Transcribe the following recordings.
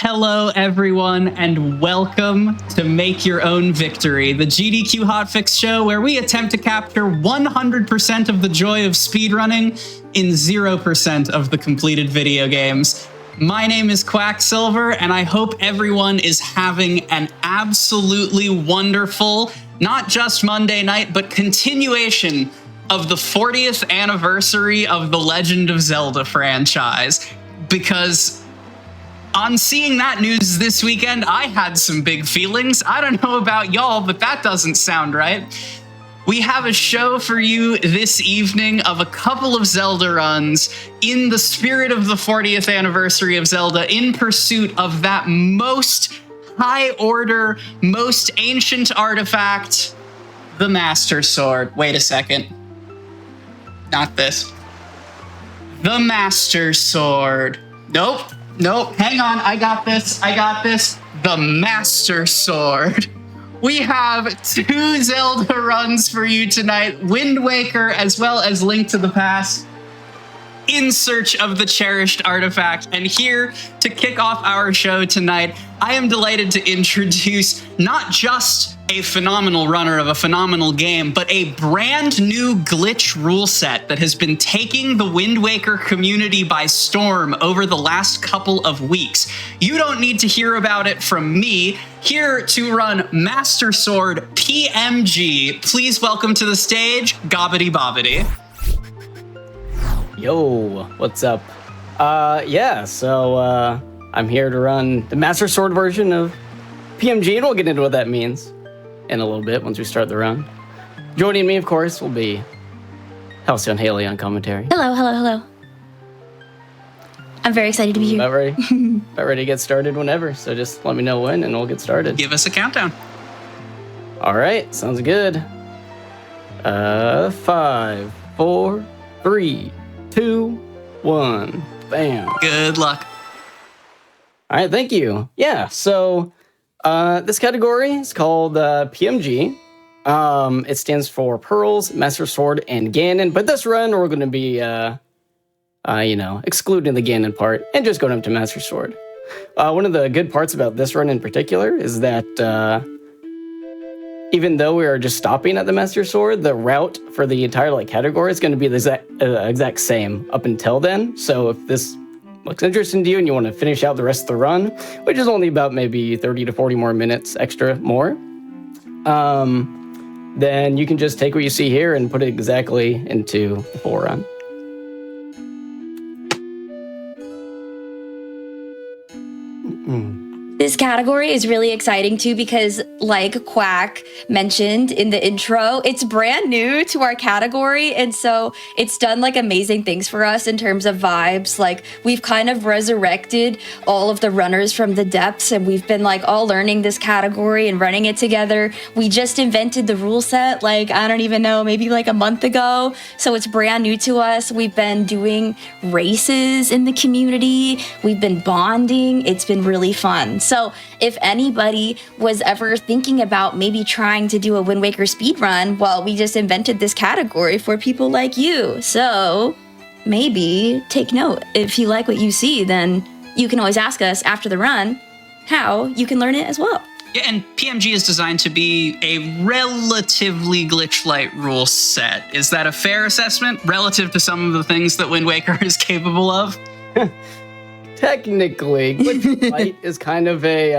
Hello, everyone, and welcome to Make Your Own Victory, the GDQ Hotfix show where we attempt to capture 100% of the joy of speedrunning in 0% of the completed video games. My name is Quacksilver, and I hope everyone is having an absolutely wonderful, not just Monday night, but continuation of the 40th anniversary of the Legend of Zelda franchise, because on seeing that news this weekend, I had some big feelings. I don't know about y'all, but that doesn't sound right. We have a show for you this evening of a couple of Zelda runs in the spirit of the 40th anniversary of Zelda, in pursuit of that most high order, most ancient artifact, the Master Sword. Wait a second. Not this. The Master Sword. Nope. Hang on. I got this. The Master Sword. We have two Zelda runs for you tonight, Wind Waker as well as Link to the Past, in search of the cherished artifact. And here to kick off our show tonight, I am delighted to introduce not just a phenomenal runner of a phenomenal game, but a brand new glitch rule set that has been taking the Wind Waker community by storm over the last couple of weeks. You don't need to hear about it from me. Here to run Master Sword PMG, please welcome to the stage, Gobbity Bobbity. Yo, what's up? So I'm here to run the Master Sword version of PMG, and we'll get into what that means in a little bit once we start the run. Joining me, of course, will be Halcyon Haley on commentary. Hello. I'm very excited to be here. About ready to get started whenever, so just let me know when and we'll get started. Give us a countdown. All right, sounds good. 5, 4, 3, 2, 1. Bam. Good luck. All right, thank you. Yeah, so this category is called PMG. It stands for Pearls, Master Sword, and Ganon. But this run, we're going to be, excluding the Ganon part and just going up to Master Sword. One of the good parts about this run in particular is that even though we are just stopping at the Master Sword, the route for the entire category is going to be the exact same up until then. So if this looks interesting to you and you want to finish out the rest of the run, which is only about maybe 30 to 40 more minutes extra more, then you can just take what you see here and put it exactly into the full run. This category is really exciting too because, like Quack mentioned in the intro, it's brand new to our category, and so it's done amazing things for us in terms of vibes. We've kind of resurrected all of the runners from the depths, and we've been all learning this category and running it together. We just invented the rule set I don't even know, maybe a month ago, so it's brand new to us. We've been doing races in the community, we've been bonding, it's been really fun. So if anybody was ever thinking about maybe trying to do a Wind Waker speedrun, well, we just invented this category for people like you. So maybe take note. If you like what you see, then you can always ask us after the run how you can learn it as well. Yeah, and PMG is designed to be a relatively glitch-light rule set. Is that a fair assessment relative to some of the things that Wind Waker is capable of? Technically, glitch light is kind of a,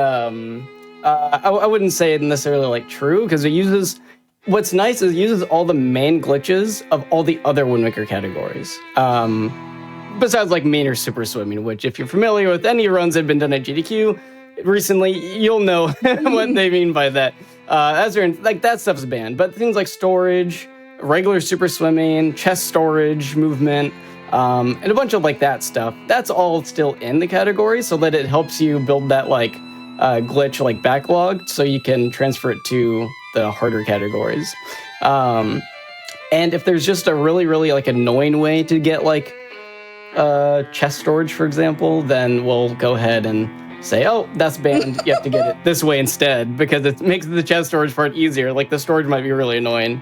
I wouldn't say it necessarily true, because it uses, what's nice is it uses all the main glitches of all the other Wind Waker categories. Besides main or super swimming, which if you're familiar with any runs that have been done at GDQ recently, you'll know what they mean by that. That stuff's banned, but things like storage, regular super swimming, chest storage, movement, and a bunch of that stuff, that's all still in the category, so that it helps you build that glitch backlog, so you can transfer it to the harder categories. And if there's just a really annoying way to get chest storage, for example, then we'll go ahead and say, oh, that's banned, you have to get it this way instead, because it makes the chest storage part easier. The storage might be really annoying,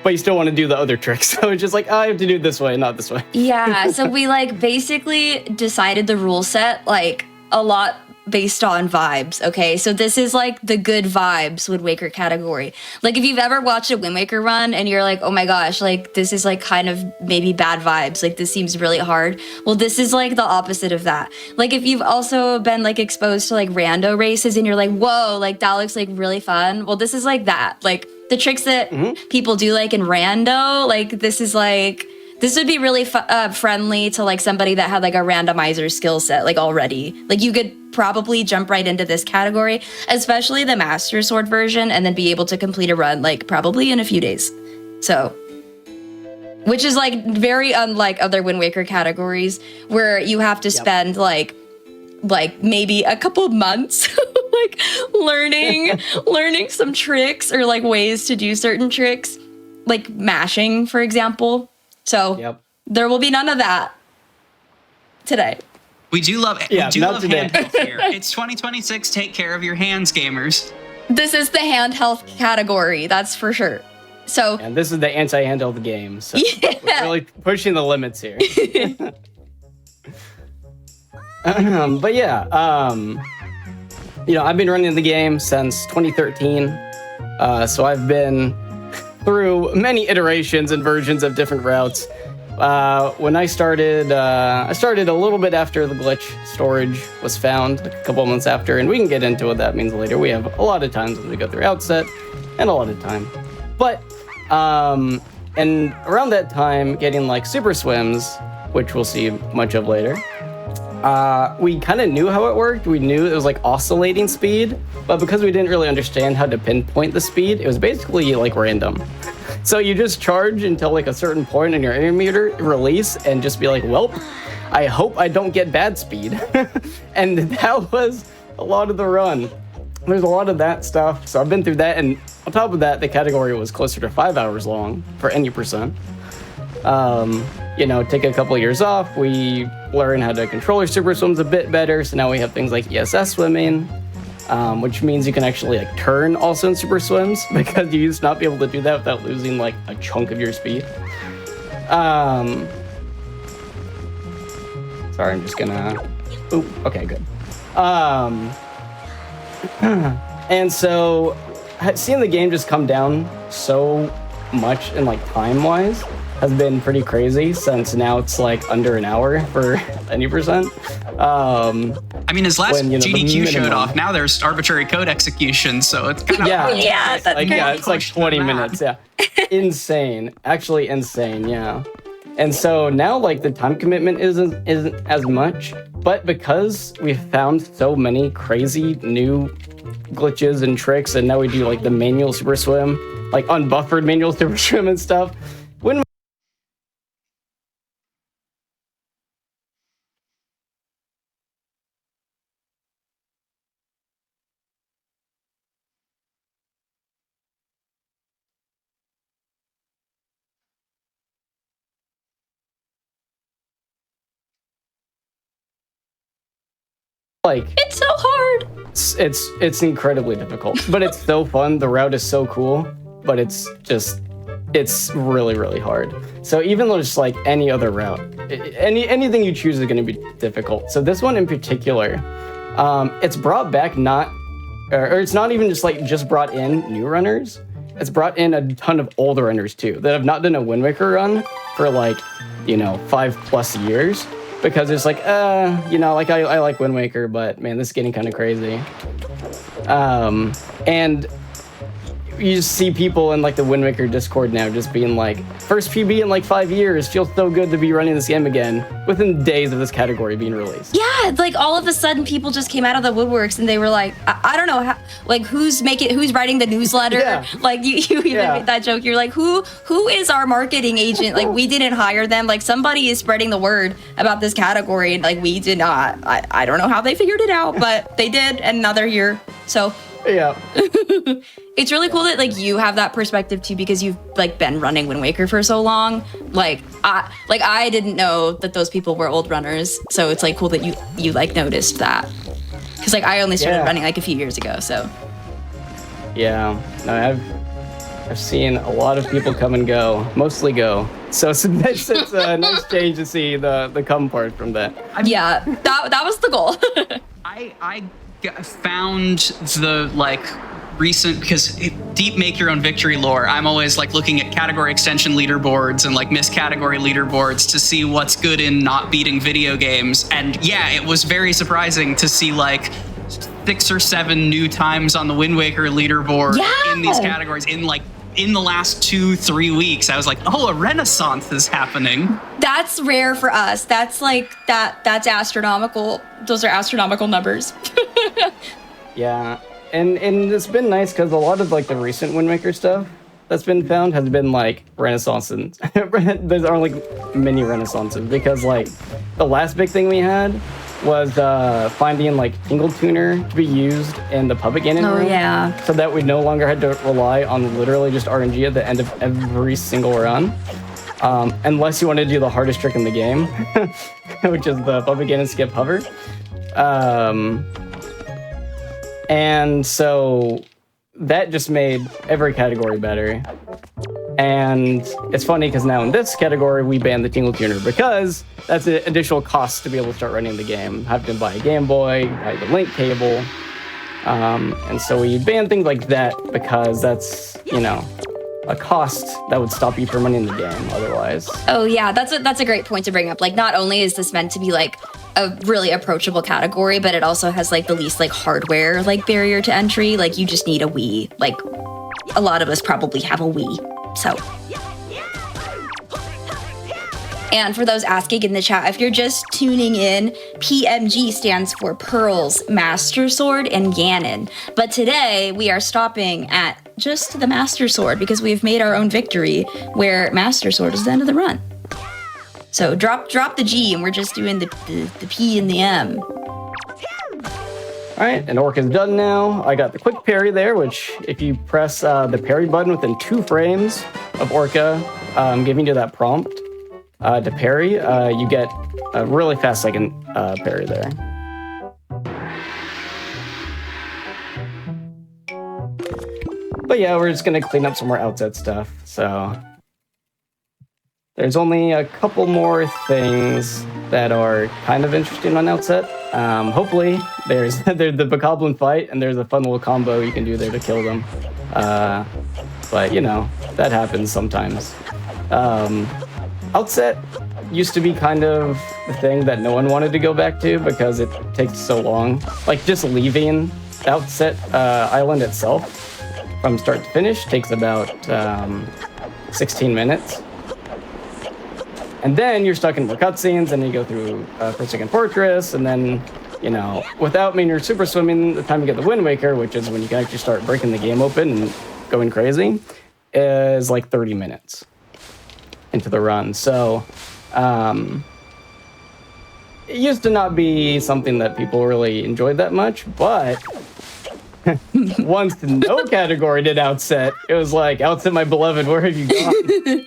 but you still want to do the other tricks. So it's just I have to do it this way, not this way. Yeah, so we basically decided the rule set a lot based on vibes, okay? So this is like the good vibes Wind Waker category. Like if you've ever watched a Wind Waker run and you're like, oh my gosh, like this is like kind of maybe bad vibes, like this seems really hard. Well, this is like the opposite of that. Like if you've also been like exposed to like rando races and you're like, whoa, like that looks like really fun. Well, this is like that. Like the tricks that people do like in rando, like this is like, this would be really friendly to like somebody that had like a randomizer skill set like already. Like you could probably jump right into this category, especially the Master Sword version, and then be able to complete a run like probably in a few days. So, which is like very unlike other Wind Waker categories where you have to spend like maybe a couple months like learning some tricks or like ways to do certain tricks, like mashing, for example. So there will be none of that today. We do love Yeah, we do not love today. hand health here. It's 2026. Take care of your hands, gamers. This is the hand health category, that's for sure. So And this is the anti-handheld game, so we're really pushing the limits here. But yeah, you know, I've been running the game since 2013, so I've been through many iterations and versions of different routes. When I started a little bit after the glitch storage was found, like a couple of months after, and we can get into what that means later. We have a lot of times when we go through outset, and a lot of time. But, and around that time, getting like super swims, which we'll see much of later, we kind of knew how it worked. We knew it was like oscillating speed, but because we didn't really understand how to pinpoint the speed, it was basically like random. So you just charge until like a certain point in your intermeter, release, and just be like, well, I hope I don't get bad speed. And that was a lot of the run. There's a lot of that stuff. So I've been through that, and on top of that, the category was closer to 5 hours long for any percent. You know, take a couple of years off, we learn how to control our super swims a bit better. So now we have things like ESS swimming, which means you can actually like turn also in super swims, because you used to not be able to do that without losing like a chunk of your speed. Sorry, I'm just gonna, ooh, okay, good. And so seeing the game just come down so much in like time-wise has been pretty crazy, since now it's like under an hour for any percent. I mean, as last when, you know, GDQ the showed minimum- off, now there's arbitrary code execution, so it's kind of yeah, that's like, yeah, it's like Push the 20 map. minutes. Yeah, insane, actually insane. Yeah, and so now like the time commitment isn't as much, but because we've found so many crazy new glitches and tricks, and now we do like the manual super swim, like unbuffered manual super swim and stuff. When like it's so hard. it's incredibly difficult, but it's so fun. The route is so cool, but it's really, really hard. So even though it's like any other route, anything you choose is going to be difficult. So this one in particular, it's brought back or it's not even just brought in new runners. It's brought in a ton of older runners too that have not done a Wind Waker run for like, 5+ years. Because it's like, like I like Wind Waker, but man, this is getting kind of crazy. And you just see people in like the Wind Waker Discord now just being like, first PB in like 5 years, feels so good to be running this game again, within days of this category being released. Yeah, it's like all of a sudden people just came out of the woodworks and they were like, I don't know how, like who's writing the newsletter? Yeah. Like you even made that joke. You're like, who is our marketing agent? Like we didn't hire them. Like somebody is spreading the word about this category, and like we did not. I don't know how they figured it out, but they did, and now they're here. So Yeah. it's really cool that like you have that perspective too, because you've like been running Wind Waker for so long. Like I didn't know that those people were old runners, so it's like cool that you like noticed that, because like I only started running like a few years ago. So Yeah. No, I've seen a lot of people come and go, mostly go. So it's a nice change to see the come part from that. yeah, that was the goal. found the recent, because deep make your own victory lore, I'm always looking at category extension leaderboards and missed category leaderboards to see what's good in not beating video games. And yeah, it was very surprising to see 6 or 7 new times on the Wind Waker leaderboard in these categories in the last 2-3 weeks. I was like, oh, a renaissance is happening. That's rare for us. That's that's astronomical. Those are astronomical numbers. Yeah. And it's been nice because a lot of the recent Wind Waker stuff that's been found has been renaissances. There's only mini renaissances because the last big thing we had was finding Tingle Tuner to be used in the puppet cannon room. Yeah. So that we no longer had to rely on literally just RNG at the end of every single run. Unless you want to do the hardest trick in the game, which is the puppet cannon skip hover. And so that just made every category better. And it's funny because now in this category, we banned the Tingle Tuner because that's an additional cost to be able to start running the game. Have to buy a Game Boy, buy the link cable. And so we banned things like that because that's, a cost that would stop you from running the game otherwise. Oh yeah, that's a great point to bring up. Not only is this meant to be a really approachable category, but it also has the least hardware barrier to entry. You just need a Wii. A lot of us probably have a Wii. So. And for those asking in the chat, if you're just tuning in, PMG stands for Pearls, Master Sword, and Ganon. But today we are stopping at just the Master Sword because we've made our own victory where Master Sword is the end of the run. So drop the G and we're just doing the P and the M. All right, and Orc is done now. I got the quick parry there, which if you press the parry button within 2 frames of Orca giving you that prompt to parry, you get a really fast second parry there. But yeah, we're just gonna clean up some more outset stuff. So there's only a couple more things that are kind of interesting on outset. Hopefully there's the Bokoblin fight and there's a fun little combo you can do there to kill them. But that happens sometimes. Outset used to be kind of the thing that no one wanted to go back to because it takes so long. Just leaving the Outset island itself from start to finish takes about 16 minutes. And then you're stuck in more cutscenes, and you go through Forsaken Fortress, and then, without you're super swimming, the time you get the Wind Waker, which is when you can actually start breaking the game open and going crazy, is 30 minutes into the run. So it used to not be something that people really enjoyed that much, but once no category did Outset, it was Outset, my beloved, where have you gone?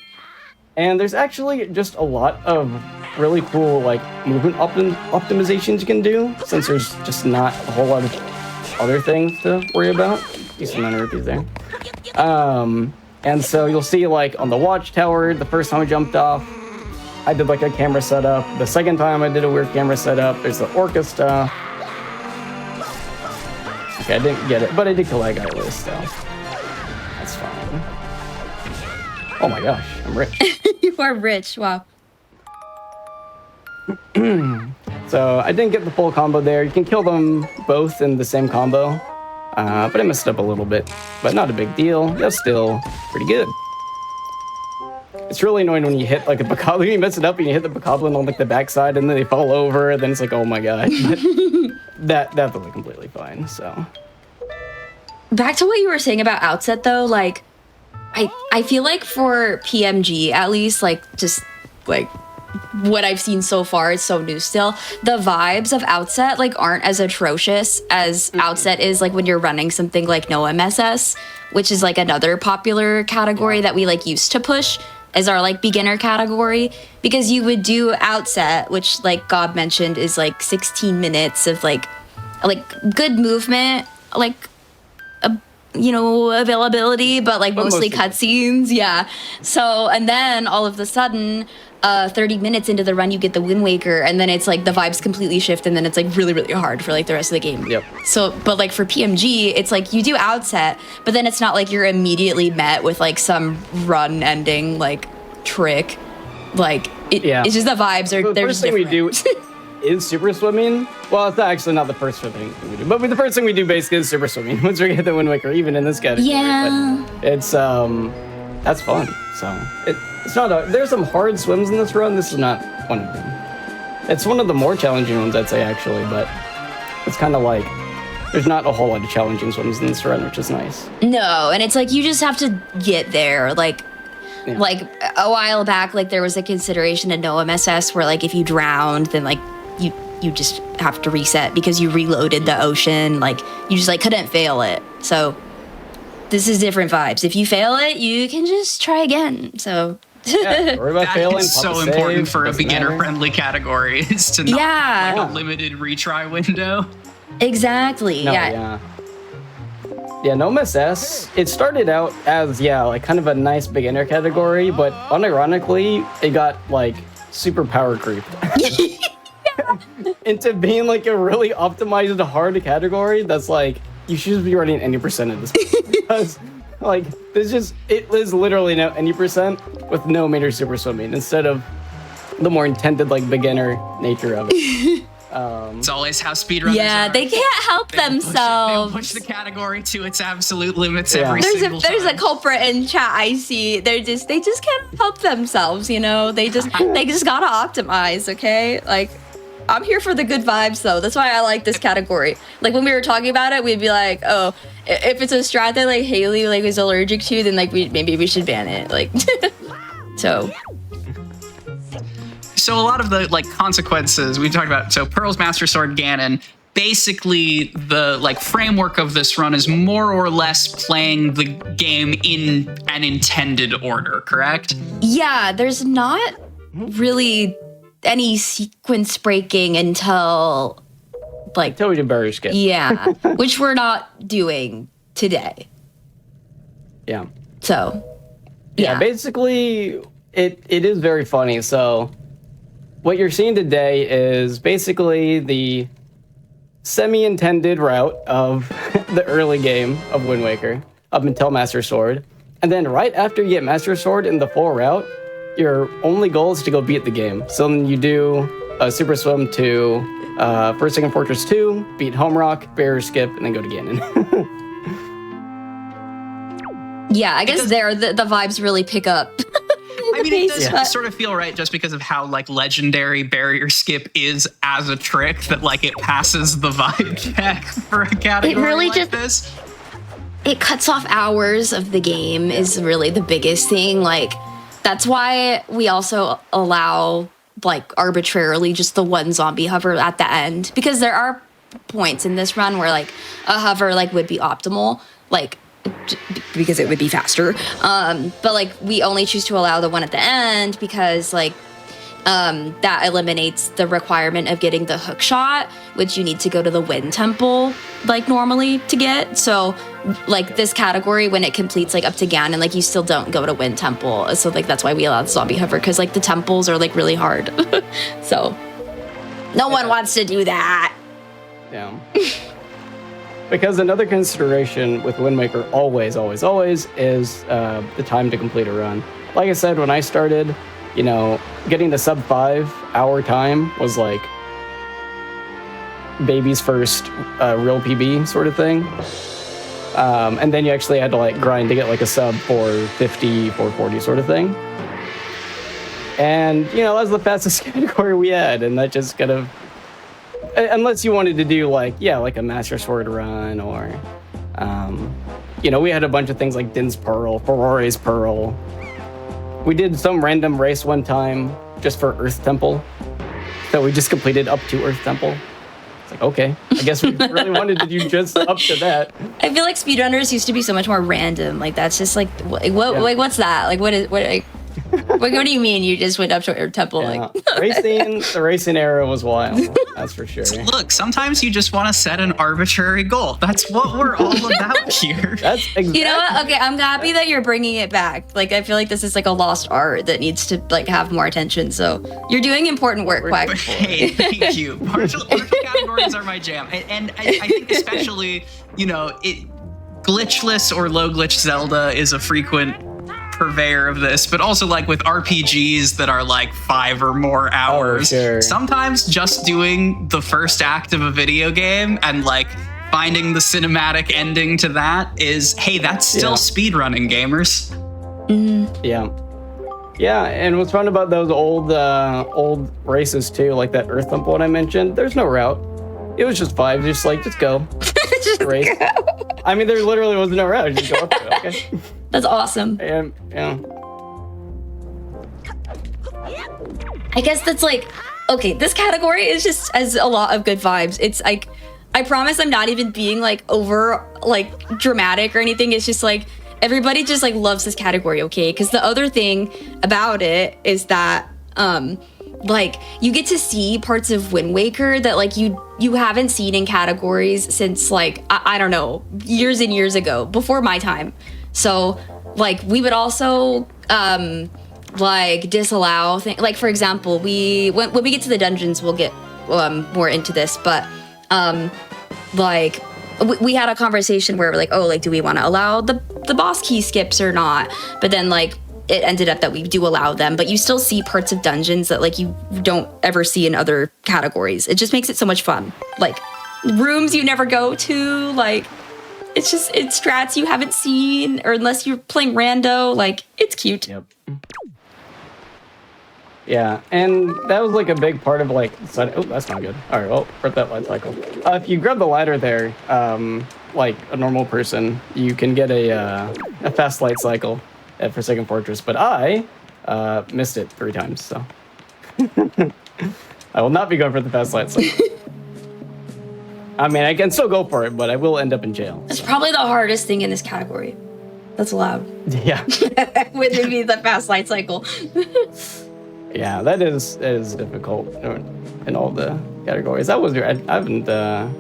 And there's actually just a lot of really cool movement optimizations you can do, since there's just not a whole lot of other things to worry about. Decent amount of rupees there. And so you'll see on the watchtower, the first time I jumped off, I did a camera setup. The second time I did a weird camera setup. There's the Orca stuff. Okay, I didn't get it, but I did kill that guy at least, so that's fine. Oh my gosh, I'm rich. You are rich, wow. So I didn't get the full combo there. You can kill them both in the same combo, but I messed up a little bit, but not a big deal. That's still pretty good. It's really annoying when you hit a Bokoblin, you mess it up and you hit the Bokoblin on the backside and then they fall over, and then it's oh my god. But that's totally completely fine, so. Back to what you were saying about Outset though, I feel for PMG, at least, just what I've seen so far, it's so new still. The vibes of Outset aren't as atrocious as Outset is when you're running something like No MSS, which is another popular category that we used to push as our beginner category, because you would do Outset, which Gob mentioned is 16 minutes of good movement, availability, but mostly cutscenes. Yeah. So, and then all of a sudden, 30 minutes into the run, you get the Wind Waker, and then it's like the vibes completely shift, and then it's like really, really hard for like the rest of the game. Yep. So, but like for PMG, it's like you do outset, but then it's not like you're immediately met with like some run ending like trick. Like it's just the vibes are. The first thing we do is super swimming. Well, it's actually not the first thing we do, but the first thing we do basically is super swimming once we get the Wind Waker, even in this category. Yeah. But it's that's fun. So it's not there's some hard swims in this run. This is not one of them. It's one of the more challenging ones, I'd say, actually, but it's kind of like there's not a whole lot of challenging swims in this run, which is nice. No, and it's like you just have to get there. Like a while back, like there was a consideration in no MSS where like if you drowned, then like you just have to reset because you reloaded the ocean. Like you just like couldn't fail it. So this is different vibes. If you fail it, you can just try again. So worry about failing. It's so important for a beginner-friendly category is to not have a limited retry window. Exactly. Yeah, No MSS, it started out as, like kind of a nice beginner category, but unironically, it got like super power creeped. Into being like a really optimized hard category that's like, you should just be running any percent of this. Because like, it is literally now any percent with no major super swimming instead of the more intended like beginner nature of it. It's always how speedrunners are. They can't help themselves. They push the category to its absolute limits every single time. There's a culprit in chat I see. They just can't help themselves, you know? They just gotta optimize, okay? Like, I'm here for the good vibes though. That's why I like this category. Like when we were talking about it, we'd be like, oh, if it's a strat that like Haley like is allergic to, then like maybe we should ban it. Like So a lot of the like consequences we talked about. So Pearl's Master Sword Ganon, basically the like framework of this run is more or less playing the game in an intended order, correct? Yeah, there's not really any sequence breaking until we do barrier skip. Yeah, which we're not doing today. Yeah. So basically it is very funny. So what you're seeing today is basically the semi-intended route of the early game of Wind Waker up until Master Sword. And then right after you get Master Sword in the full route, your only goal is to go beat the game. So then you do a super swim to First Second Fortress 2, beat Home Rock, barrier skip, and then go to Ganon. Yeah, I guess the vibes really pick up. I mean, it does sort of feel right just because of how like legendary barrier skip is as a trick that like it passes the vibe check for a category like this. It cuts off hours of the game is really the biggest thing. Like that's why we also allow like arbitrarily just the one zombie hover at the end, because there are points in this run where like a hover like would be optimal, like because it would be faster. But like we only choose to allow the one at the end because like that eliminates the requirement of getting the hook shot, which you need to go to the Wind Temple like normally to get. So like this category, when it completes like up to Ganon, like you still don't go to Wind Temple. So like that's why we allow the zombie hover, because like the temples are like really hard. So no one wants to do that. Yeah. Because another consideration with Wind Waker always is the time to complete a run. Like I said, when I started, you know, getting the sub 5 hour time was like baby's first real PB sort of thing. And then you actually had to like grind to get like a sub 450, 440 sort of thing. And, you know, that was the fastest category we had. And that just kind of, unless you wanted to do like a Master Sword run or, you know, we had a bunch of things like Din's Pearl, Ferrare's Pearl. We did some random race one time just for Earth Temple. So we just completed up to Earth Temple. It's like, okay, I guess we really wanted to do just up to that. I feel like speedrunners used to be so much more random. Like that's just like, what's that? Like what? What do you mean? You just went up to a temple? Yeah. Like The racing era was wild. That's for sure. Look, sometimes you just want to set an arbitrary goal. That's what we're all about here. That's exactly. You know what? Okay, I'm happy that you're bringing it back. Like, I feel like this is like a lost art that needs to like have more attention. So you're doing important work, Quack. Hey, thank you. Partial categories are my jam, and I think especially, glitchless or low glitch Zelda is a frequent purveyor of this, but also like with RPGs that are like 5 or more hours. Sure. Sometimes just doing the first act of a video game and like finding the cinematic ending to that is, hey, that's still speedrunning, gamers. Yeah, and what's fun about those old races too, like that Earth Temple one I mentioned, there's no route. It was just 5, just go. Just race. go. I mean, there literally was no route. Just go up to it, okay? That's awesome. And, yeah. I guess that's like, okay, this category is just as a lot of good vibes. It's like, I promise I'm not even being like over like dramatic or anything. It's just like, everybody just like loves this category, okay? Because the other thing about it is that, like you get to see parts of Wind Waker that like you haven't seen in categories since like, I don't know, years and years ago, before my time. So like we would also, like disallow things. Like for example, when we get to the dungeons, we'll get more into this, but like we had a conversation where we're like, oh, like do we want to allow the boss key skips or not? But then like it ended up that we do allow them, but you still see parts of dungeons that like you don't ever see in other categories. It just makes it so much fun. Like rooms you never go to, like it's strats you haven't seen, or unless you're playing rando, like it's cute. Yep. Yeah, and that was like a big part of like, oh, that's not good. All right, well, rip that light cycle. If you grab the ladder there, like a normal person, you can get a fast light cycle at Forsaken Fortress, but I missed it 3 times, so. I will not be going for the fast light cycle. I mean, I can still go for it, but I will end up in jail. It's probably the hardest thing in this category that's allowed. Yeah. Would be the fast light cycle. Yeah, that is difficult in all the categories. That was I haven't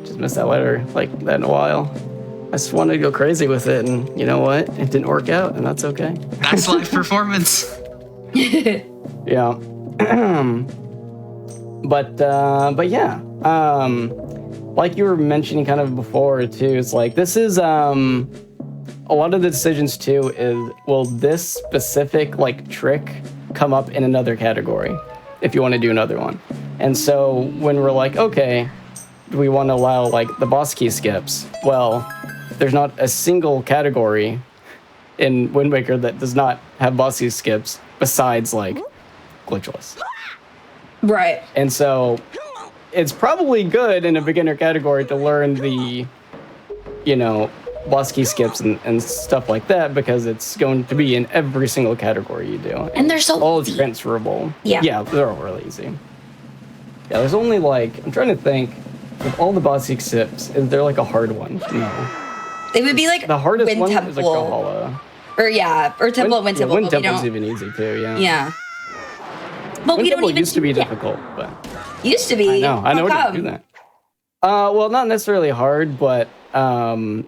just missed that letter like that in a while. I just wanted to go crazy with it, and you know what? It didn't work out, and that's okay. That's live performance. Yeah. But yeah. Like you were mentioning kind of before too, it's like this is a lot of the decisions too is, will this specific like trick come up in another category if you want to do another one? And so when we're like, okay, do we want to allow like the boss key skips? Well, there's not a single category in Wind Waker that does not have boss key skips besides like glitchless. Right. And so it's probably good in a beginner category to learn the, boss key skips and stuff like that, because it's going to be in every single category you do. And they're so all easy. Transferable. Yeah. Yeah, they're all really easy. Yeah, there's only like, I'm trying to think, of all the boss key skips, is there like a hard one? No. It would be like The hardest Wind one Temple. is like Valhalla. Or Temple of Wind Temple. Wind but we Temple's don't- even easy too, yeah. Yeah. But Wind we don't Temple even used to be yeah. difficult, but... Used to be. I know How how to do that. Well, not necessarily hard, but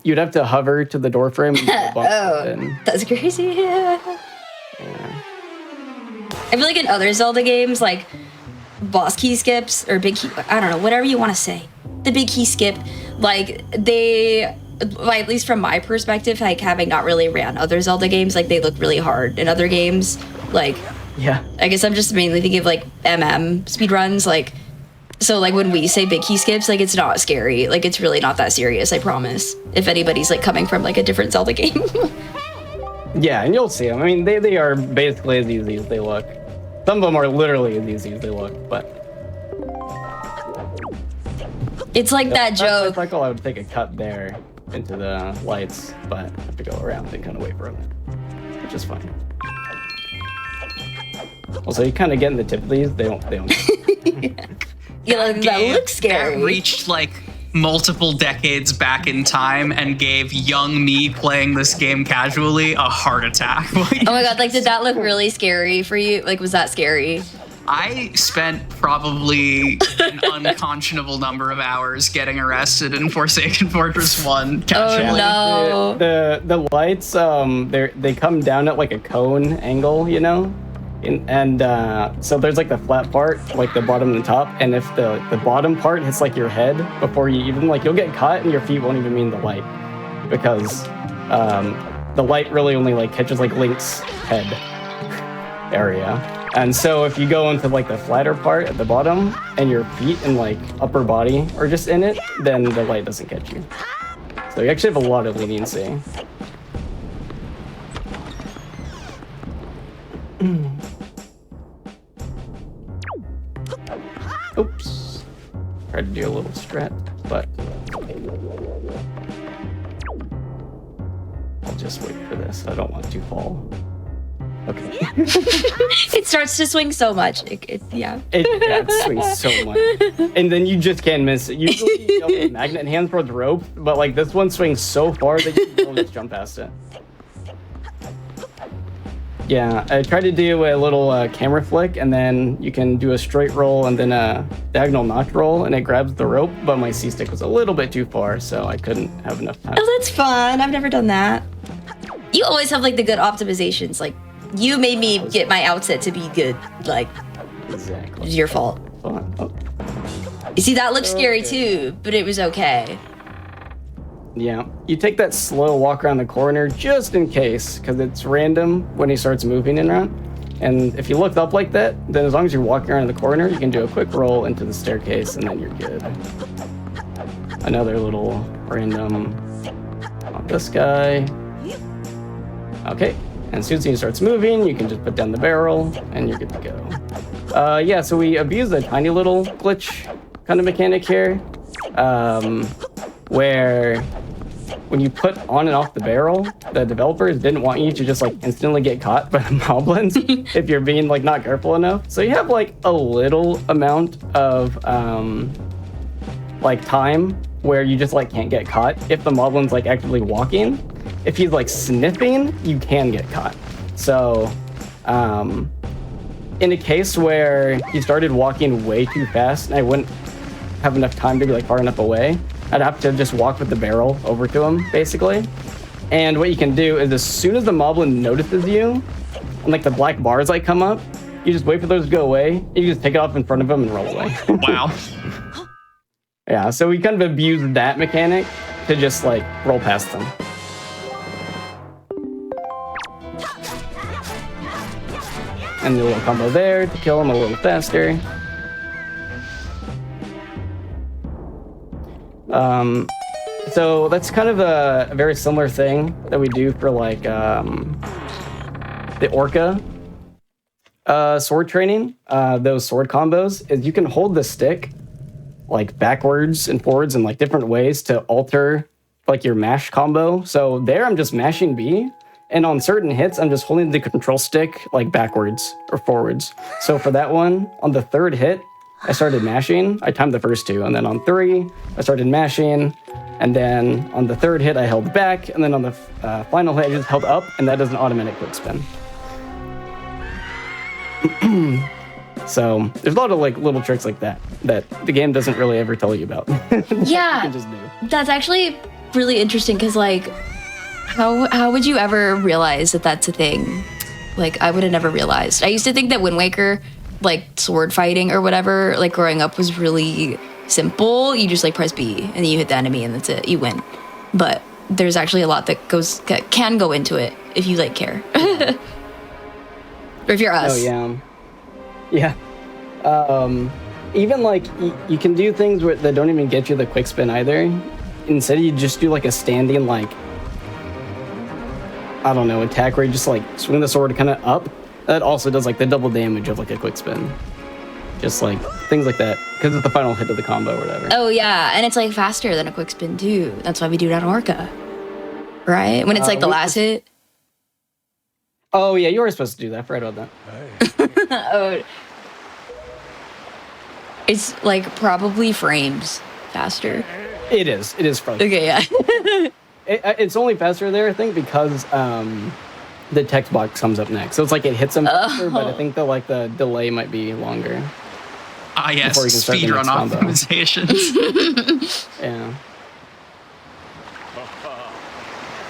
you'd have to hover to the door frame and bump Oh, in. that's crazy. Yeah. Yeah. I feel like in other Zelda games, like boss key skips or big key, I don't know, whatever you want to say, the big key skip, like they, like, at least from my perspective, like having not really ran other Zelda games, like they look really hard in other games. Like, Yeah. I guess I'm just mainly thinking of like speedruns, like, so like when we say big key skips, like it's not scary, like it's really not that serious, I promise, if anybody's like coming from like a different Zelda game. Yeah, and you'll see them. I mean, they are basically as easy as they look. Some of them are literally as easy as they look, but... It's like that joke. I would take a cut there into the lights, but I have to go around and kind of wait for them, which is fine. Also, you kind of get in the tip of these, they don't Yeah, like, that looks scary. That reached like multiple decades back in time and gave young me playing this game casually a heart attack. Oh my god, like did that look really scary for you? Like was that scary? I spent probably an unconscionable number of hours getting arrested in Forsaken Fortress 1 casually. Oh no. The lights, they come down at like a cone angle, you know? And so there's like the flat part, like the bottom and the top, and if the bottom part hits like your head before you even, like you'll get caught and your feet won't even mean the light. Because the light really only like catches like Link's head area. And so if you go into like the flatter part at the bottom and your feet and like upper body are just in it, then the light doesn't catch you. So you actually have a lot of leniency. Oops. Tried to do a little strat, but I'll just wait for this. I don't want to fall. Okay. It starts to swing so much. Yeah. It swings so much. And then you just can't miss it. Usually you have a magnet hand towards rope, but like this one swings so far that you can just jump past it. Yeah, I tried to do a little camera flick, and then you can do a straight roll and then a diagonal notch roll, and it grabs the rope, but my C-stick was a little bit too far, so I couldn't have enough time. Oh, that's fun. I've never done that. You always have like the good optimizations. Like you made me get my outset to be good. Like Exactly. it's your fault. Fun. Oh. You see, that looked scary too, but it was okay. Yeah, you take that slow walk around the corner just in case, because it's random when he starts moving and around. And if you look up like that, then as long as you're walking around the corner, you can do a quick roll into the staircase, and then you're good. Another little random on this guy. Okay, and as soon as he starts moving, you can just put down the barrel, and you're good to go. Yeah, so we abuse a tiny little glitch kind of mechanic here, where when you put on and off the barrel, the developers didn't want you to just like instantly get caught by the moblins if you're being like not careful enough. So you have like a little amount of like time where you just like can't get caught if the moblin's like actively walking. If he's like sniffing, you can get caught. So in a case where he started walking way too fast and I wouldn't have enough time to be like far enough away, I'd have to just walk with the barrel over to him, basically. And what you can do is as soon as the moblin notices you, and like the black bars like come up, you just wait for those to go away, and you just take it off in front of him and roll away. Wow. Yeah, so we kind of abused that mechanic to just like roll past them. And the little combo there to kill him a little faster. So that's kind of a very similar thing that we do for like the Orca sword training. Those sword combos is you can hold the stick like backwards and forwards in like different ways to alter like your mash combo. So there I'm just mashing B, and on certain hits I'm just holding the control stick like backwards or forwards. So for that one, on the third hit, I started mashing. I timed the first two, and then on 3, I started mashing, and then on the third hit, I held back, and then on the final hit, I just held up, and that does an automatic quick spin. So there's a lot of like little tricks like that the game doesn't really ever tell you about. Yeah, you can just do. That's actually really interesting because like, how would you ever realize that that's a thing? Like, I would have never realized. I used to think that Wind Waker, like sword fighting or whatever, like growing up was really simple. You just like press B and then you hit the enemy and that's it. You win. But there's actually a lot that can go into it if you like care. Or if you're us. Oh yeah. Yeah. Even like you can do things that don't even get you the quick spin either. Instead you just do like a standing like, I don't know, attack where you just like swing the sword kind of up. That also does like the double damage of like a quick spin. Just like things like that. Because it's the final hit of the combo or whatever. Oh yeah, and it's like faster than a quick spin too. That's why we do it on Orca. Right? When it's like the last hit. Oh yeah, you were supposed to do that. I forgot about that. Oh. It's like probably frames. faster? It is frustrating. Okay, yeah. It's only faster there, I think, because the text box comes up next. So it's like it hits them faster, but I think the delay might be longer. Ah, yes, Before you can start the speedrun next combo. optimizations. Yeah.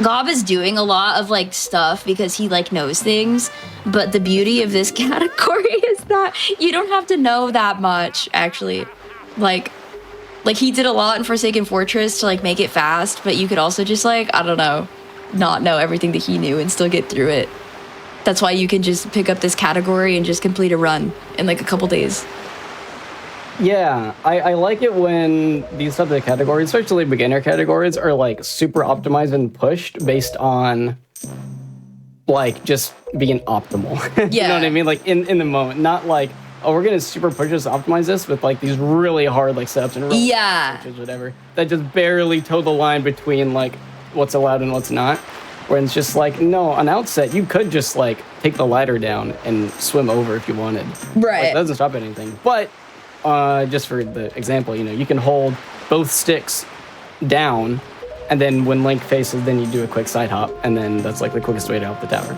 Gob is doing a lot of like stuff because he like knows things, but the beauty of this category is that you don't have to know that much actually. Like he did a lot in Forsaken Fortress to like make it fast, but you could also just like, I don't know, not know everything that he knew and still get through it. That's why you can just pick up this category and just complete a run in like a couple days. Yeah, I like it when these types of categories, especially beginner categories, are like super optimized and pushed based on like just being optimal. Yeah. You know what I mean? Like in the moment, not like, oh, we're gonna super push this, optimize this with like these really hard like setups and really pushes, whatever, that just barely toe the line between like what's allowed and what's not. Where it's just like, no, on outset you could just like take the ladder down and swim over if you wanted. Right. Like, it doesn't stop anything, but. Just for the example, you can hold both sticks down, and then when Link faces, then you do a quick side hop, and then that's like the quickest way to help the tower.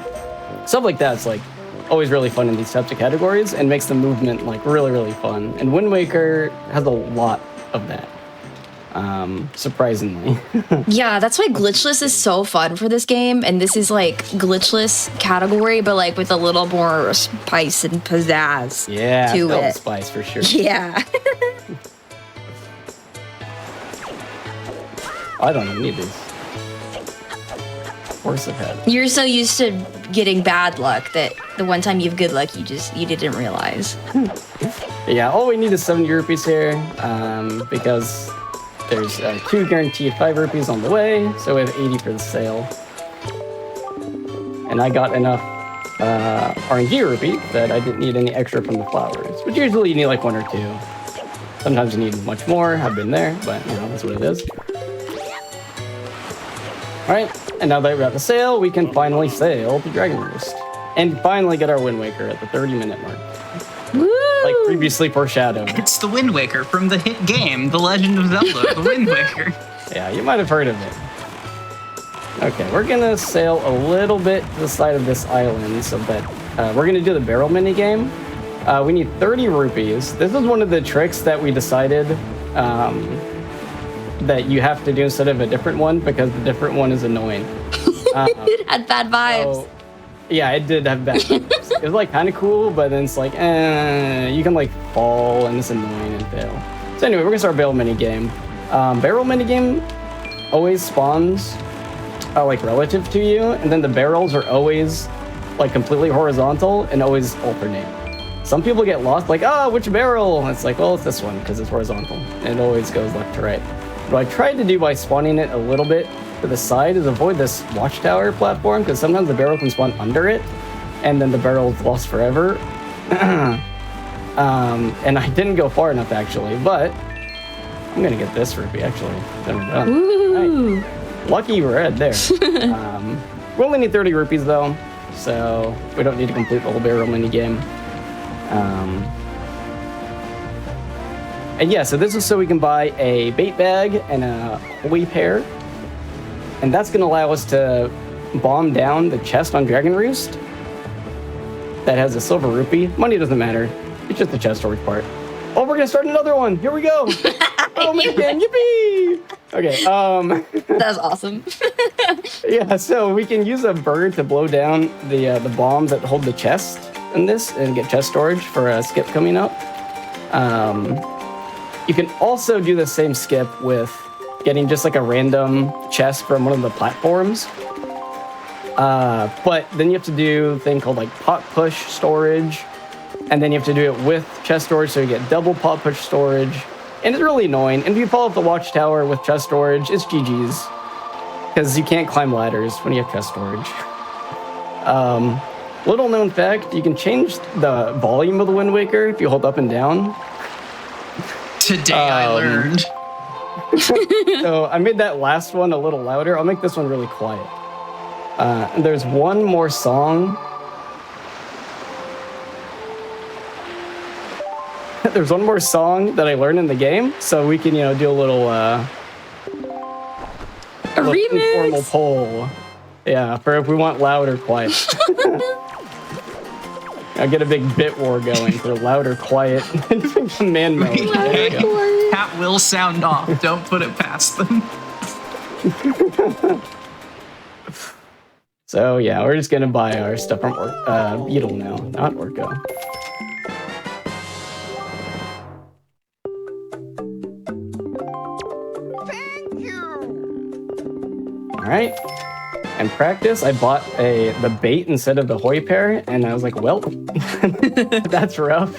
Stuff like that's like always really fun in these types of categories and makes the movement like really, really fun. And Wind Waker has a lot of that, surprisingly. Yeah, that's why glitchless is so fun for this game, and this is like glitchless category, but like with a little more spice and pizzazz Yeah, to it. spice for sure. Yeah. I don't even need these. Force of head. You're so used to getting bad luck that the one time you have good luck, you didn't realize. Yeah, all we need is 70 rupees here, because there's 2 guaranteed 5 rupees on the way, so we have 80 for the sale. And I got enough RNG rupee that I didn't need any extra from the flowers, but usually you need like 1 or 2. Sometimes you need much more. I've been there, but that's what it is. All right, and now that we're at the sale, we can finally sail to Dragon Roost and finally get our Wind Waker at the 30-minute mark. Woo! Like previously foreshadowed. It's the Wind Waker from the hit game, The Legend of Zelda, The Wind Waker. Yeah, you might have heard of it. Okay, we're gonna sail a little bit to the side of this island so that we're gonna do the barrel mini game. We need 30 rupees. This is one of the tricks that we decided that you have to do instead of a different one because the different one is annoying. It had bad vibes. So, yeah, it did have bad vibes. It was like kind of cool, but then it's like, you can like fall and it's annoying and fail. So anyway, we're gonna start barrel mini game. Barrel mini game always spawns like relative to you, and then the barrels are always like completely horizontal and always alternate. Some people get lost, like, which barrel? And it's like, well, it's this one because it's horizontal, and it always goes left to right. What I tried to do by spawning it a little bit to the side is avoid this watchtower platform, because sometimes the barrel can spawn under it, and then the barrel's lost forever. And I didn't go far enough, actually, but I'm gonna get this rupee, actually. Then we're done. Ooh. Right. Lucky red there. We only need 30 rupees, though, so we don't need to complete the whole barrel mini game. And yeah, so this is so we can buy a bait bag and a holy pear. And that's going to allow us to bomb down the chest on Dragon Roost that has a silver rupee. Money doesn't matter. It's just the chest storage part. Oh, we're going to start another one. Here we go. Oh, my God. Yippee. Okay. That's awesome. Yeah, so we can use a bird to blow down the bombs that hold the chest in this and get chest storage for a skip coming up. You can also do the same skip with getting just like a random chest from one of the platforms. But then you have to do a thing called like pot push storage. And then you have to do it with chest storage, so you get double pot push storage. And it's really annoying. And if you follow up the watchtower with chest storage, it's GG's. Because you can't climb ladders when you have chest storage. Little known fact, you can change the volume of the Wind Waker if you hold up and down. Today I learned. So I made that last one a little louder. I'll make this one really quiet. And there's one more song. there's one more song that I learned in the game, so we can, do a little informal poll. Yeah, for if we want loud or quiet. I'll get a big bit war going for loud or quiet command mode. Cat will sound off. Don't put it past them. So yeah, we're just gonna buy our stuff from Beetle now, not Orco. Thank you. All right. And practice, I bought the bait instead of the hoi pair, and I was like, well, that's rough.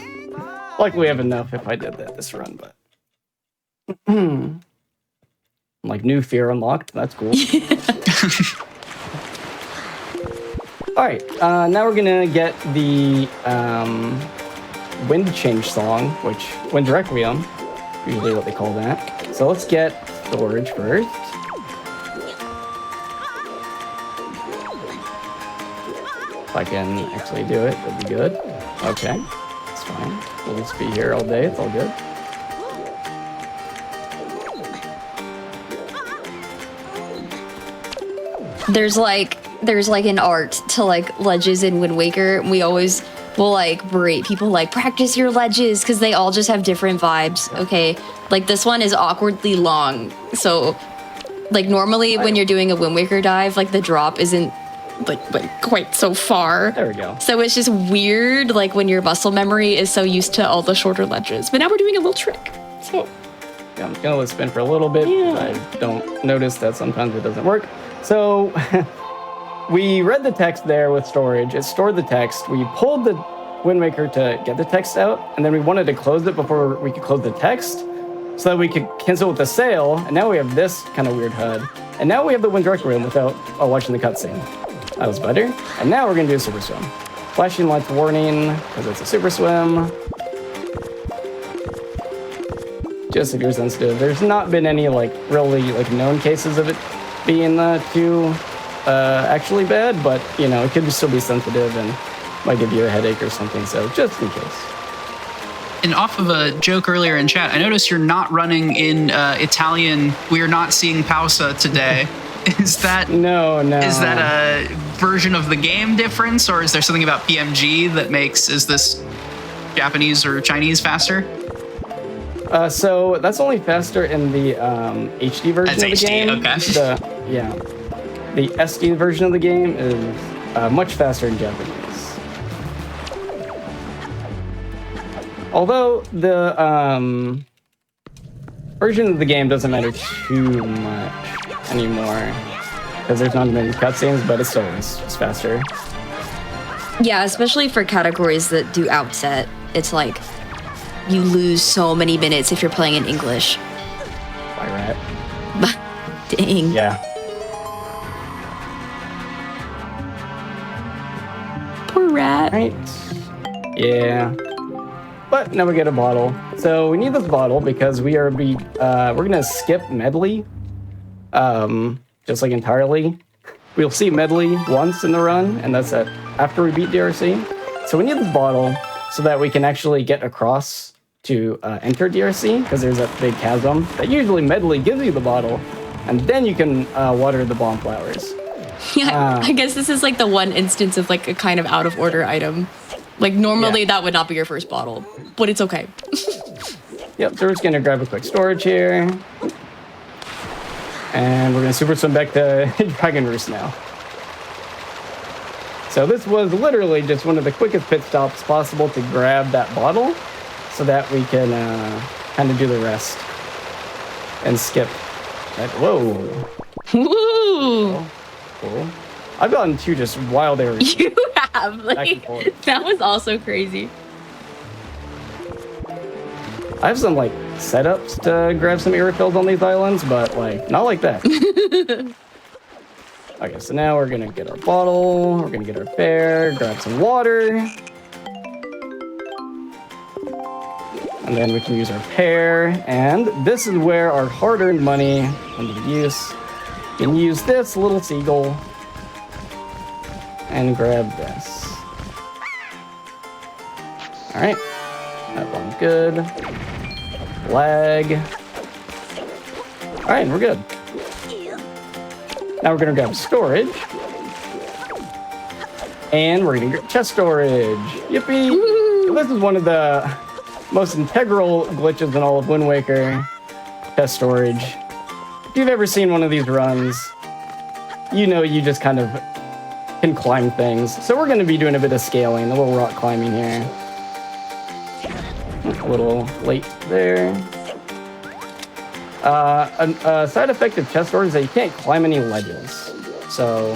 Luckily, we have enough if I did that this run, but like new fear unlocked. That's cool. All right, now we're gonna get the wind change song, which wind requiem, usually what they call that. So let's get storage first. If I can actually do it, it'll be good. Okay, it's fine. We'll just be here all day. It's all good. There's like an art to like ledges in Wind Waker. We always will like berate people like practice your ledges because they all just have different vibes. Okay, like this one is awkwardly long. So like normally when you're doing a Wind Waker dive, like the drop isn't like quite so far. There we go. So it's just weird like when your muscle memory is so used to all the shorter ledges. But now we're doing a little trick. So yeah, I'm gonna let it spin for a little bit. Yeah. I don't notice that sometimes it doesn't work. So we read the text there with storage. It stored the text. We pulled the Wind Waker to get the text out, and then we wanted to close it before we could close the text so that we could cancel with the sail. And now we have this kind of weird HUD. And now we have the Wind Requiem without watching the cutscene. That was better. And now we're gonna do a super swim. Flashing lights warning, because it's a super swim. Just if you're sensitive. There's not been any really known cases of it being too actually bad, but it could still be sensitive and might give you a headache or something, so just in case. And off of a joke earlier in chat, I noticed you're not running in Italian. We are not seeing pausa today. Is that no? Is that a version of the game difference, or is there something about PMG that is this Japanese or Chinese faster? So that's only faster in the HD version That's of the HD, game. okay. The SD version of the game is much faster in Japanese. Although the version of the game doesn't matter too much anymore because there's not many cutscenes, but it's faster. yeah, especially for categories that do outset, it's like you lose so many minutes if you're playing in English. Why, rat? Dang. Yeah. Poor rat. Right. Yeah. But now we get a bottle. So we need this bottle because we're gonna skip medley. Just like entirely. We'll see medley once in the run, and that's after we beat DRC. So we need this bottle so that we can actually get across to enter DRC, because there's that big chasm that usually medley gives you the bottle, and then you can water the bomb flowers. Yeah, I guess this is like the one instance of like a kind of out of order item. Like normally that would not be your first bottle, but it's okay. Yep, so we're just gonna grab a quick storage here. And we're gonna super swim back to Dragon Roost now. So this was literally just one of the quickest pit stops possible to grab that bottle so that we can kind of do the rest and skip. Whoa. Woo! Cool. I've gotten two just wild areas. You have, Back and forth. like, that was also crazy. I have some setups to grab some airfills on these islands, but not like that. Okay, so now we're gonna get our bottle, we're gonna get our bear, grab some water. And then we can use our pear, and this is where our hard-earned money comes to use. You can use this little seagull and grab this. All right. That one's good. Lag. All right, we're good. Now we're gonna grab storage. And we're gonna get chest storage. Yippee! So this is one of the most integral glitches in all of Wind Waker. Chest storage. If you've ever seen one of these runs, you know you just kind of can climb things. So we're gonna be doing a bit of scaling, a little rock climbing here. A little late there. A side effect of chest storage is that you can't climb any ledges. So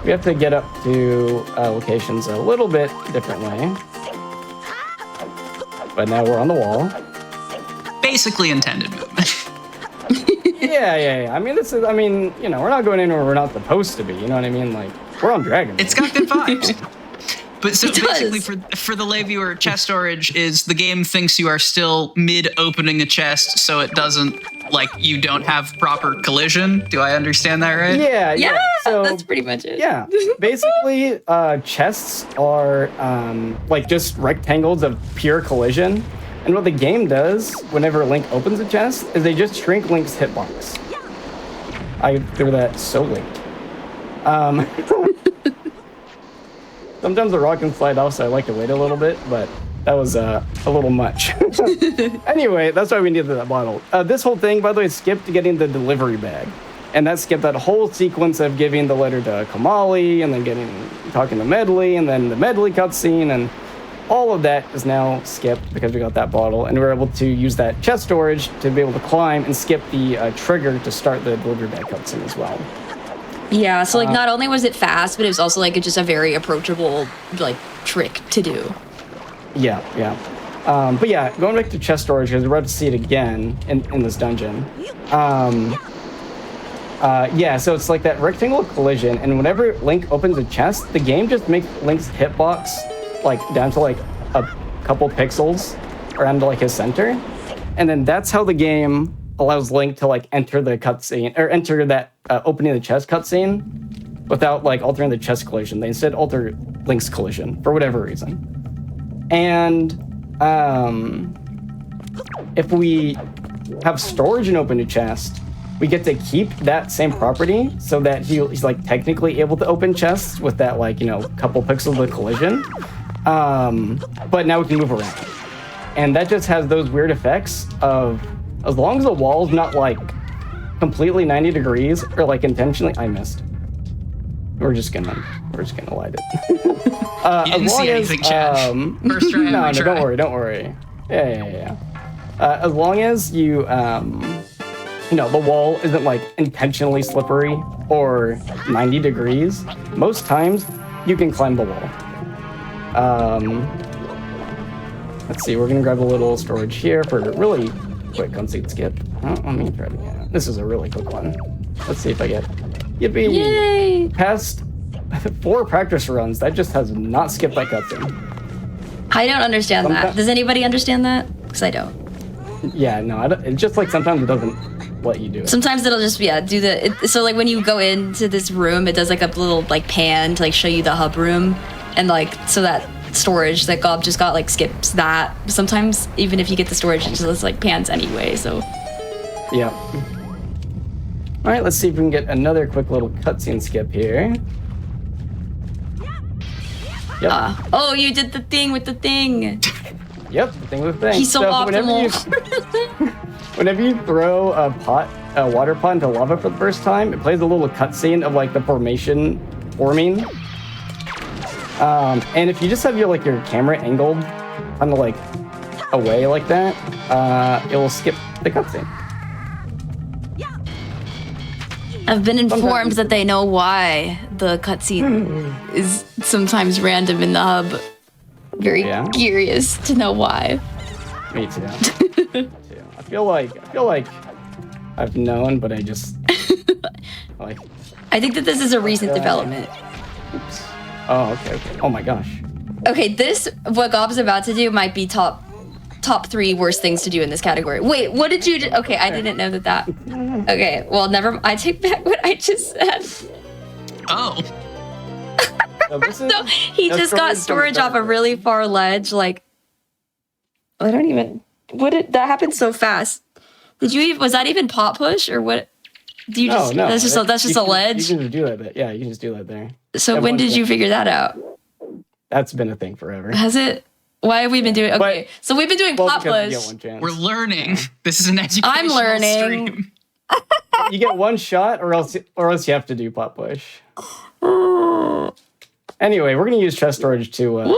we have to get up to locations a little bit differently. But now we're on the wall. Basically intended movement. Yeah. I mean, you know, we're not going anywhere we're not supposed to be. You know what I mean? Like, we're on Dragon. It's got good vibes. But so It does. basically, for the lay viewer, chest storage is the game thinks you are still mid-opening a chest, so it doesn't, like, you don't have proper collision. Do I understand that right? Yeah. So, that's pretty much it. yeah. Basically, chests are like just rectangles of pure collision. And what the game does whenever Link opens a chest is they just shrink Link's hitbox. I threw that so late. Sometimes the rock can slide off, so I like to wait a little bit, but that was a little much. Anyway, that's why we needed that bottle. This whole thing, by the way, skipped getting the delivery bag. And that skipped that whole sequence of giving the letter to Kamali, and then talking to Medley, and then the Medley cutscene, and all of that is now skipped because we got that bottle, and we're able to use that chest storage to be able to climb and skip the trigger to start the delivery bag cutscene as well. Yeah, so like not only was it fast, but it was also like just a very approachable like trick to do. Yeah. But yeah, going back to chest storage, because we're about to see it again in this dungeon. Yeah, so it's like that rectangular collision, and whenever Link opens a chest, the game just makes Link's hitbox like down to like a couple pixels around to like his center. And then that's how the game allows Link to like enter the cutscene, or enter that opening the chest cutscene without like altering the chest collision. They instead alter Link's collision for whatever reason. And if we have storage and open a chest, we get to keep that same property so that he's like technically able to open chests with that like, you know, couple pixels of collision. But now we can move around. And that just has those weird effects of, as long as the wall's not like completely 90 degrees or like intentionally, I missed. We're just gonna light it. You didn't see anything, Chad. First try, no, try. don't worry. Yeah. As long as you, you know, the wall isn't like intentionally slippery or 90 degrees, most times you can climb the wall. Let's see, we're gonna grab a little storage here for a really quick cutscene skip. Oh, let me try it again. This is a really quick one. Let's see if I get yippee. Yay! Past 4 practice runs, that just has not skipped that cutscene. I don't understand that. Sometimes- Does anybody understand that? Because I don't. Yeah, no, I don't, it's just like sometimes it doesn't let you do it. Sometimes it'll just so like when you go into this room, it does like a little like pan to like show you the hub room, and like so that storage that Gob just got like skips that. Sometimes even if you get the storage, it just like pans anyway. So yeah. All right, let's see if we can get another quick little cutscene skip here. Yep. oh, you did the thing with the thing. Yep, the thing with the thing. He's so optimal. Whenever you throw a water pot into lava for the first time, it plays a little cutscene of like the formation forming. And if you just have your camera angled kind of like away like that, it will skip the cutscene. I've been informed that they know why the cutscene is sometimes random in the hub. Very curious to know why. Me too. I feel like I've known, but I just like. I think that this is a recent development. Oops. Oh, okay. Oh my gosh. Okay, what Gob's about to do might be top 3 worst things to do in this category. Wait, what did you do? Okay, I didn't know that. Okay, well, I take back what I just said. Oh. So this is, No, he just got storage off a really far ledge, like I don't even. That happened so fast? Did you even? Was that even pot push or what? Do you just? No. That's just a ledge. You can just do that bit. Yeah, you can just do that there. So when did you figure that out? That's been a thing forever. Has it? Why have we been doing? Okay, so we've been doing pot push. We're learning. This is an educational I'm learning. stream. You get one shot, or else you have to do pot push. Anyway, we're gonna use chest storage to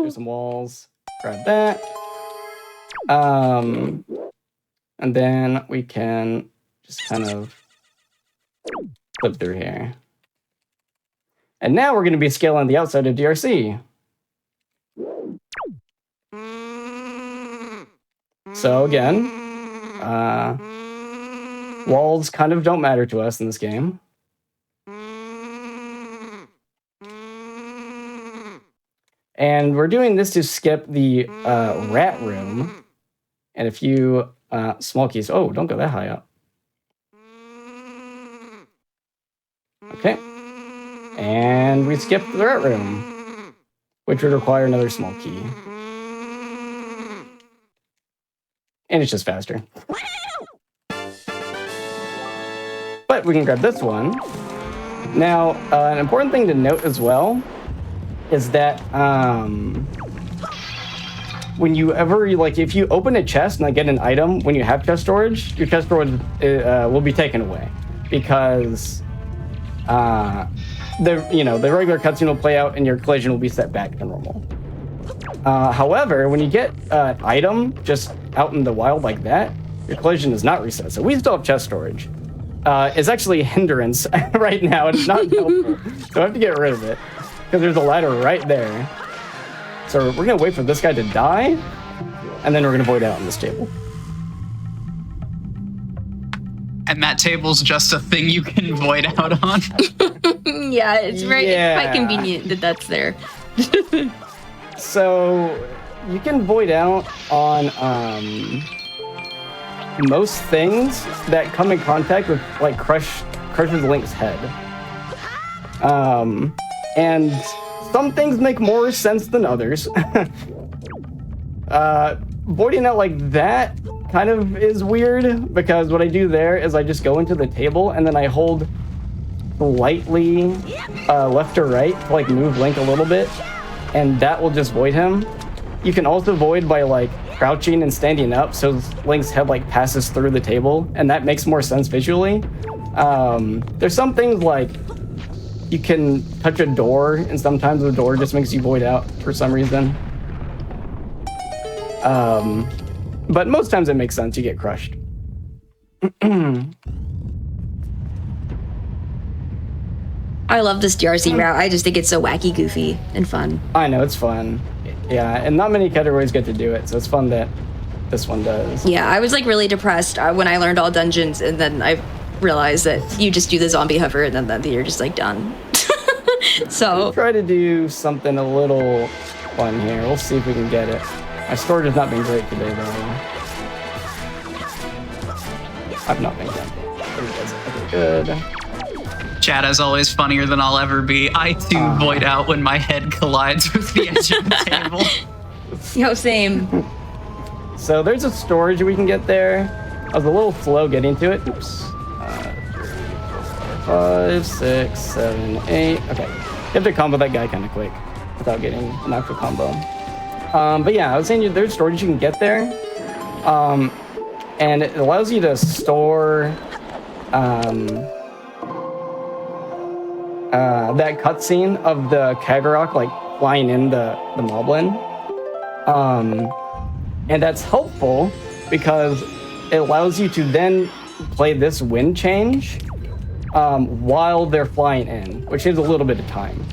do some walls. Grab that. And then we can just kind of flip through here. And now we're gonna be scaling the outside of DRC. So again, walls kind of don't matter to us in this game. And we're doing this to skip the rat room. And a few small keys. Oh, don't go that high up. Okay. And we skip the rat room, which would require another small key. And it's just faster. But we can grab this one. Now, an important thing to note as well is that when you ever, like, if you open a chest and get an item when you have chest storage, your chest storage will be taken away because the regular cutscene will play out and your collision will be set back to normal. However, when you get an item just out in the wild like that, your collision is not reset. So we still have chest storage. It's actually a hindrance right now. It's not helpful. So I have to get rid of it because there's a ladder right there. So we're going to wait for this guy to die, and then we're going to void out on this table. And that table's just a thing you can void out on. Yeah, it's quite convenient that that's there. So you can void out on most things that come in contact with, like, crushes Link's head. And some things make more sense than others. Voiding out like that kind of is weird because what I do there is I just go into the table and then I hold slightly left or right to, like, move Link a little bit, and that will just void him. You can also void by, like, crouching and standing up so Link's head, like, passes through the table, and that makes more sense visually. There's some things like you can touch a door, and sometimes the door just makes you void out for some reason. But most times it makes sense. You get crushed. I love this DRC route. I just think it's so wacky, goofy, and fun. I know, it's fun. Yeah, and not many categories get to do it, so it's fun that this one does. Yeah, I was, like, really depressed when I learned all dungeons, and then I realized that you just do the zombie hover, and then you're just, like, done. So I'll try to do something a little fun here. We'll see if we can get it. My storage has not been great today, though. I've not been good. Chat, as always, funnier than I'll ever be. I too void out when my head collides with the edge of the table. Yo, same. So there's a storage we can get there. I was a little slow getting to it. Oops. 5, 6, 7, 8. Okay. You have to combo that guy kind of quick without getting an actual combo. But yeah, I was saying there's storage you can get there. And it allows you to store that cutscene of the Kagarok, like, flying in the moblin. And that's helpful because it allows you to then play this wind change while they're flying in, which saves a little bit of time.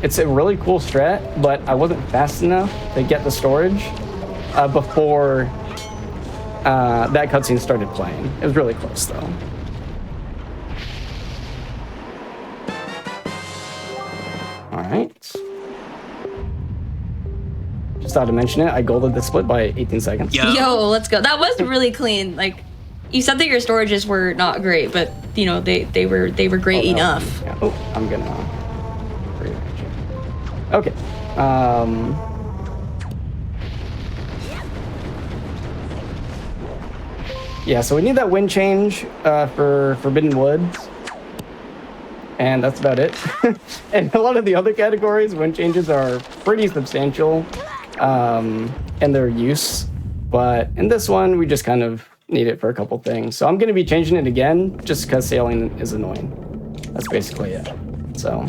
It's a really cool strat, but I wasn't fast enough to get the storage before that cutscene started playing. It was really close, though. All right. Just thought to mention it. I golded the split by 18 seconds. Yo, let's go. That was really clean. Like, you said that your storages were not great, but you know they were great enough. Yeah. Oh, I'm gonna. Okay. Yeah, so we need that wind change for Forbidden Woods. And that's about it. And a lot of the other categories, wind changes are pretty substantial in their use. But in this one, we just kind of need it for a couple things. So I'm going to be changing it again just because sailing is annoying. That's basically it. So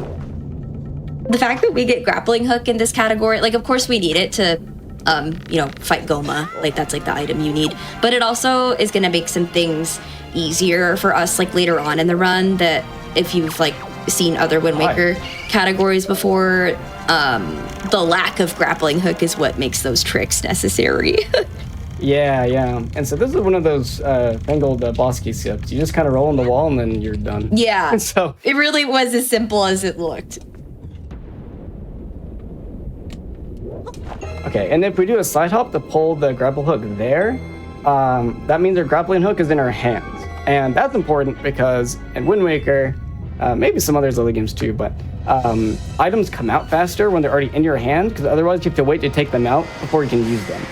The fact that we get grappling hook in this category, like, of course we need it to fight Goma. Like, that's like the item you need. But it also is going to make some things easier for us, like later on in the run, that if you've like seen other Wind Waker categories before, the lack of grappling hook is what makes those tricks necessary. yeah. And so this is one of those fangled boss key skips. You just kind of roll on the wall and then you're done. Yeah. So it really was as simple as it looked. Okay, and if we do a side hop to pull the grapple hook there, that means our grappling hook is in our hands. And that's important because in Wind Waker, maybe some other Zelda games too, but items come out faster when they're already in your hand, because otherwise you have to wait to take them out before you can use them.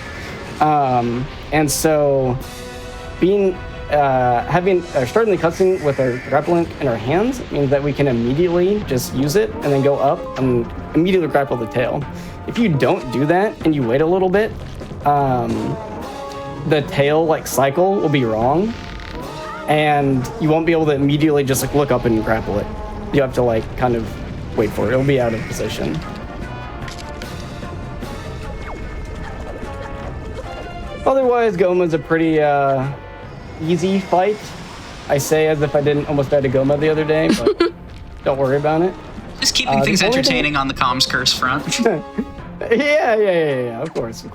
And so starting the cutscene with our grappling hook in our hands means that we can immediately just use it and then go up and immediately grapple the tail. If you don't do that and you wait a little bit, the tail like cycle will be wrong, and you won't be able to immediately just like look up and grapple it. You have to like kind of wait for it. It'll be out of position. Otherwise, Goma's a pretty easy fight. I say as if I didn't almost die to Goma the other day, but don't worry about it. Just keeping things entertaining on the comms curse front. Yeah, of course.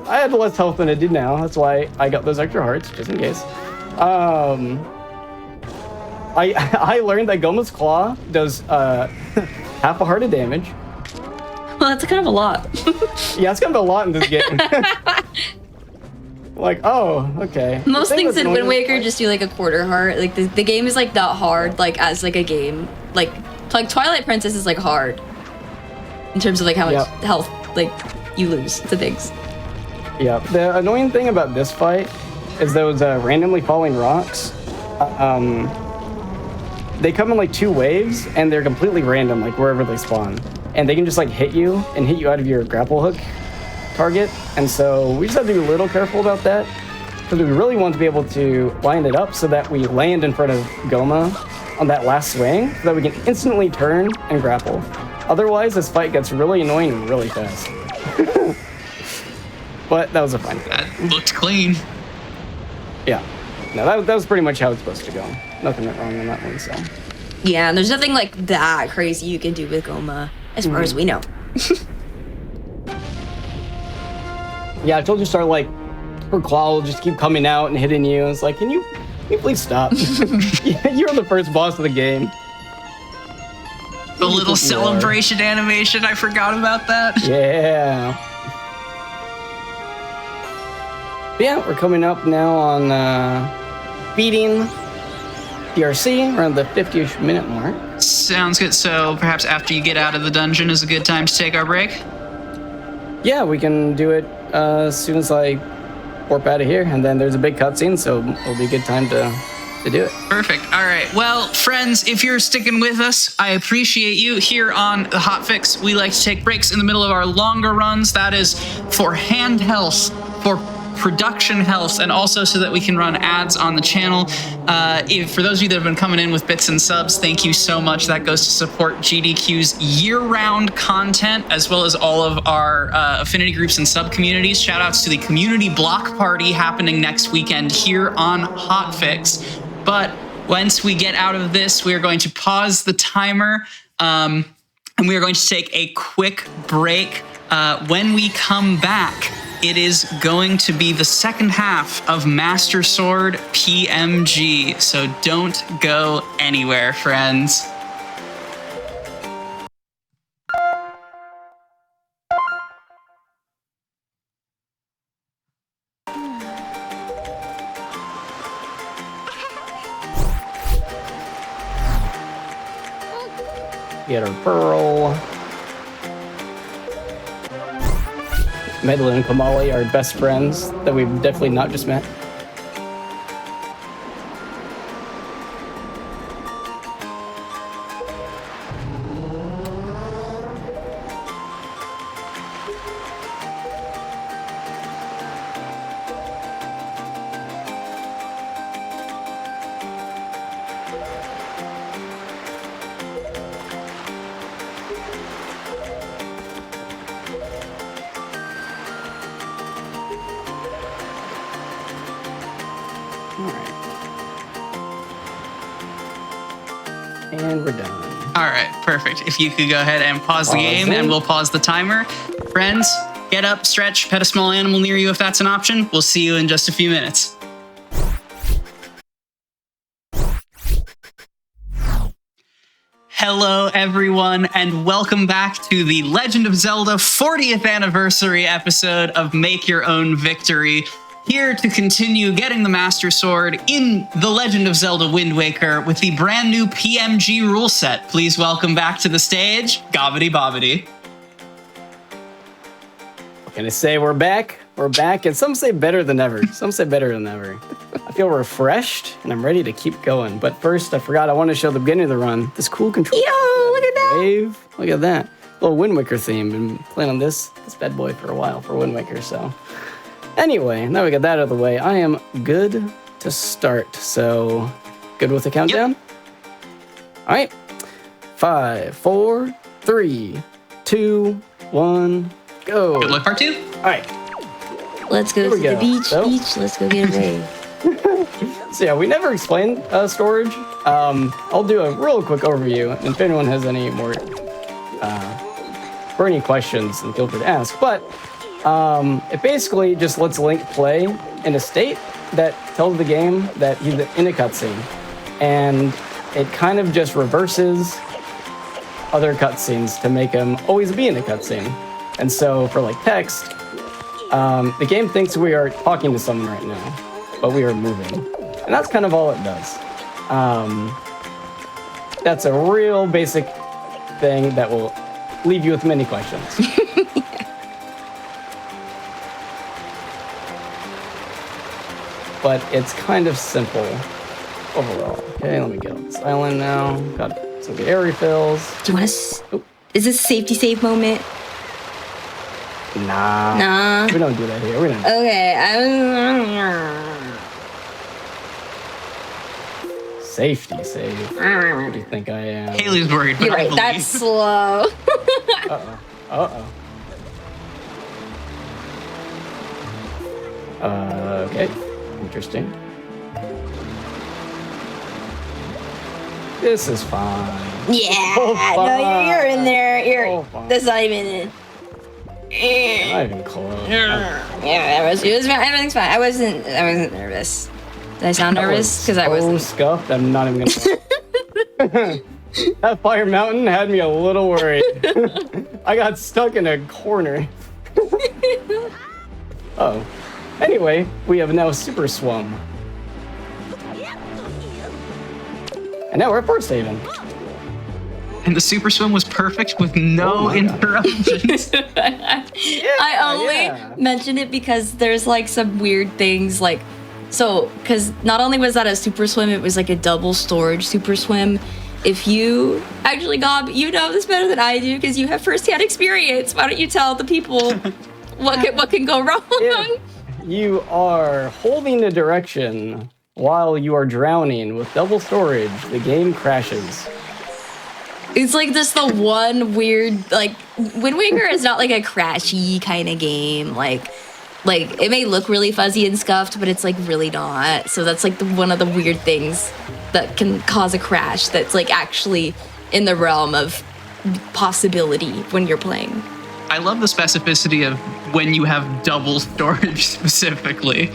I had less health than I did now. That's why I got those extra hearts, just in case. I learned that Goma's Claw does half a heart of damage. Well, that's kind of a lot. Yeah, it's kind of a lot in this game. Like, oh, okay. Most things in Wind Waker just do like a quarter heart. Like the game is like not hard, like as like a game. Like Twilight Princess is like hard in terms of like how much health like you lose to things. Yeah. The annoying thing about this fight is those randomly falling rocks. They come in like two waves and they're completely random, like wherever they spawn, and they can just like hit you out of your grapple hook target. And so we just have to be a little careful about that, because we really want to be able to line it up so that we land in front of Goma on that last swing, so that we can instantly turn and grapple. Otherwise, this fight gets really annoying really fast. But that was a fun fight. That looked clean. Yeah. No, that was pretty much how it's supposed to go. Nothing went wrong on that one, so. Yeah, and there's nothing like that crazy you can do with Goma, as far as we know. Yeah, I told you to start like, her claw will just keep coming out and hitting you. It's like, can you please stop? You're the first boss of the game. The little celebration animation, I forgot about that. Yeah. But yeah, we're coming up now on beating DRC around the 50-ish minute mark. Sounds good. So perhaps after you get out of the dungeon is a good time to take our break? Yeah, we can do it as soon as I warp out of here, and then there's a big cutscene, so it'll be a good time to do it. Perfect. All right. Well, friends, if you're sticking with us, I appreciate you. Here on the Hotfix, we like to take breaks in the middle of our longer runs. That is for hand health, for production health, and also so that we can run ads on the channel. For those of you that have been coming in with bits and subs, thank you so much. That goes to support GDQ's year-round content, as well as all of our affinity groups and sub-communities. Shout-outs to the community block party happening next weekend here on Hotfix. But once we get out of this, we are going to pause the timer, and we are going to take a quick break. When we come back, it is going to be the second half of Master Sword PMG, so don't go anywhere, friends. Get our pearl. Medlin and Kamali are best friends that we've definitely not just met. And we're done. All right, perfect. If you could go ahead and pause the game, and we'll pause the timer. Friends, get up, stretch, pet a small animal near you if that's an option. We'll see you in just a few minutes. Hello, everyone, and welcome back to the Legend of Zelda 40th anniversary episode of Make Your Own Victory. Here to continue getting the Master Sword in The Legend of Zelda Wind Waker with the brand new PMG rule set. Please welcome back to the stage, Gobbity Bobbity. What can I say? We're back. We're back, and some say better than ever. Some say better than ever. I feel refreshed, and I'm ready to keep going. But first, I forgot I want to show the beginning of the run. This cool control. Yo, look at that. Wave. Look at that. Little Wind Waker theme. Been playing on this bad boy for a while for Wind Waker, so... Anyway, now we got that out of the way. I am good to start. So, good with the countdown? Yep. All right. 5, 4, 3, 2, 1, go. Good luck, part 2. All right. Let's go to the beach. Let's go get a raid. So yeah, we never explained storage. I'll do a real quick overview, and if anyone has any more burning questions, then feel free to ask. But it basically just lets Link play in a state that tells the game that he's in a cutscene. And it kind of just reverses other cutscenes to make him always be in a cutscene. And so for like text, the game thinks we are talking to someone right now, but we are moving. And that's kind of all it does. That's a real basic thing that will leave you with many questions. But it's kind of simple overall. Okay, let me get on this island now. Got some good air refills. Do you want to... Is this a safety save moment? Nah. We don't do that here. We don't. Okay. Safety save. What do you think I am? Haley's worried, but You're I right. believe. That's slow. Okay. Interesting. This is fine. Yeah. Oh, No, you're in there. fine. That's not even in. Not even close. Yeah, everything's fine. I wasn't nervous. Did I sound nervous? Because I wasn't. Scuffed. I'm not even gonna. That fire mountain had me a little worried. I got stuck in a corner. Oh. Anyway, we have now Super Swum. And now we're at Port Haven. And the Super Swim was perfect with no interruptions. I only mention it because there's like some weird things like, so, because not only was that a super swim, it was like a double storage super swim. If you, actually Gob, you know this better than I do because you have firsthand experience. Why don't you tell the people what can go wrong? If you are holding a direction while you are drowning with double storage, the game crashes. It's like just the one weird, like, Wind Waker is not like a crashy kind of game. Like it may look really fuzzy and scuffed, but it's like really not. So that's like one of the weird things that can cause a crash that's like actually in the realm of possibility when you're playing. I love the specificity of when you have double storage specifically.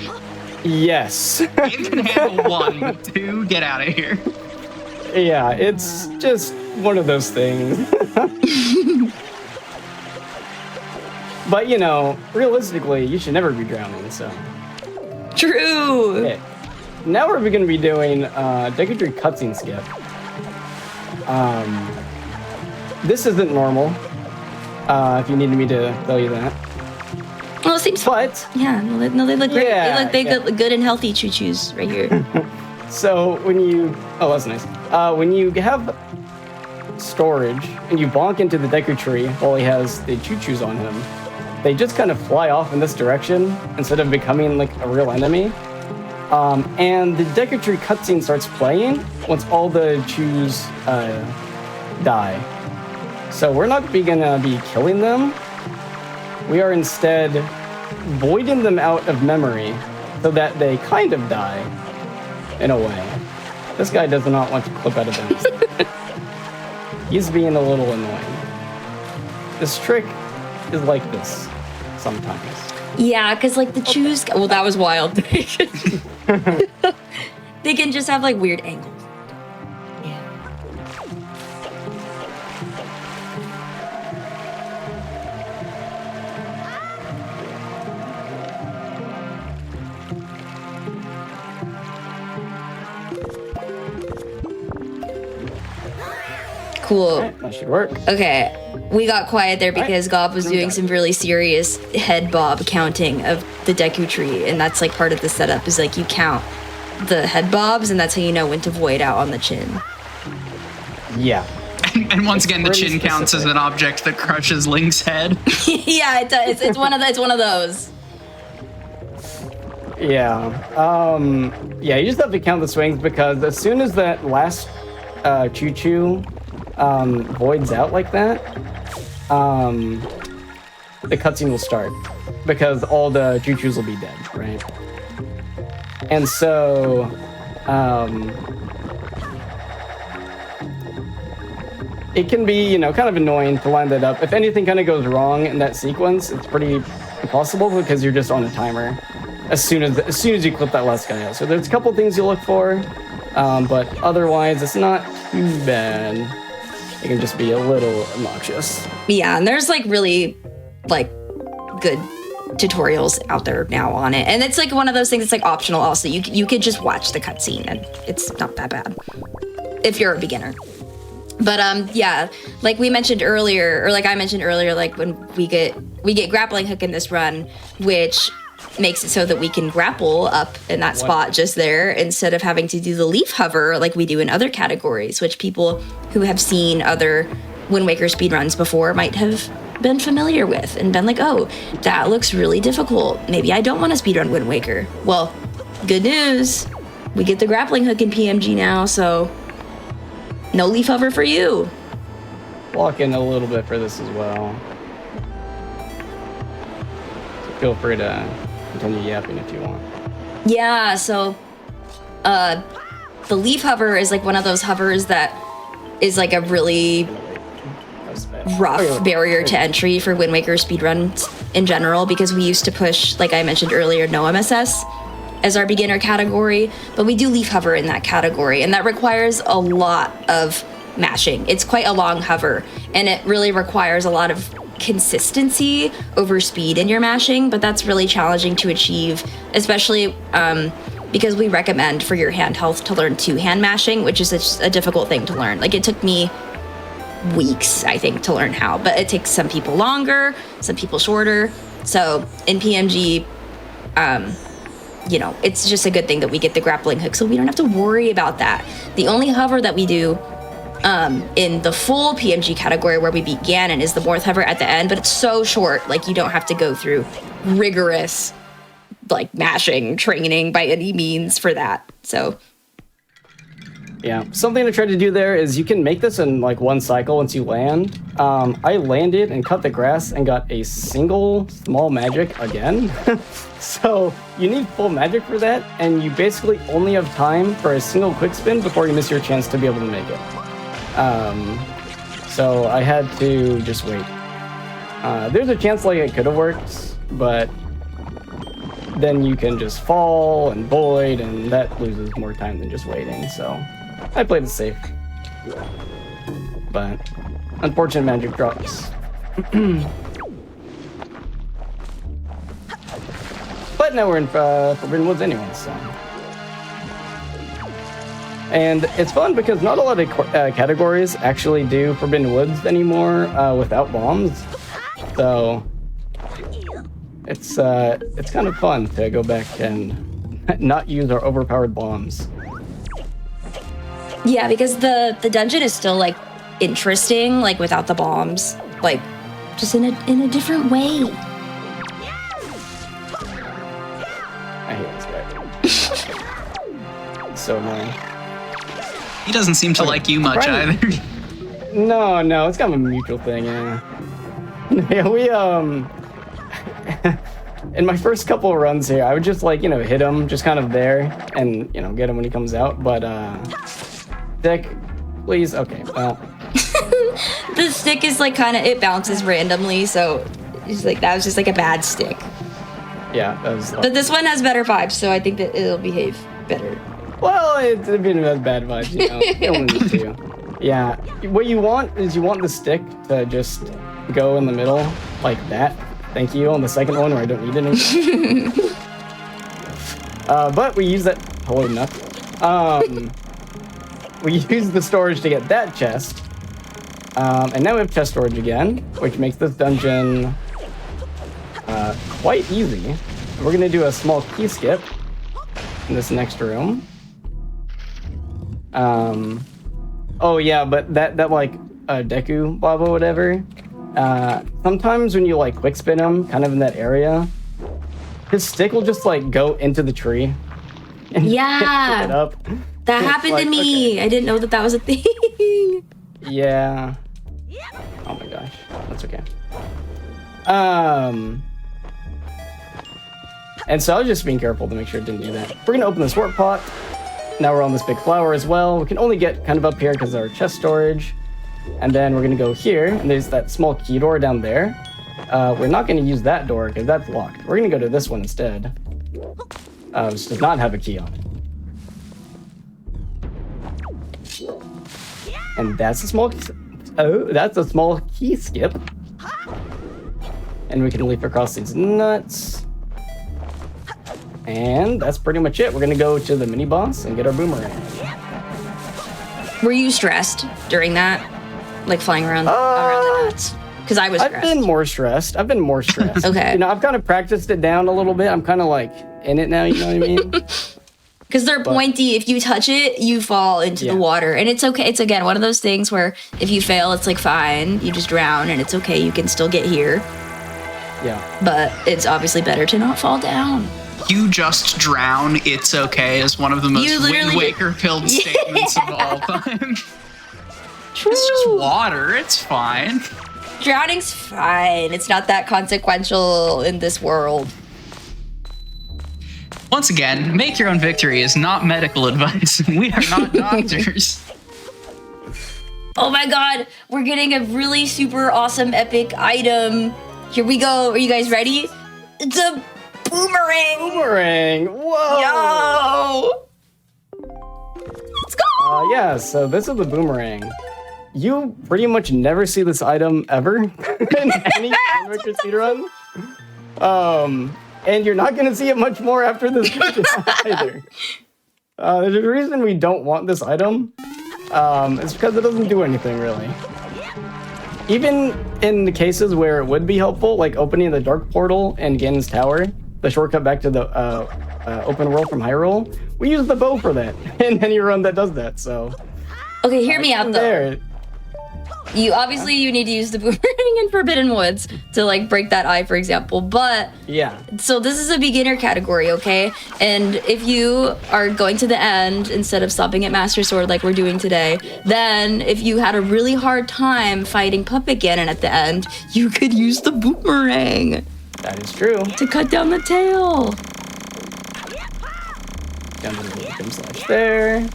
Yes. Game can handle 1, but 2, get out of here. Yeah, it's just one of those things. But, you know, realistically, you should never be drowning, so. True. Okay. Now we're going to be doing Deku Tree cutscene skip. This isn't normal, if you needed me to tell you that. Well, it seems fun. But, Yeah, no, they look great. Yeah, They look good and healthy choo-choos right here. so when you, oh, that's nice. When you have storage and you bonk into the Deku Tree while he has the choo-choos on him, they just kind of fly off in this direction instead of becoming like a real enemy. And the Deku Tree cutscene starts playing once all the choos die. So we're not gonna be killing them. We are instead voiding them out of memory so that they kind of die in a way. This guy does not want to clip out of bounds. He's being a little annoying. This trick is like this sometimes. Yeah, because like the chews. Well, that was wild. They can just have like weird angles. Yeah. Cool. Alright, that should work. Okay, we got quiet there because Gob was doing some really serious head bob counting of the Deku tree, and that's like part of the setup is like you count the head bobs, and that's how you know when to void out on the chin. Yeah. And once again, the pretty chin counts as an object that crushes Link's head. Yeah, it does. It's one of those. Yeah. Yeah, you just have to count the swings because as soon as that last choo-choo voids out like that, the cutscene will start because all the choo-choos will be dead, right? And so, it can be, you know, kind of annoying to line that up. If anything kind of goes wrong in that sequence, it's pretty impossible because you're just on a timer as soon as you clip that last guy out. So there's a couple things you look for, but otherwise it's not too bad. It can just be a little obnoxious. Yeah, and there's like really like good tutorials out there now on it, and it's like one of those things. It's like optional. Also, you could just watch the cutscene, and it's not that bad if you're a beginner. But yeah, like we mentioned earlier, or like I mentioned earlier, like when we get grappling hook in this run, which makes it so that we can grapple up in that spot just there instead of having to do the leaf hover like we do in other categories, which people who have seen other Wind Waker speedruns before might have been familiar with and been like, oh, that looks really difficult. Maybe I don't want to speedrun Wind Waker. Well, good news. We get the grappling hook in PMG now, so no leaf hover for you. Walk in a little bit for this as well. So feel free to continue yapping if you want. Yeah, so the leaf hover is like one of those hovers that is like a really rough barrier to entry for Wind Waker speedruns in general, because we used to push, like I mentioned earlier, no MSS as our beginner category, but we do leaf hover in that category, and that requires a lot of mashing. It's quite a long hover, and it really requires a lot of consistency over speed in your mashing, but that's really challenging to achieve, especially because we recommend for your hand health to learn two-hand mashing, which is a difficult thing to learn. Like, it took me weeks, I think, to learn how, but it takes some people longer, some people shorter. So in PMG, you know, it's just a good thing that we get the grappling hook so we don't have to worry about that. The only hover that we do in the full PMG category where we beat Ganon is the Morph hover at the end, but it's so short, like you don't have to go through rigorous like mashing training by any means for that. So yeah, something I tried to do there is you can make this in like one cycle once you land. I landed and cut the grass and got a single small magic again. So you need full magic for that, and you basically only have time for a single quick spin before you miss your chance to be able to make it. So I had to just wait. There's a chance like it could have worked, but then you can just fall and void, and that loses more time than just waiting. So I played it safe, but unfortunate magic drops. But now we're in Forbidden Woods anyway, so. And it's fun because not a lot of categories actually do Forbidden Woods anymore without bombs. So it's kind of fun to go back and not use our overpowered bombs. yeah, because the dungeon is still like interesting, like without the bombs, like just in a different way. I hate this guy. It's so annoying. He doesn't seem to like you much either. No, it's kind of a mutual thing, yeah. Yeah, we, in my first couple of runs here, I would just like, hit him just kind of there and, get him when he comes out, but, Dick, please, okay, well. the stick is like kind of, it bounces randomly, so it's like that was just like a bad stick. Yeah, that was. But this one has better vibes, so I think that it'll behave better. Well, it's a bit of bad vibes, you know. You don't need to. Yeah, what you want is you want the stick to just go in the middle like that. Thank you. On the second one where I don't need it anymore. But we use that. Holy nut. We use the storage to get that chest. And now we have chest storage again, which makes this dungeon quite easy. We're gonna do a small key skip in this next room. Oh yeah, but that like Deku Bob or whatever. Sometimes when you like quick spin him, kind of in that area, his stick will just like go into the tree. And Yeah, pick it up. that It's happened like, to me. okay. I didn't know that was a thing. Yeah. Oh my gosh, that's okay. And so I was just being careful to make sure it didn't do that. We're gonna open this warp pot. Now we're on this big flower as well. We can only get kind of up here because of our chest storage. And then we're gonna go here, and there's that small key door down there. We're not gonna use that door because that's locked. We're gonna go to this one instead. Which does not have a key on it. And that's a small, that's a small key skip. And we can leap across these nuts. And that's pretty much it. We're gonna go to the mini boss and get our boomerang. Were you stressed during that? Like flying around the nuts? Because I was stressed. I've been more stressed. Okay. You know, I've kind of practiced it down a little bit. I'm kind of like in it now, you know what I mean? Because they're pointy. If you touch it, you fall into the water. And it's okay. It's, again, one of those things where if you fail, it's like fine. You just drown and it's okay. You can still get here. Yeah. But it's obviously better to not fall down. You just drown, it's okay, is one of the most Wind Waker-filled statements of all time. True. It's just water, it's fine. Drowning's fine. It's not that consequential in this world. Once again, make your own victory is not medical advice. We are not doctors. Oh my god, we're getting a really super awesome epic item. Here we go. Are you guys ready? It's a boomerang. Boomerang. Whoa. Yo. Let's go. Yeah, so this is the boomerang. You pretty much never see this item ever in any Wicker speedrun. And you're not going to see it much more after this video either. There's a reason we don't want this item. It's because it doesn't do anything, really. Even in the cases where it would be helpful, like opening the dark portal in Ganon's Tower, the shortcut back to the open world from Hyrule, we use the bow for that. And any run that does that, so... Okay, hear me out, though. There. You obviously you need to use the boomerang in Forbidden Woods to like break that eye, for example. But yeah, so this is a beginner category, okay? And if you are going to the end instead of stopping at Master Sword like we're doing today, then if you had a really hard time fighting Puppet Ganon at the end, you could use the boomerang. That is true. To cut down the tail. Down to the victim slash there,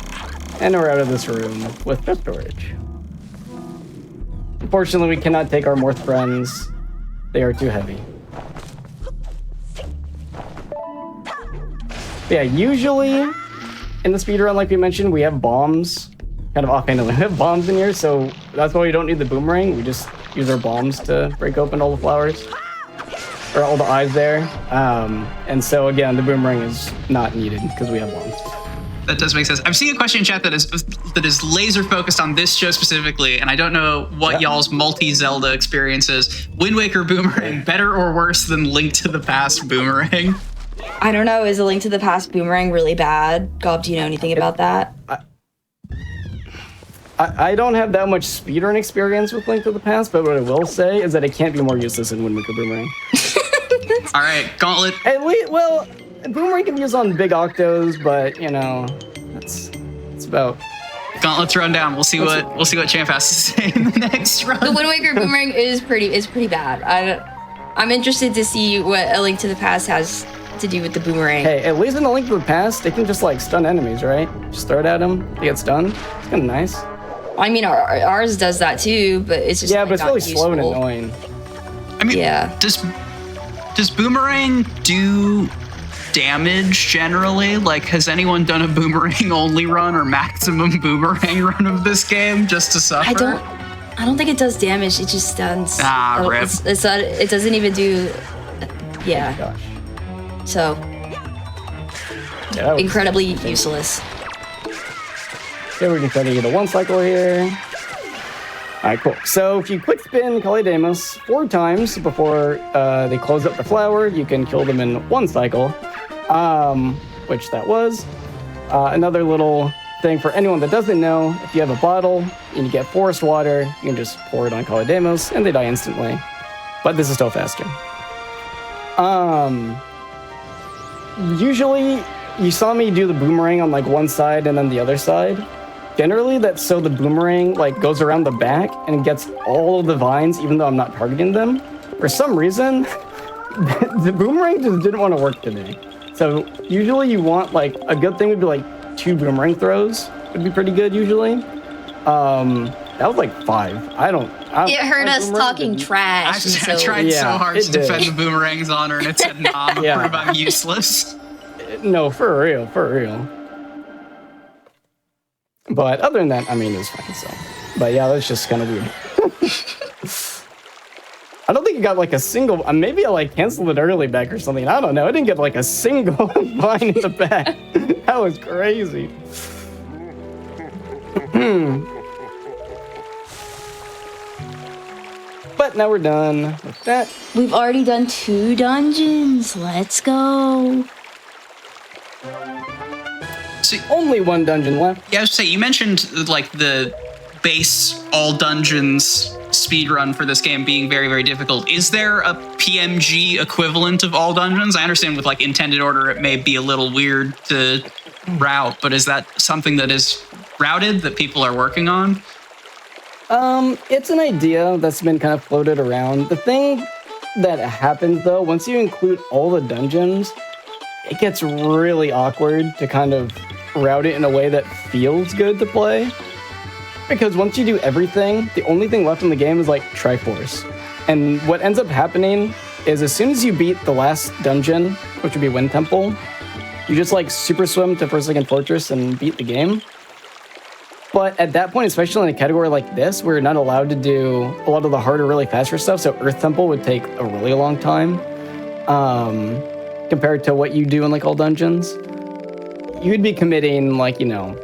and we're out of this room with chest storage. Unfortunately, we cannot take our Morph friends. They are too heavy. But yeah, usually in the speedrun, like we mentioned, we have bombs. Kind of offhandedly, we have bombs in here, so that's why we don't need the boomerang. We just use our bombs to break open all the flowers. Or all the eyes there. And so again, the boomerang is not needed because we have bombs. That does make sense. I'm seeing a question in chat that is laser focused on this show specifically, and I don't know what y'all's multi-Zelda experience is. Wind Waker Boomerang, better or worse than Link to the Past Boomerang? I don't know. Is A Link to the Past Boomerang really bad? Gob, do you know anything about that? I don't have that much speedrun experience with Link to the Past, but what I will say is that it can't be more useless than Wind Waker Boomerang. All right, Gauntlet. At least, well, Boomerang can be used on big octos, but you know, it's about. Gauntlet's run down. We'll see what Champ has to say in the next run. The Wind Waker Boomerang is pretty bad. I'm interested to see what A Link to the Past has to do with the boomerang. Hey, at least in A Link to the Past, they can just like stun enemies, right? Just throw it at them, they get stunned. It's kind of nice. I mean, ours does that too, but it's just Yeah, like, but it's not really slow and useful. annoying. I mean, Yeah. does boomerang do damage generally? Like, has anyone done a boomerang only run or maximum boomerang run of this game just to suffer? I don't think it does damage. It just stuns. Rip. It doesn't even do. Yeah. Gosh. So Yeah, that was incredibly useless. So we can try to get a 1 cycle here. All right, cool. So if you quick spin Kalidamos 4 times before they close up the flower, you can kill them in 1 cycle, which that was. Another little thing for anyone that doesn't know, if you have a bottle and you get forest water, you can just pour it on Kalidamos and they die instantly. But this is still faster. Usually, you saw me do the boomerang on like one side and then the other side. Generally, that's so the boomerang like goes around the back and gets all of the vines, even though I'm not targeting them. For some reason, the boomerang just didn't want to work today. So usually you want like, a good thing would be like 2 boomerang throws would be pretty good usually. That was like 5. It hurt us talking trash. I tried so Yeah, hard it to did. defend the boomerangs on her, and it said, nah, I'm Yeah. prove I'm useless. No, for real. But other than that, I mean, it was fine, so. But yeah, that's just kind of weird. I don't think it got like a single, maybe I like canceled it early back or something. I don't know. I didn't get like a single vine in the back. That was crazy. But now we're done with that. We've already done 2 dungeons. Let's go. So, Only 1 dungeon left. yeah, I was gonna say, you mentioned like the base all dungeons speedrun for this game being very, very difficult. Is there a PMG equivalent of all dungeons? I understand with like intended order it may be a little weird to route, but is that something that is routed that people are working on? It's an idea that's been kind of floated around. The thing that happens though, once you include all the dungeons, it gets really awkward to kind of route it in a way that feels good to play. Because once you do everything, the only thing left in the game is like Triforce. And what ends up happening is as soon as you beat the last dungeon, which would be Wind Temple, you just like super swim to Forsaken Fortress and beat the game. But at that point, especially in a category like this, we're not allowed to do a lot of the harder, really faster stuff. So Earth Temple would take a really long time compared to what you do in like all dungeons. You'd be committing like, you know,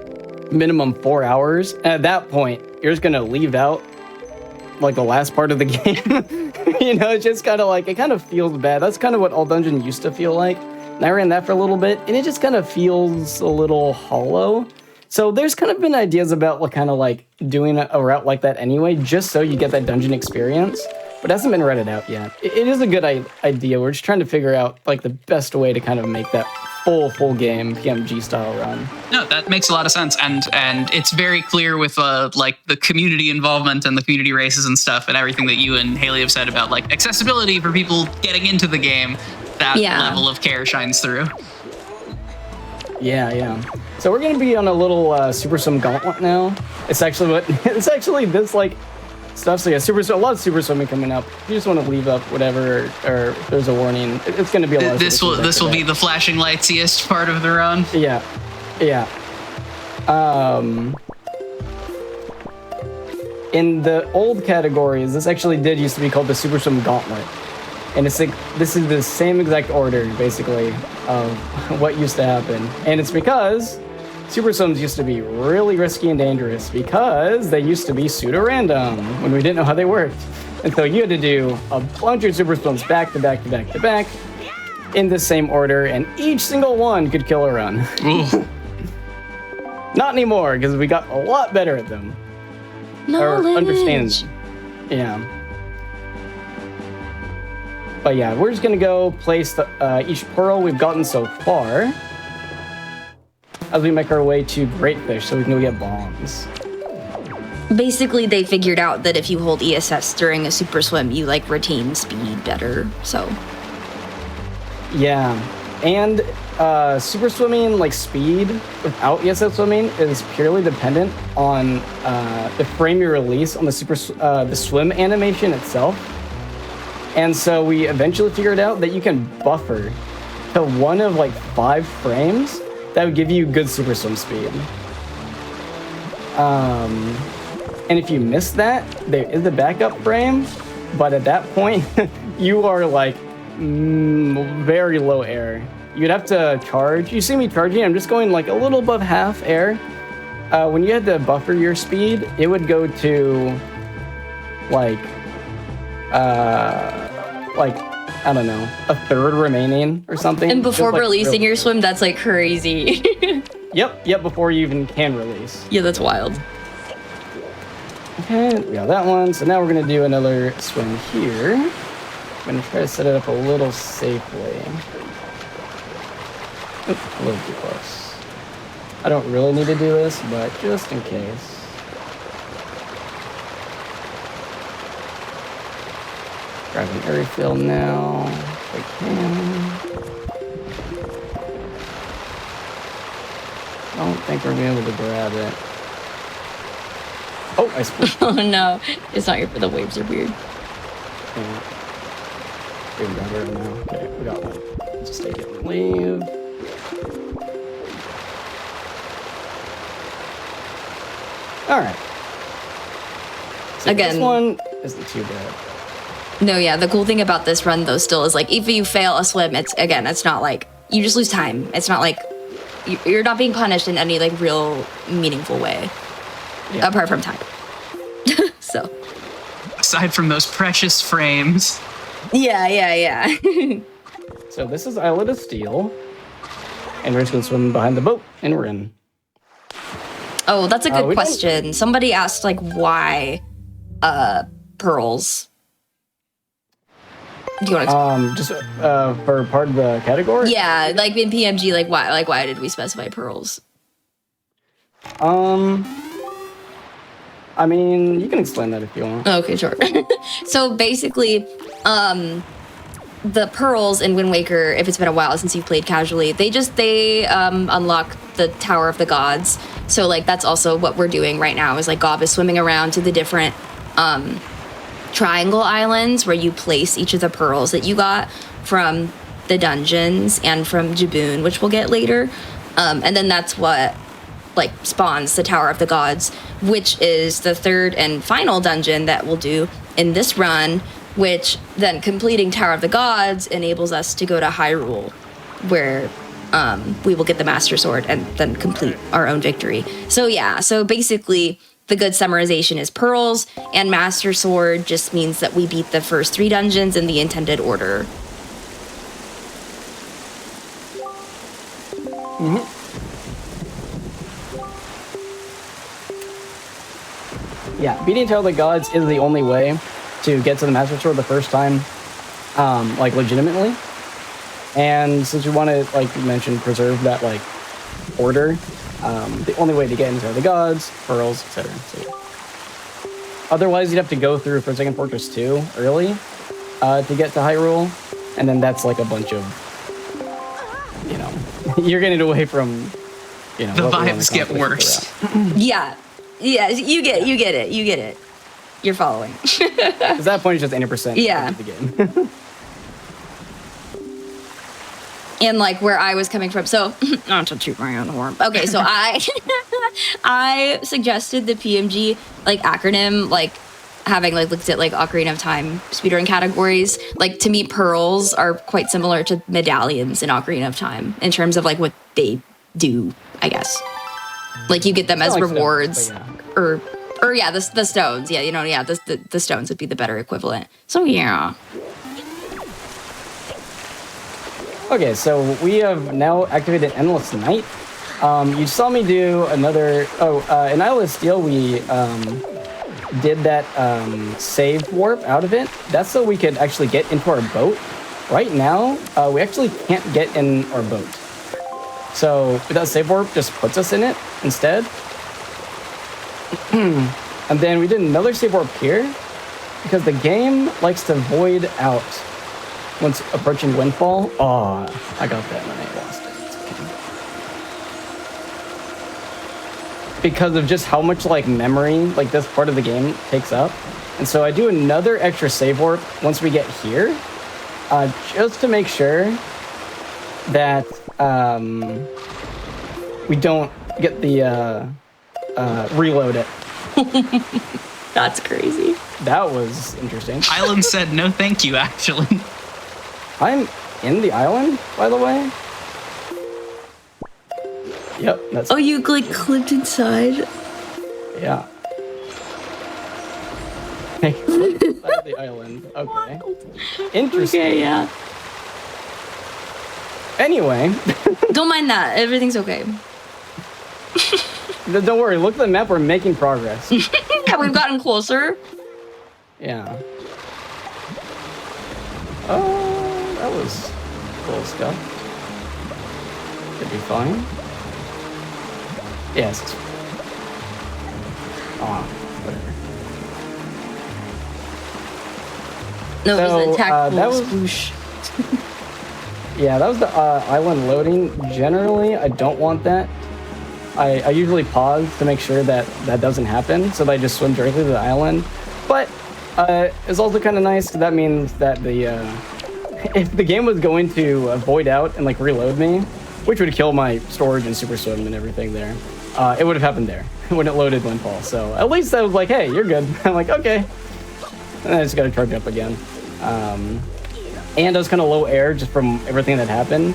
minimum 4 hours. And at that point, you're just going to leave out like the last part of the game. You know, it's just kind of like, it kind of feels bad. That's kind of what all dungeon used to feel like. And I ran that for a little bit and it just kind of feels a little hollow. So there's kind of been ideas about what kind of like doing a route like that anyway, just so you get that dungeon experience, but it hasn't been redded out yet. It is a good idea. We're just trying to figure out like the best way to kind of make that full game PMG style run. No, that makes a lot of sense, and it's very clear with like the community involvement and the community races and stuff, and everything that you and Haley have said about like accessibility for people getting into the game. That level of care shines through. Yeah. So we're gonna be on a little Super Swim Gauntlet now. It's actually this like stuff. So yeah, a lot of Super Swimming coming up. If you just want to leave up whatever, or if there's a warning, it's gonna be a lot of This will be the flashing lightsiest part of the run. Yeah. In the old categories, this actually did used to be called the Super Swim Gauntlet. And it's like, this is the same exact order, basically, of what used to happen. And it's because Super Swims used to be really risky and dangerous because they used to be pseudo-random when we didn't know how they worked. And so you had to do a bunch of Super Swims back to back to back to back in the same order, and each single one could kill a run. Ooh. Not anymore, because we got a lot better at them. Or understanding them. Yeah. But yeah, we're just gonna go place each pearl we've gotten so far as we make our way to Great Fish so we can go get bombs. Basically, they figured out that if you hold ESS during a super swim, you like retain speed better. So Yeah. And super swimming, like speed without ESO swimming, is purely dependent on the frame you release on the swim animation itself. And so we eventually figured out that you can buffer to one of like 5 frames that would give you good super swim speed. And if you miss that, there is a backup frame, but at that point, you are like very low air. You'd have to charge. You see me charging, I'm just going like a little above half air. When you had to buffer your speed, it would go to like I don't know, a third remaining or something. And before like releasing your swim, that's like crazy. Yep, before you even can release. Yeah, that's wild. Okay, we got that one. So now we're gonna do another swim here. I'm gonna try to set it up a little safely. Oops, a little too close. I don't really need to do this, but just in case. Grab an air refill now, if I can. Don't think we're gonna be able to grab it. Oh, I split. Oh no, it's not your. The waves are weird. Yeah. We can grab it now. Okay, we got one. Just take it and leave. All right. So Again. this one isn't too bad. No, yeah. The cool thing about this run though still is like if you fail a swim, it's not like you just lose time. It's not like you're not being punished in any like real meaningful way, apart from time. So. Aside from those precious frames. Yeah. So this is Islet of Steel, and we're just gonna swim behind the boat, and we're in. Oh, that's a good question. Somebody asked like why pearls. Do you want to just for part of the category? Yeah, like in PMG, like why did we specify pearls? I mean, you can explain that if you want. Okay, sure. So basically, the pearls in Wind Waker, if it's been a while since you've played casually, they unlock the Tower of the Gods. So like that's also what we're doing right now is like Gob is swimming around to the different triangle islands where you place each of the pearls that you got from the dungeons and from Jaboon, which we'll get later. And then that's what like spawns the Tower of the Gods, which is the third and final dungeon that we'll do in this run, which then completing Tower of the Gods enables us to go to Hyrule, where we will get the Master Sword and then complete our own victory. So yeah, so basically the good summarization is pearls, and Master Sword just means that we beat the first 3 dungeons in the intended order. Mm-hmm. Yeah, beating Tower of the Gods is the only way to get to the Master Sword the first time, like legitimately. And since we want to, like you mentioned, preserve that like order, the only way to get into the Gods, pearls, etc. So, otherwise, you'd have to go through Forsaken Fortress 2 early to get to Hyrule, and then that's like a bunch of, you're getting away from, the vibes get worse. Yeah, you get it. You're following. At that point, it's just 80% yeah. of the game. And like where I was coming from, so not to toot my own horn. Okay, so I suggested the PMG like acronym, like having like looked at like Ocarina of Time speedrun categories. Like to me, pearls are quite similar to medallions in Ocarina of Time in terms of like what they do, I guess. Like you get them as rewards, stones, or yeah, the stones. Yeah, the stones would be the better equivalent. So yeah. Okay, so we have now activated Endless Night. You saw me do another... in Isle of Steel, we did that save warp out of it. That's so we could actually get into our boat. Right now, we actually can't get in our boat. So that save warp just puts us in it instead. And then we did another save warp here because the game likes to void out once approaching Windfall. Oh, I got that and then I lost it. It's okay. Because of just how much like memory like this part of the game takes up. And so I do another extra save warp once we get here, just to make sure that we don't get the reload it. That's crazy. That was interesting. Island said no thank you, actually. I'm in the island, by the way. Yep, that's... Oh, you like clipped inside? Yeah. Hey, clipped inside the island. Okay. Interesting. Okay, yeah. Anyway. Don't mind that. Everything's okay. Don't worry, look at the map, we're making progress. Yeah, we've gotten closer. Yeah. Oh, that was cool stuff. Should be fine. Yes. Aw, whatever. No, it was So, a tactical that was- sploosh. Yeah, that was the island loading. Generally, I don't want that. I usually pause to make sure that that doesn't happen, so that I just swim directly to the island. But it's also kind of nice, because that means that the if the game was going to void out and like reload me, which would kill my storage and super swim and everything there, it would have happened there when it loaded Windfall. So at least I was like, hey, you're good. I'm like, okay. And I just got to charge up again. And I was kind of low air just from everything that happened.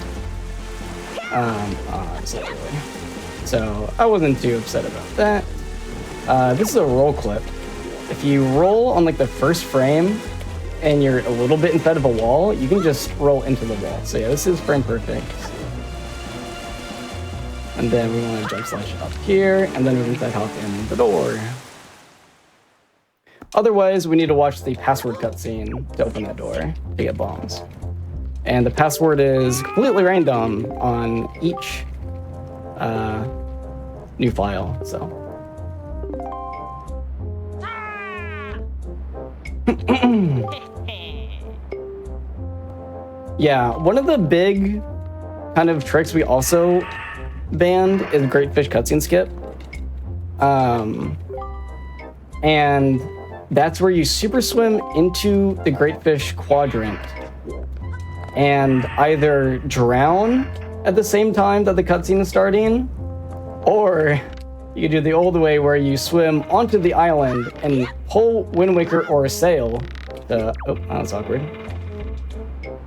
So I wasn't too upset about that. This is a roll clip. If you roll on like the first frame and you're a little bit inside of a wall, you can just roll into the wall. So yeah, this is frame perfect. And then we want to jump slash up here, and then we can side hop in the door. Otherwise, we need to watch the password cutscene to open that door to get bombs. And the password is completely random on each new file, so. Yeah, one of the big kind of tricks we also banned is Great Fish cutscene skip. And that's where you super swim into the Great Fish quadrant and either drown at the same time that the cutscene is starting, or you do the old way where you swim onto the island and pull Wind Waker or a sail to... Oh, that's awkward.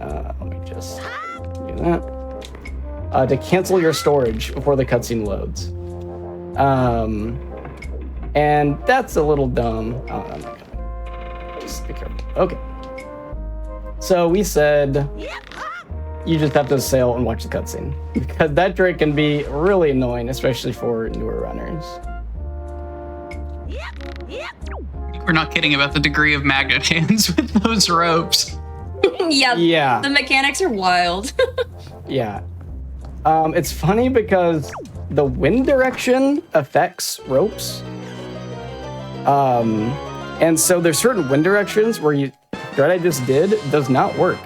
Let me just do that. To cancel your storage before the cutscene loads. And that's a little dumb. Oh, I'm not gonna... Just be careful. Okay. So we said you just have to sail and watch the cutscene, because that trick can be really annoying, especially for newer runners. We're not kidding about the degree of magnet hands with those ropes. Yeah. The mechanics are wild. Yeah. It's funny because the wind direction affects ropes. And so there's certain wind directions where what I just did does not work.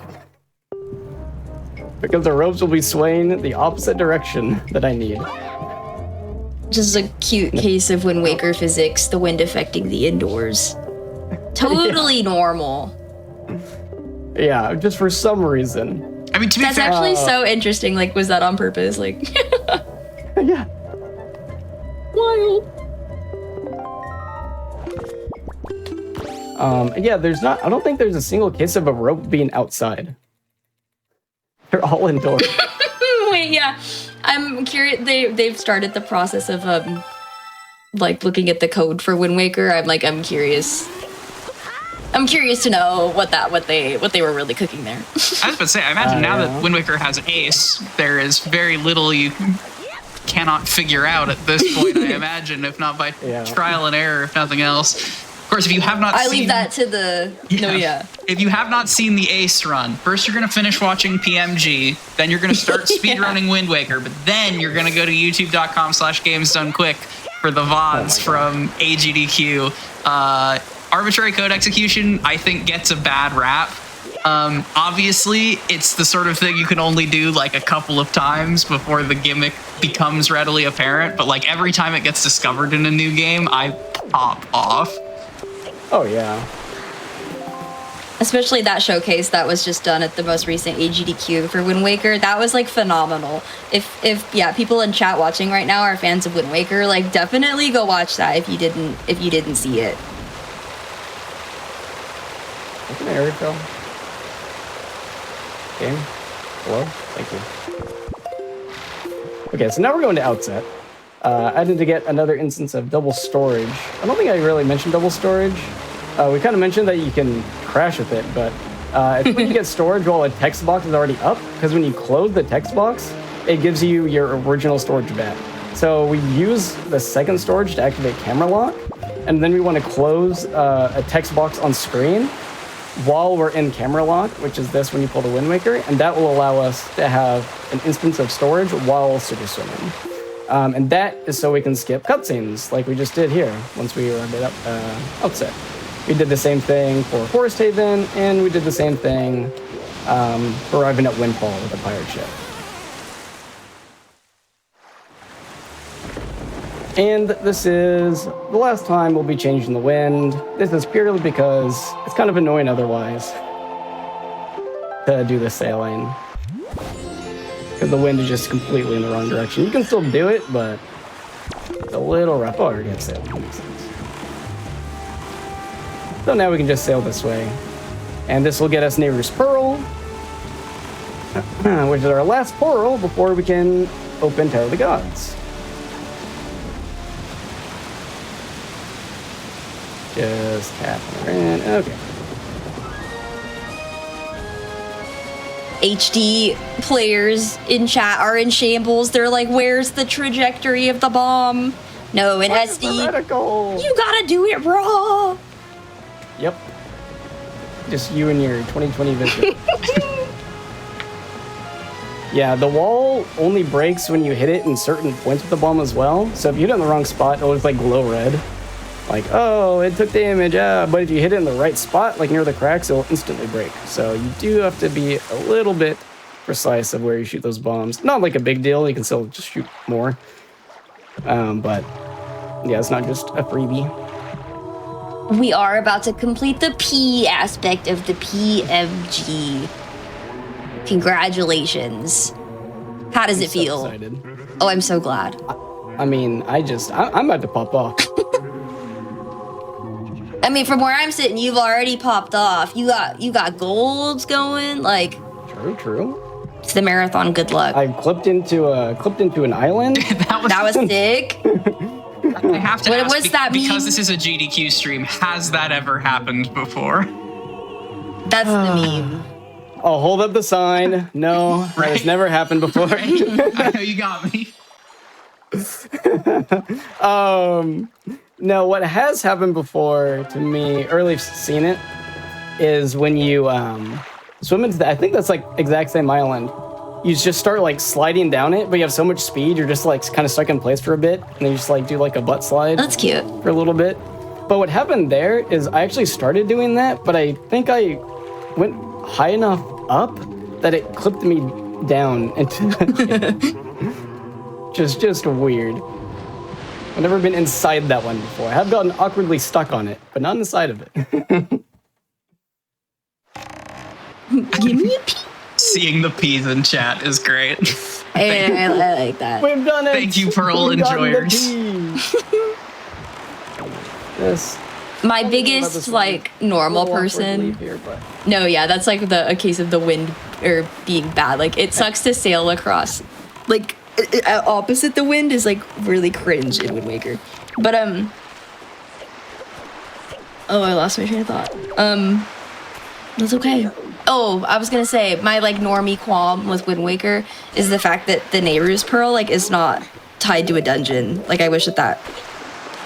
Because the ropes will be swaying the opposite direction that I need. Just a cute case of Wind Waker physics, the wind affecting the indoors. Totally normal. Yeah, just for some reason. I mean, to be That's fair, actually so interesting. Like, was that on purpose? Like, Yeah. wild. Yeah, I don't think there's a single case of a rope being outside. They're all indoors. Wait, yeah. I'm curious. They've started the process of like looking at the code for Wind Waker. I'm curious. I'm curious to know what they were really cooking there. I was about to say, I imagine now that Wind Waker has Ace, there is very little you cannot figure out at this point, I imagine, if not by trial and error, if nothing else. Of course, if you have not I seen... leave that to the... If you have not seen the Ace run, first you're going to finish watching PMG, then you're going to start speedrunning Wind Waker, but then you're going to go to youtube.com/gamesdonequick for the VODs from AGDQ. Arbitrary code execution, I think, gets a bad rap. Obviously, it's the sort of thing you can only do like a couple of times before the gimmick becomes readily apparent, but like every time it gets discovered in a new game, I pop off. Oh, yeah. Especially that showcase that was just done at the most recent AGDQ for Wind Waker. That was like phenomenal. If people in chat watching right now are fans of Wind Waker, like definitely go watch that if you didn't see it. Open the area film. Game. Hello? Thank you. Okay, so now we're going to Outset. I need to get another instance of double storage. I don't think I really mentioned double storage. We kind of mentioned that you can crash with it, but it's when you get storage while a text box is already up, because when you close the text box, it gives you your original storage back. So we use the second storage to activate camera lock, and then we want to close a text box on screen while we're in camera lock, which is this when you pull the Wind Waker, and that will allow us to have an instance of storage while super swimming. And that is so we can skip cutscenes like we just did here once we arrived at Outset. We did the same thing for Forest Haven, and we did the same thing for arriving at Windfall with a pirate ship. And this is the last time we'll be changing the wind. This is purely because it's kind of annoying otherwise to do the sailing. Because the wind is just completely in the wrong direction. You can still do it, but it's a little rough. Oh, we're gonna sail. That makes sense. So now we can just sail this way. And this will get us Nehru's Pearl, which is our last pearl before we can open Tower of the Gods. Just tapping her in. Okay. HD players in chat are in shambles. They're like, where's the trajectory of the bomb? No, in SD, you gotta do it raw. Yep. Just you and your 2020 vision. Yeah, the wall only breaks when you hit it in certain points with the bomb as well. So if you hit it in the wrong spot, it'll just like glow red. Like, oh, it took damage, but if you hit it in the right spot, like near the cracks, it'll instantly break. So you do have to be a little bit precise of where you shoot those bombs. Not like a big deal, you can still just shoot more. But yeah, it's not just a freebie. We are about to complete the P aspect of the PMG. Congratulations. How does it feel? Excited. Oh, I'm so glad. I mean, I'm about to pop off. I mean, from where I'm sitting, you've already popped off. You got golds going. Like, True. It's the marathon. Good luck. I clipped into an island. that was sick. I have to ask, what's that mean? because this is a GDQ stream, has that ever happened before? That's the meme. I'll hold up the sign. No, that has never happened before. I know you got me. No, what has happened before to me, or at least seen it, is when you swim into I think that's like exact same island. You just start like sliding down it, but you have so much speed, you're just like kind of stuck in place for a bit, and then you just like do like a butt slide. That's cute. For a little bit. But what happened there is I actually started doing that, but I think I went high enough up that it clipped me down into just weird. I've never been inside that one before. I have gotten awkwardly stuck on it, but not inside of it. Give me a P. Seeing the P's in chat is great. I like that. We've done it! Thank you, Pearl enjoyers. Yes. My biggest like normal person. Here, but... No, yeah, that's like a case of the wind or being bad. Like it sucks to sail across. Like opposite the wind is like really cringe in Wind Waker. But oh, I lost my train of thought. That's okay. Oh, I was gonna say my like normie qualm with Wind Waker is the fact that the Nehru's Pearl like is not tied to a dungeon. Like I wish that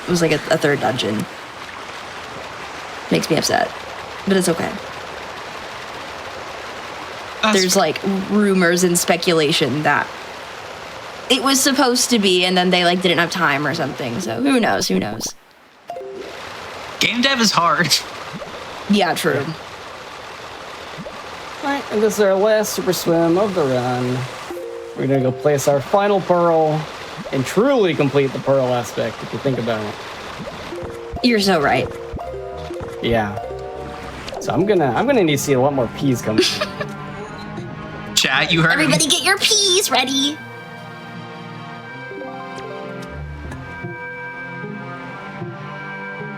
was like a third dungeon. Makes me upset, but it's okay. There's like rumors and speculation that it was supposed to be, and then they like didn't have time or something. So who knows? Who knows? Game dev is hard. Yeah, true. Alright, and this is our last super swim of the run. We're gonna go place our final pearl and truly complete the pearl aspect, if you think about it. You're so right. Yeah. So I'm gonna need to see a lot more peas coming. Chat, you heard him. Everybody get your peas ready.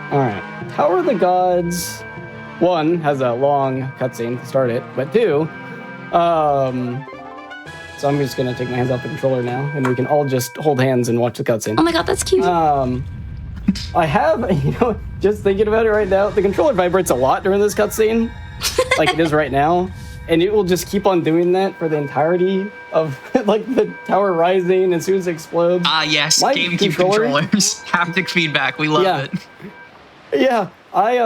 Alright. Tower of the Gods, 1, has a long cutscene to start it, but 2, so I'm just gonna take my hands off the controller now, and we can all just hold hands and watch the cutscene. Oh my god, that's cute. I have, just thinking about it right now, the controller vibrates a lot during this cutscene, like it is right now, and it will just keep on doing that for the entirety of, like, the tower rising as soon as it explodes. Ah, yes, My GameCube controllers. Haptic feedback, we love it. Yeah, I,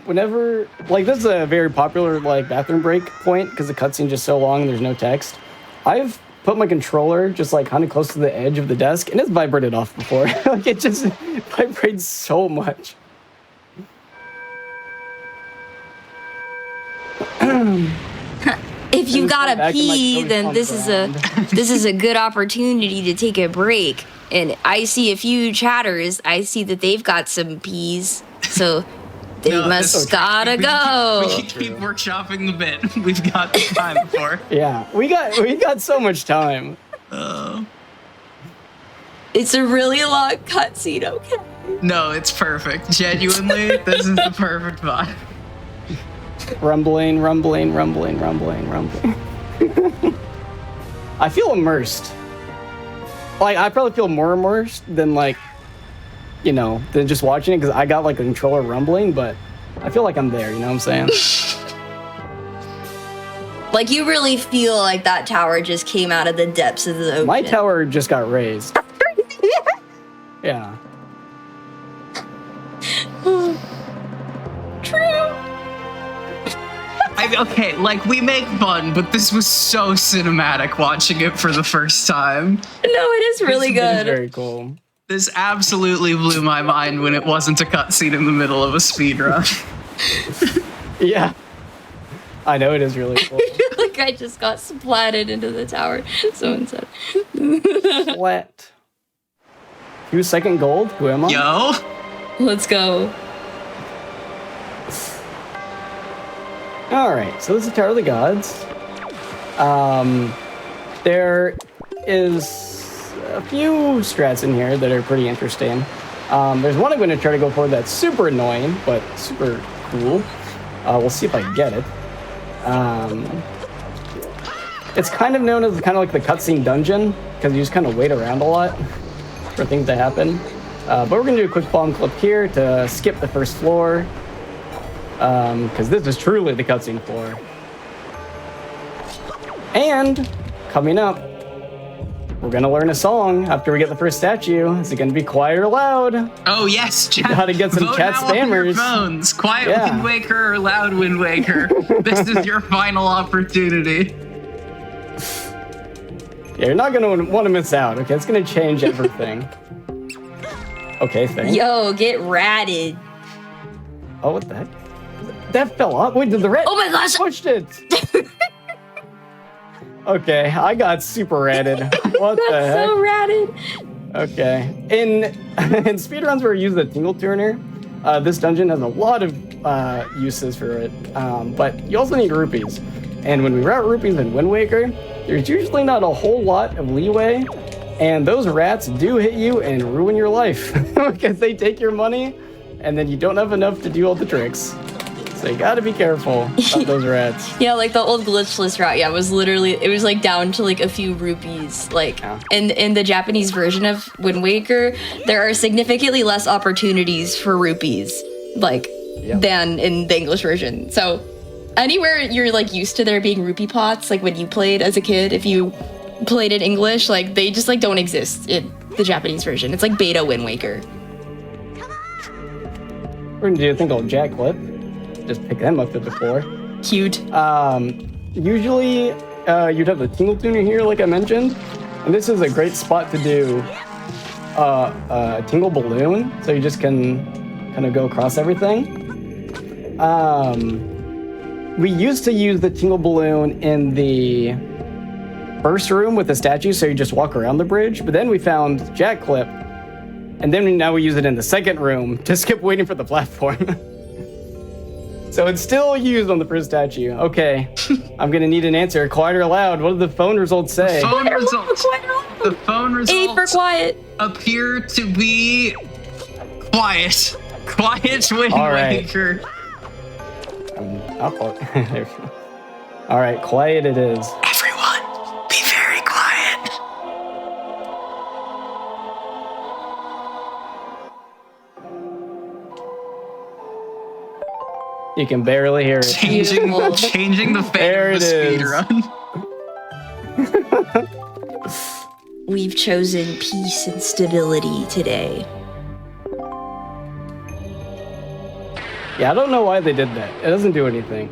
whenever, like, this is a very popular, like, bathroom break point, because the cutscene's just so long and there's no text. I've put my controller just, like, kind of close to the edge of the desk, and it's vibrated off before. Like, it just vibrates so much. If you just gotta back in my pee, coat then on this the is a this is a good opportunity to take a break. And I see a few chatters. I see that they've got some peas, so they No, must that's- gotta go. We keep workshopping the bit. We've got the time for. Yeah, we got so much time. It's a really long cutscene. Okay. No, it's perfect. Genuinely, this is the perfect vibe. Rumbling, rumbling, rumbling, rumbling, rumbling. I feel immersed. Like, I probably feel more immersed than, like, than just watching it, because I got, like, a controller rumbling, but I feel like I'm there, you know what I'm saying? Like, you really feel like that tower just came out of the depths of the ocean. My tower just got raised. Yeah. True. Okay, like, we make fun, but this was so cinematic watching it for the first time. No, it is really It is good. very cool. This absolutely blew my mind when it wasn't a cutscene in the middle of a speedrun. Yeah. I know, it is really cool. Like I just got splatted into the tower. Someone said. What? 2-second gold? Who am I? Yo? Let's go. Alright, so this is Tower of the Gods. There is a few strats in here that are pretty interesting. There's one I'm going to try to go for that's super annoying, but super cool. We'll see if I can get it. It's kind of known as kind of like the cutscene dungeon, because you just kind of wait around a lot for things to happen. But we're going to do a quick bomb clip here to skip the first floor, because this is truly the cutscene floor. And coming up, we're going to learn a song after we get the first statue. Is it going to be quiet or loud? Oh, yes, chat. Gotta get some Vote chat now on your spammers. phones. Quiet Yeah. Wind Waker or loud Wind Waker. This is your final opportunity. Yeah, you're not going to want to miss out, okay? It's going to change everything. Okay, thanks. Yo, get ratted. Oh, what the heck? That fell off. Wait, did the rat? Oh my gosh. Pushed it. Okay, I got super ratted. What the heck? So ratted. Okay. In speedruns where you use the tingle tuner, this dungeon has a lot of uses for it, but you also need rupees. And when we route rupees in Wind Waker, there's usually not a whole lot of leeway, and those rats do hit you and ruin your life because they take your money, and then you don't have enough to do all the tricks. So you gotta be careful about those rats. Yeah, like the old glitchless route. Yeah, it was like down to like a few rupees. Like in the Japanese version of Wind Waker, there are significantly less opportunities for rupees, like than in the English version. So anywhere you're like used to there being rupee pots, like when you played as a kid, if you played in English, like they just like don't exist in the Japanese version. It's like beta Wind Waker. We're gonna do a thing called jack clip. Just pick them up to the floor. Cute. Usually, you'd have the tingle tuner here, like I mentioned, and this is a great spot to do a tingle balloon, so you just can kind of go across everything. we used to use the tingle balloon in the first room with the statue, so you just walk around the bridge. But then we found Jack Clip, and then now we use it in the second room to skip waiting for the platform. So it's still used on the first statue. Okay, I'm gonna need an answer. Quiet or loud? What do the phone results say? The phone results A for quiet. appear to be quiet. Quiet Wind All right. Waker. There we go. All right, quiet it is. Everyone, be very quiet. You can barely hear it. Changing the There fate of it the is. speedrun. We've chosen peace and stability today. Yeah, I don't know why they did that. It doesn't do anything.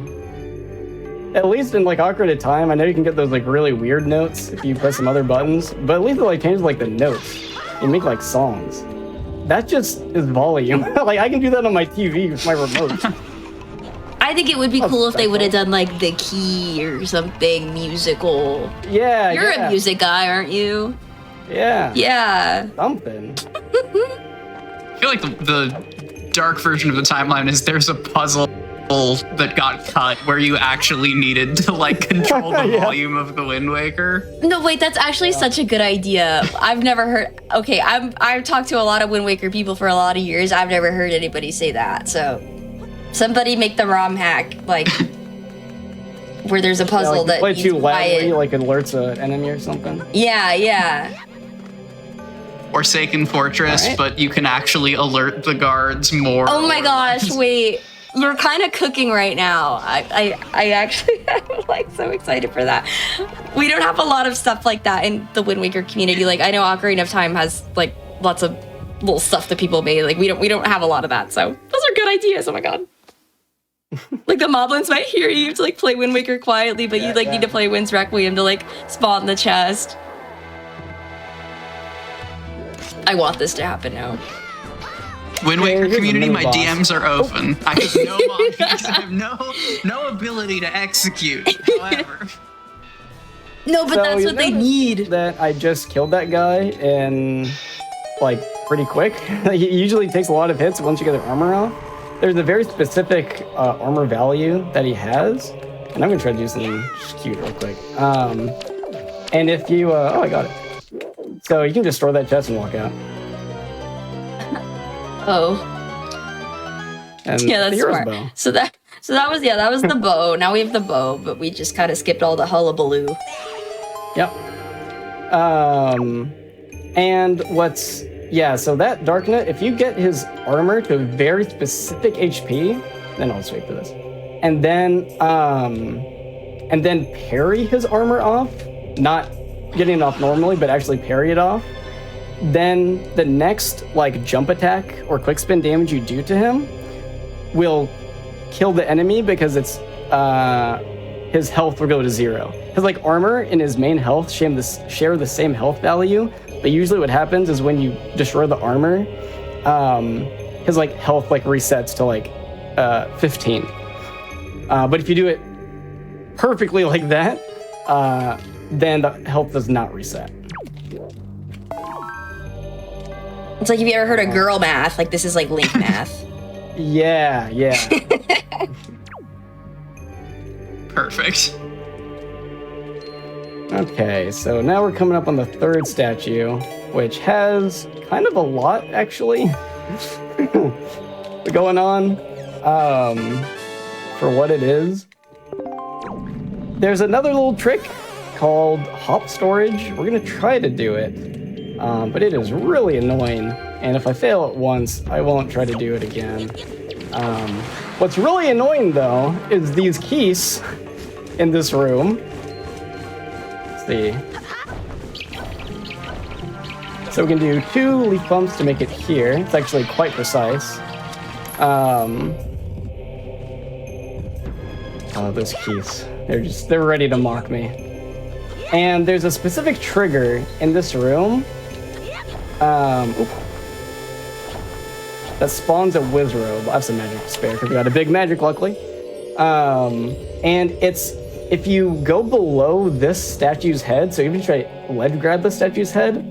At least in like Ocarina of Time, I know you can get those like really weird notes if you press some other buttons, but at least it like changes like the notes. You make like songs. That just is volume. Like I can do that on my TV with my remote. I think it would be cool if they would have done like the key or something musical. Yeah, You're yeah, a music guy, aren't you? yeah, Yeah. something. I feel like the dark version of the timeline is there's a puzzle that got cut where you actually needed to like control the Yeah. volume of the Wind Waker. No, wait, that's actually such a good idea. I've never heard. Okay, I've talked to a lot of Wind Waker people for a lot of years. I've never heard anybody say that. So, somebody make the ROM hack like where there's a puzzle Yeah, like, that play needs too loudly, quiet. like alerts an enemy or something. Yeah, yeah. Forsaken Fortress, Alright. but you can actually alert the guards more. Oh my gosh, wait. You're kind of cooking right now. I actually am like so excited for that. We don't have a lot of stuff like that in the Wind Waker community. Like I know Ocarina of Time has like lots of little stuff that people made. Like we don't have a lot of that. So those are good ideas. Oh my god. Like the moblins might hear you to like play Wind Waker quietly, but you like need to play Wind's Requiem to like spawn the chest. I want this to happen now. Wind Waker here's a community, mini my boss. DMs are open. I have no monkeys. I have no ability to execute. However, No, but So that's you what they notice need. That I just killed that guy in like pretty quick. He usually takes a lot of hits once you get their armor off. There's a very specific armor value that he has, and I'm gonna try to do something just cute real quick. And if you, oh, I got it. So you can just store that chest and walk out. Oh. And Yeah, the that's hero's smart. bow. So that was the bow. Now we have the bow, but we just kind of skipped all the hullabaloo. Yep. And what's so that Darknet, if you get his armor to a very specific HP, then I'll just wait for this. And then parry his armor off, not getting it off normally, but actually parry it off. Then the next like jump attack or quick spin damage you do to him will kill the enemy because it's his health will go to 0. His like armor and his main health share the same health value, but usually what happens is when you destroy the armor, his like health like resets to like 15. But if you do it perfectly like that, then the health does not reset. It's like if you ever heard of girl math, like this is like Link math. Yeah. perfect. Okay, so now we're coming up on the third statue, which has kind of a lot, actually, going on for what it is. There's another little trick called hop storage. We're going to try to do it, but it is really annoying, and if I fail it once, I won't try to do it again. What's really annoying, though, is these keys in this room. See. So we can do 2 leaf bumps to make it here. It's actually quite precise. Oh, those keys. They're ready to mock me. And there's a specific trigger in this room. That spawns a Wizrobe. I have some magic to spare because we got a big magic, luckily. And it's, if you go below this statue's head, so if you try to ledge grab the statue's head,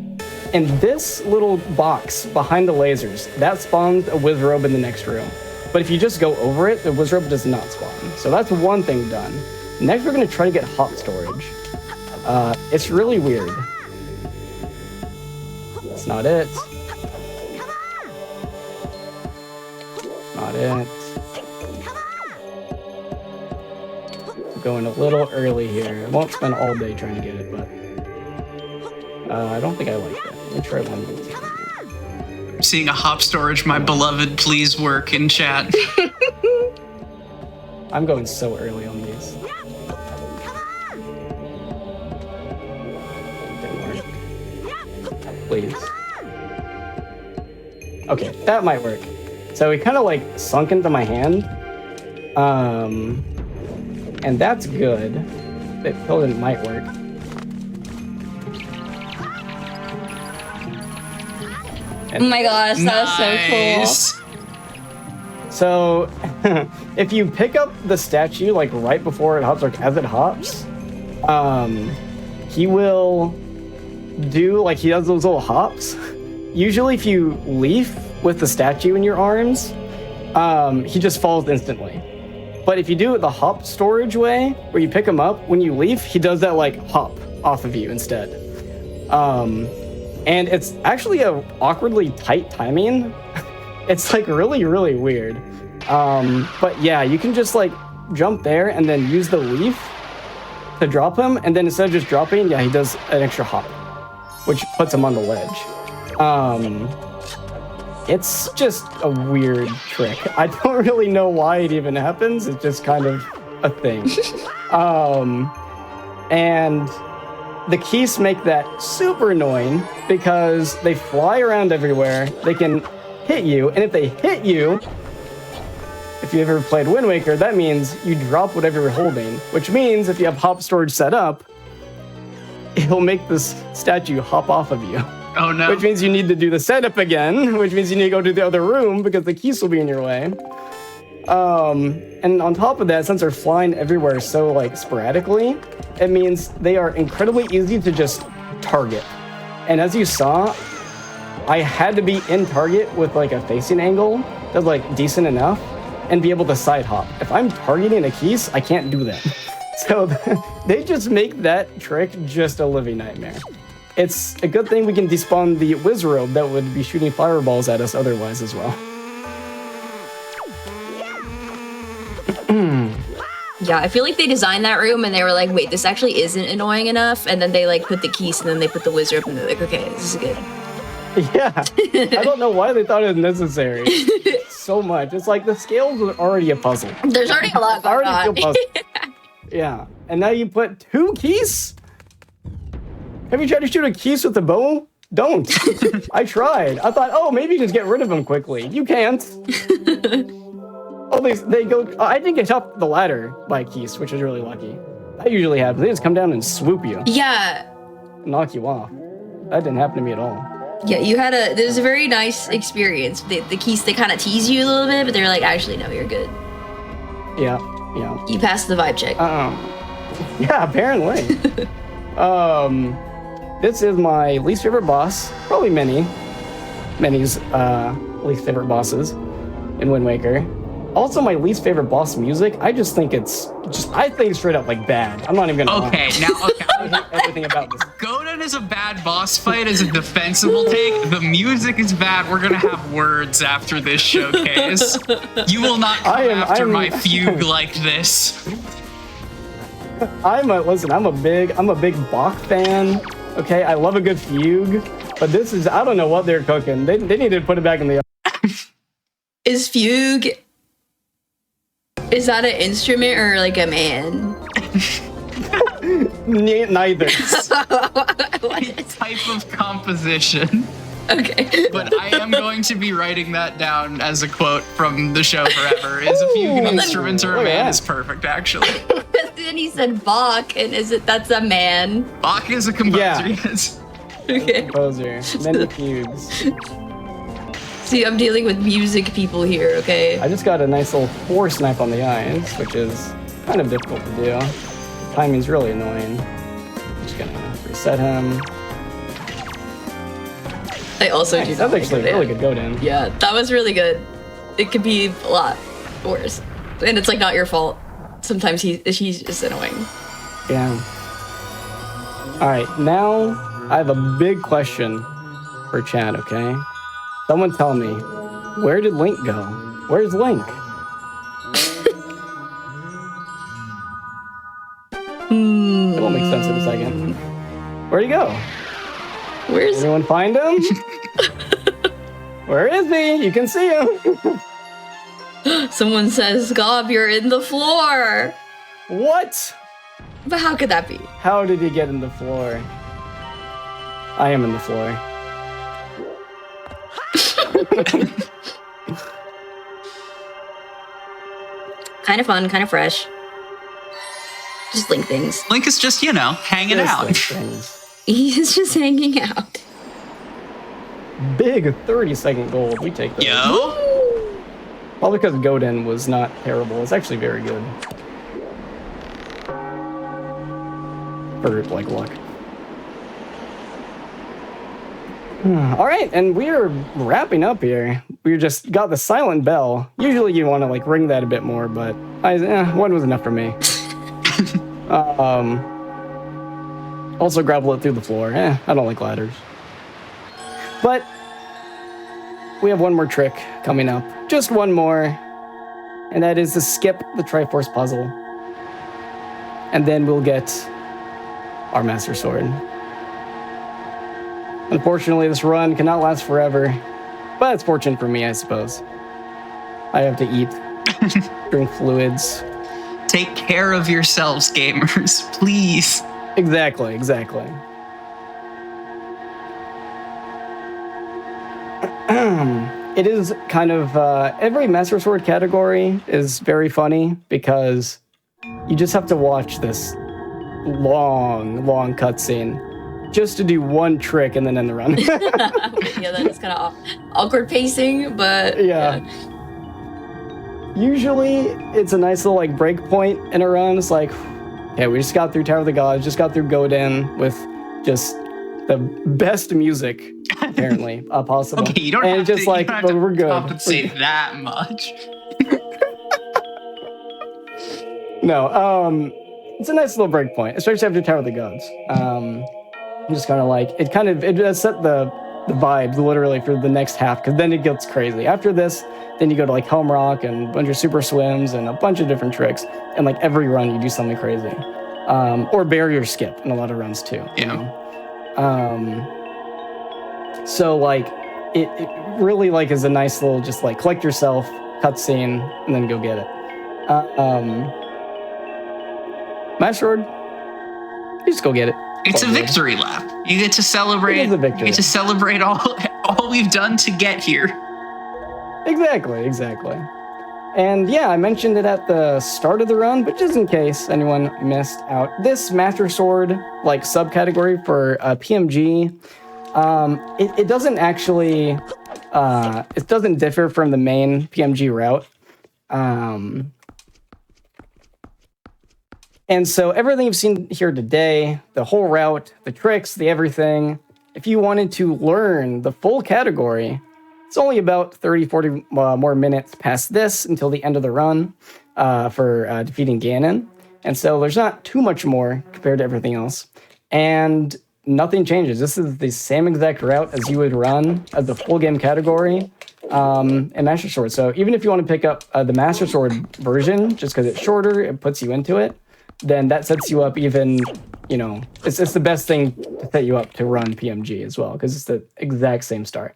and this little box behind the lasers, that spawns a Wizrobe in the next room. But if you just go over it, the Wizrobe does not spawn. So that's one thing done. Next, we're gonna try to get hop storage. It's really weird. That's not it. Not it. Going a little early here. I won't spend all day trying to get it, but I don't think I like that. Let me try one more. I'm seeing a hop storage, my beloved, please work in chat. I'm going so early on these. Didn't work. Please. Okay, that might work. So it kind of like sunk into my hand. And that's good. It still might work. Oh my gosh, that was so cool. So, if you pick up the statue like right before it hops, like as it hops, he will do like he does those little hops. Usually, if you leaf with the statue in your arms, he just falls instantly. But if you do it the hop storage way, where you pick him up when you leaf, he does that like hop off of you instead. And it's actually a awkwardly tight timing. It's like really, really weird. But yeah, you can just like jump there and then use the leaf to drop him. And then instead of just dropping, yeah, he does an extra hop, which puts him on the ledge. It's just a weird trick. I don't really know why it even happens. It's just kind of a thing. And the keys make that super annoying because they fly around everywhere. They can hit you, and if they hit you, if you ever played Wind Waker, that means you drop whatever you're holding, which means if you have hop storage set up, it'll make this statue hop off of you. Oh no. Which means you need to do the setup again, which means you need to go to the other room because the keys will be in your way. And on top of that, since they're flying everywhere so like sporadically, it means they are incredibly easy to just target. And as you saw, I had to be in target with like a facing angle that's like decent enough and be able to side hop. If I'm targeting a keys, I can't do that. So they just make that trick just a living nightmare. It's a good thing we can despawn the Wizrobe that would be shooting fireballs at us otherwise as well. Yeah, I feel like they designed that room and they were like, wait, this actually isn't annoying enough. And then they like put the keys and then they put the Wizrobe and they're like, okay, this is good. Yeah, I don't know why they thought it was necessary so much. It's like the scales are already a puzzle. There's already a lot going on. Puzzle. Yeah, and now you put 2 keys? Have you tried to shoot a keys with a bow? Don't. I tried. I thought, oh, maybe just get rid of them quickly. You can't. Oh, they go. I didn't get up the ladder by keys, which is really lucky. That usually happens. They just come down and swoop you. Yeah. Knock you off. That didn't happen to me at all. Yeah, there's a very nice experience. The keys, they kind of tease you a little bit, but they're like, actually, no, you're good. Yeah. You passed the vibe check. Yeah, apparently. This is my least favorite boss. Probably Minnie's least favorite bosses in Wind Waker. Also, my least favorite boss music. I just think I think straight up like bad. I'm not even gonna lie. Okay. I hate everything about this. Godin is a bad boss fight as a defensible take. The music is bad. We're gonna have words after this showcase. You will not come after my fugue like this. I'm a big Bach fan. Okay, I love a good fugue, but this is, I don't know what they're cooking. They need to put it back in the Is fugue, is that an instrument or like a man? Neither. What type of composition? Okay. But I am going to be writing that down as a quote from the show forever. Is a fugue an instrument or a man is perfect, actually. Then he said Bach, and that's a man? Bach is a composer, Yeah. yes. Okay. Composer. Many fugues. See, I'm dealing with music people here, okay? I just got a nice little 4 snipe on the eyes, which is kind of difficult to do. Timing's really annoying. Just gonna reset him. I also Nice, do that's not actually like a really it. good go-down. Yeah, that was really good. It could be a lot worse. And it's like not your fault. Sometimes he's just annoying. Yeah. Alright, now I have a big question for Chad, okay? Someone tell me, where did Link go? Where's Link? It will make sense in a second. Where'd he go? Where's Anyone find him? Where is he? You can see him. someone says, Gob, you're in the floor. What? But how could that be? How did he get in the floor? I am in the floor. Kind of fun, kind of fresh. Just Link things. Link is just, hanging Just out. like things. He's just hanging out. Big 30-second gold. We take those. Yo. All because Godin was not terrible. It's actually very good. For, like, luck. All right, and we are wrapping up here. We just got the silent bell. Usually you want to, like, ring that a bit more, but one was enough for me. Also grapple it through the floor. I don't like ladders. But we have one more trick coming up. Just one more. And that is to skip the Triforce puzzle. And then we'll get our Master Sword. Unfortunately, this run cannot last forever. But it's fortunate for me, I suppose. I have to eat, drink fluids. Take care of yourselves, gamers, please. Exactly. It is kind of, every Master Sword category is very funny because you just have to watch this long cutscene just to do one trick and then end the run. Yeah, that is kind of awkward pacing, but Yeah. Usually, it's a nice little like break point in a run. It's like, okay, we just got through Tower of the Gods, just got through Godin with just the best music, apparently, possible. Okay, you don't and have just to, like, you don't have but to we're good. compensate that much. No, it's a nice little break point, especially after Tower of the Gods. I'm just kind of like, it does set the vibes literally for the next half, because then it gets crazy. After this, then you go to like Helm Rock and a bunch of super swims and a bunch of different tricks, and like every run you do something crazy. Or barrier skip in a lot of runs too. Yeah. You know? So like, it really like is a nice little just like collect yourself, cutscene, and then go get it. Master Sword, you just go get it. It's a All good. victory lap. You get to celebrate. It is a victory. You get to celebrate all we've done to get here. Exactly. And yeah, I mentioned it at the start of the run, but just in case anyone missed out, this Master Sword like subcategory for PMG, it doesn't actually, it doesn't differ from the main PMG route. And so everything you've seen here today, the whole route, the tricks, the everything, if you wanted to learn the full category, it's only about 30, 40 more minutes past this until the end of the run for defeating Ganon. And so there's not too much more compared to everything else. And nothing changes. This is the same exact route as you would run as the full game category in Master Sword. So even if you want to pick up the Master Sword version, just because it's shorter, it puts you into it, then that sets you up even, it's the best thing to set you up to run PMG as well, because it's the exact same start.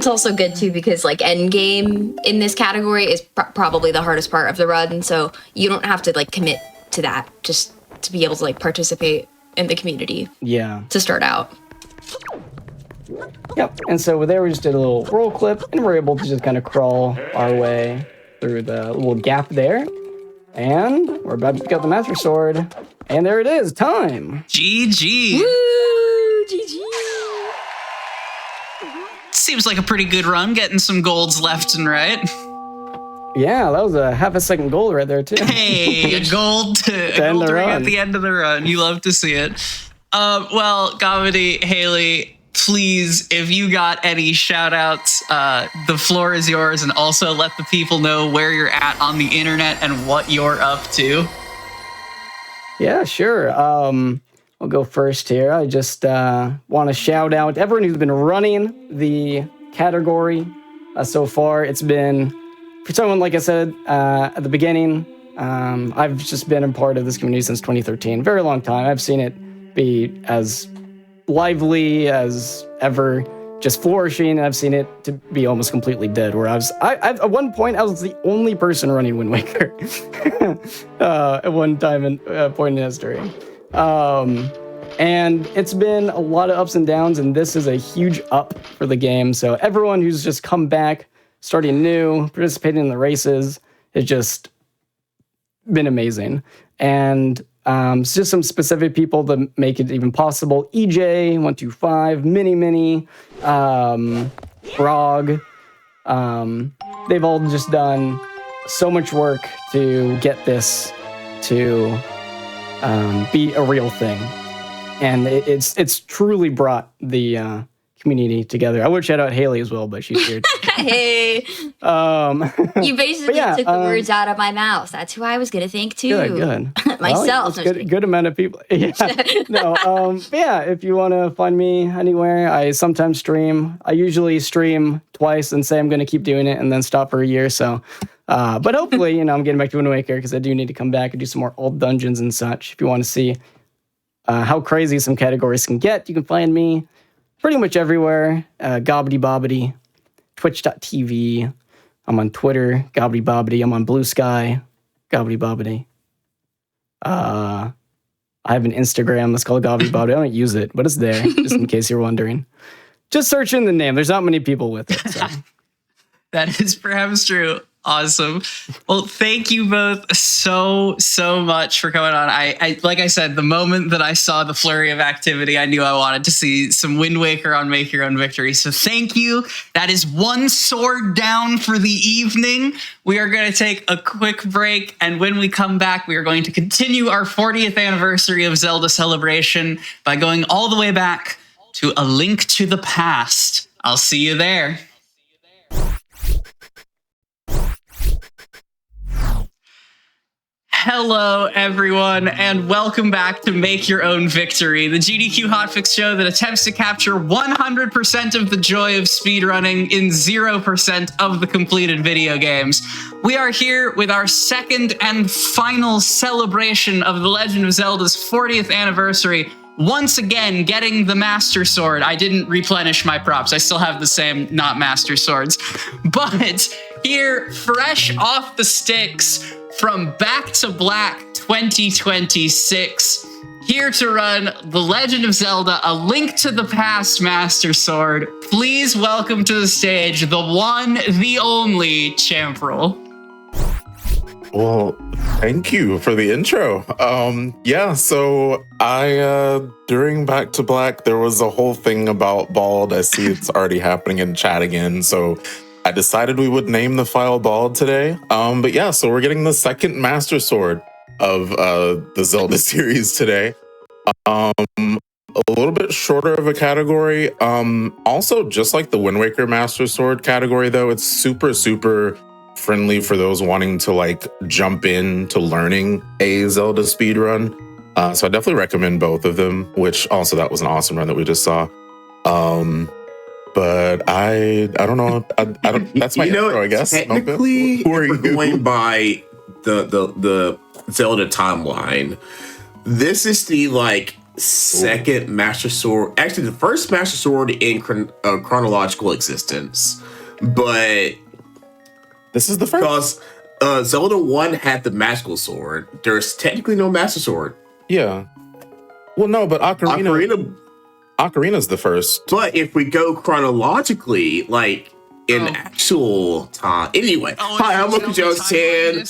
it's also good too because like end game in this category is probably the hardest part of the run, so you don't have to like commit to that just to be able to like participate in the community. Yeah. To start out. Yep. And so there we just did a little roll clip, and we're able to just kind of crawl our way through the little gap there. And we're about to pick up the Master Sword. And there it is, time. GG. Woo! GG! seems like a pretty good run, getting some golds left and right. Yeah, that was a half a second goal right there too. Hey, a gold ring at the end of the run. You love to see it. Well, Gomedy, Haley, please, if you got any shout outs, the floor is yours, and also let the people know where you're at on the internet and what you're up to. Yeah, sure. I'll go first here. I just want to shout out everyone who's been running the category so far. It's been, for someone, like I said at the beginning, I've just been a part of this community since 2013. Very long time. I've seen it be as lively as ever, just flourishing, and I've seen it to be almost completely dead. Where I at one point I was the only person running Wind Waker at one time in point in history, and it's been a lot of ups and downs, and this is a huge up for the game. So everyone who's just come back, starting new, participating in the races, has just been amazing. And it's just some specific people that make it even possible. EJ125, Mini, Frog. They've all just done so much work to get this to be a real thing. And it's truly brought the community together. I would shout out Haley as well, but she's here. Hey. You basically took the words out of my mouth. That's who I was going to think too. Good. Myself. Well, good amount of people. Yeah. No. But yeah, if you want to find me anywhere, I sometimes stream. I usually stream twice and say I'm going to keep doing it and then stop for a year. So, but hopefully, I'm getting back to Wind Waker because I do need to come back and do some more old dungeons and such. If you want to see how crazy some categories can get, you can find me pretty much everywhere. Gobbity Bobbity, Twitch.tv. I'm on Twitter, Gobbity Bobbity. I'm on Blue Sky, Gobbity Bobbity. I have an Instagram that's called Gobbity Bobbity. I don't use it, but it's there, just in case you're wondering. Just search in the name. There's not many people with it. So. That is perhaps true. Awesome. Well, thank you both so much for coming on. I like I said, the moment that I saw the flurry of activity, I knew I wanted to see some Wind Waker on Make Your Own Victory. So thank you. That is one sword down for the evening. We are going to take a quick break, and when we come back, we are going to continue our 40th anniversary of Zelda celebration by going all the way back to A Link to the Past. I'll see you there. Hello, everyone, and welcome back to Make Your Own Victory, the GDQ Hotfix show that attempts to capture 100% of the joy of speedrunning in 0% of the completed video games. We are here with our second and final celebration of The Legend of Zelda's 40th anniversary, once again getting the Master Sword. I didn't replenish my props. I still have the same not Master Swords. But here, fresh off the sticks, from Back to Black 2026, here to run The Legend of Zelda, A Link to the Past Master Sword. Please welcome to the stage the one, the only Champrel. Well, thank you for the intro. Yeah, so I, during Back to Black, there was a whole thing about Bald. I see it's already happening in chat again, so I decided we would name the file Bald today. But yeah, so we're getting the second Master Sword of the Zelda series today. A little bit shorter of a category. Also, just like the Wind Waker Master Sword category, though, it's super friendly for those wanting to like jump into learning a Zelda speedrun. So I definitely recommend both of them, which also that was an awesome run that we just saw. But I don't know. I don't. That's my intro, I guess. Technically, who are you? Going by the Zelda timeline, this is the like second Master Sword. Actually, the first Master Sword in chronological existence, but this is the first. Because Zelda 1 had the Magical Sword. There's technically no Master Sword. Yeah. Well, no, but Ocarina's the first. But if we go chronologically, like in actual time. Anyway, hi, I'm Mocha Jones 10.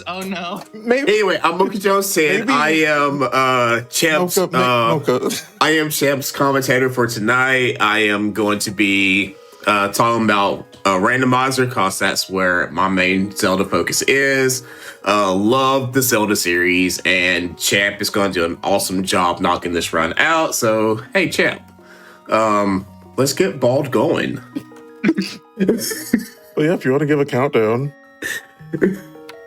Oh no. Anyway, I'm Mocha Jones 10. I am Champs. Mocha. I am Champs commentator for tonight. I am going to be talking about randomizer, cause that's where my main Zelda focus is. Love the Zelda series, and Champ is going to do an awesome job knocking this run out. So, hey, Champ, let's get Bald going. Well, yeah, if you want to give a countdown.